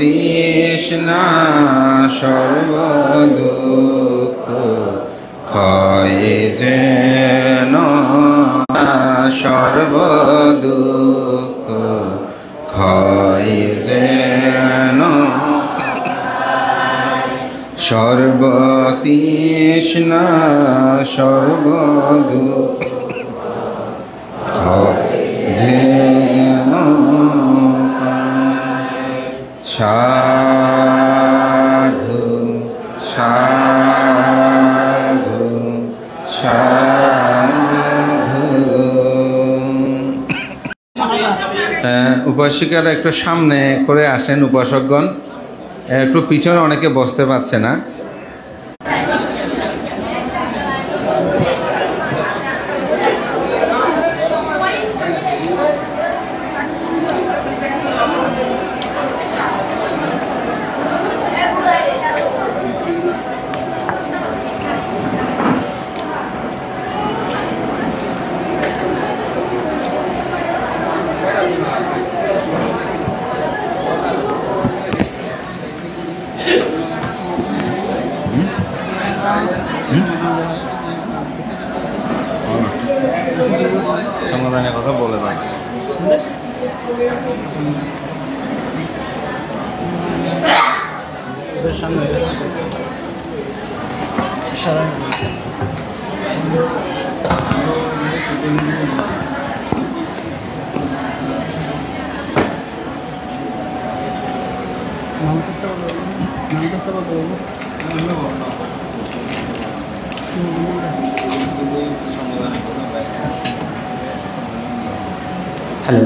সর্বতৃষ্ণা সর্বদুঃখ ক্ষয়ে যেন সর্বদুঃখ ক্ষয়ে যেন সর্বতৃষ্ণা সর্বদুঃখ যেন সাধু সাধু সাধু। উপাসিকারা একটু সামনে করে আসেন, উপাসকগণ একটু পিছনে, অনেকে বসতে পারছে না। সমাধানের কথা বলে দেন। হ্যালো,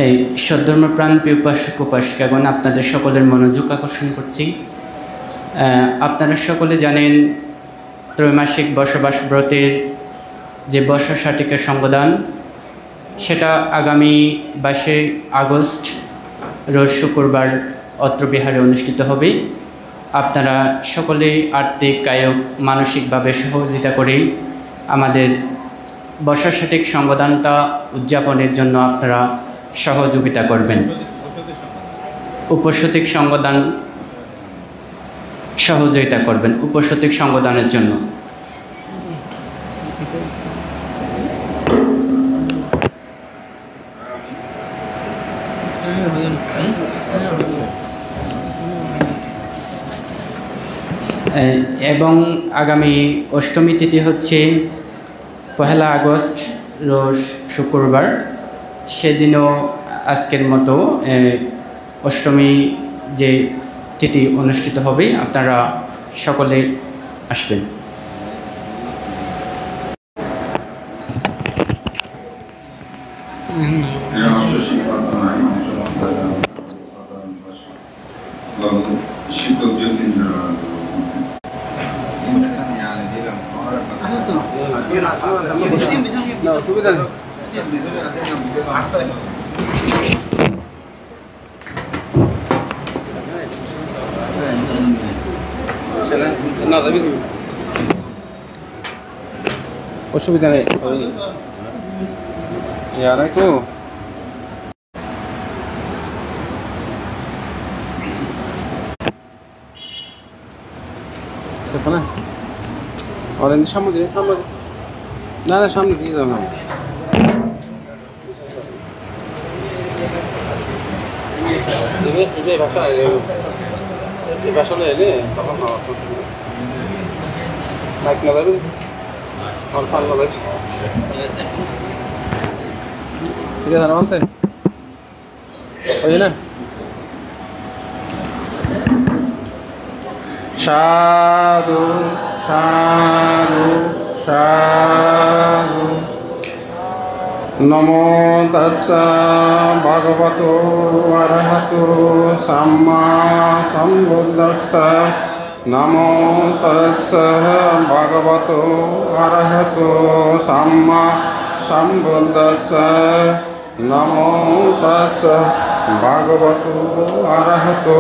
এই সদ্ধর্মপ্রাণ প্রিয় উপাসক উপাসিকাগণ, আপনাদের সকলের মনোযোগ আকর্ষণ করছি। আপনারা সকলে জানেন ত্রৈমাসিক বসবাস ব্রতের যে বর্ষাটিকা সংবিধান, সেটা আগামী 22 আগস্ট রোজ শুক্রবার অত্র বিহারে অনুষ্ঠিত হবে। আপনারা সকলে আর্থিক কায়িক মানসিকভাবে সহযোগিতা করে আমাদের বর্ষাটিক সংবিধানটা উদযাপনের জন্য আপনারা সহযোগিতা করবেন। উপসতিক সংবিধান সহযোগিতা করবেন উপসতিক সংবিধানের জন্য। এবং আগামী অষ্টমী তিথি হচ্ছে 1 আগস্ট রোজ শুক্রবার। সেদিনও আজকের মতো অষ্টমী যে তিথি অনুষ্ঠিত হবে, আপনারা সকলে আসবেন। শিক্ষক অসুবিধা নেই ইয়ারাই তো না অরেঞ্জ সামনে দিয়ে সামনে না না সামনে দিয়ে যাও না এই ভাষা এই ভাষা এলে তখন লাইক না যাবে আর পাল্লা লাগছে ঠিক আছে না বলতে ওই না সাধু সাধু সাধু নমো তাস্সা ভগবতো অরহতো সাম্মা সম্বুদ্ধাস্সা নমো তাস্সা ভগবতো অরহতো সাম্মা সম্বুদ্ধাস্সা নমো তাস্সা ভগবতো অরহতো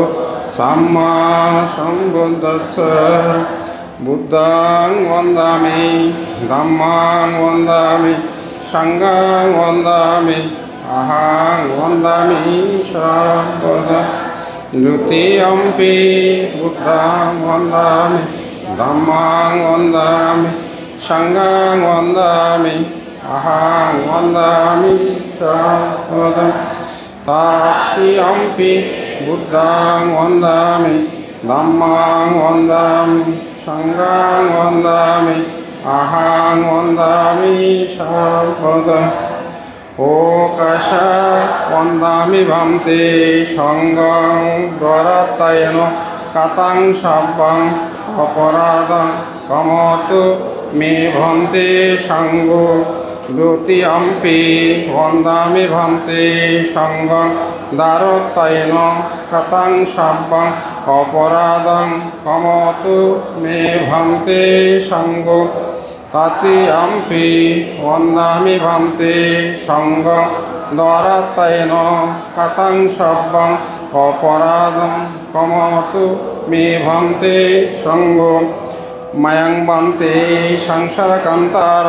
সাম্মা সম্বুদ্ধাস্সা বুদ্ধাং বন্দামি ধম্মাং বন্দামি সংঘাং বন্দামি আহাং বন্দামি সর্বদা দ্বিতীয়ম্পি বুদ্ধাং বন্দামি ধম্মাং বন্দামি সংঘাং বন্দামি আহাং বন্দামি সর্বদা তৃতীয়ম্পি বুদ্ধাং বন্দামি ধম্মাং বন্দামি সংঘাং বন্দামি আহাং বন্দামি সর্বদা ওকাশ বন্দামি ভান্তে সংঘং দ্বারাত্তায়েন কাতাং সব্বং অপরাধং কমতু মে ভন্তে সংঘ দ্বিতীয়ম্পি বন্দামি ভান্তে সংঘং দ্বারাত্তায়েন কাতাং সব্বং অপরাধং কমতু মে ভান্তে সংঘ তৃতীয়ম্পি বন্দামি ভান্তে সংঘ দ্বারাত্তায়েন কাতাং সব্বং অপরাধং কমতু মে ভান্তে সংঘ মায়াং ভান্তে সংসারকান্তার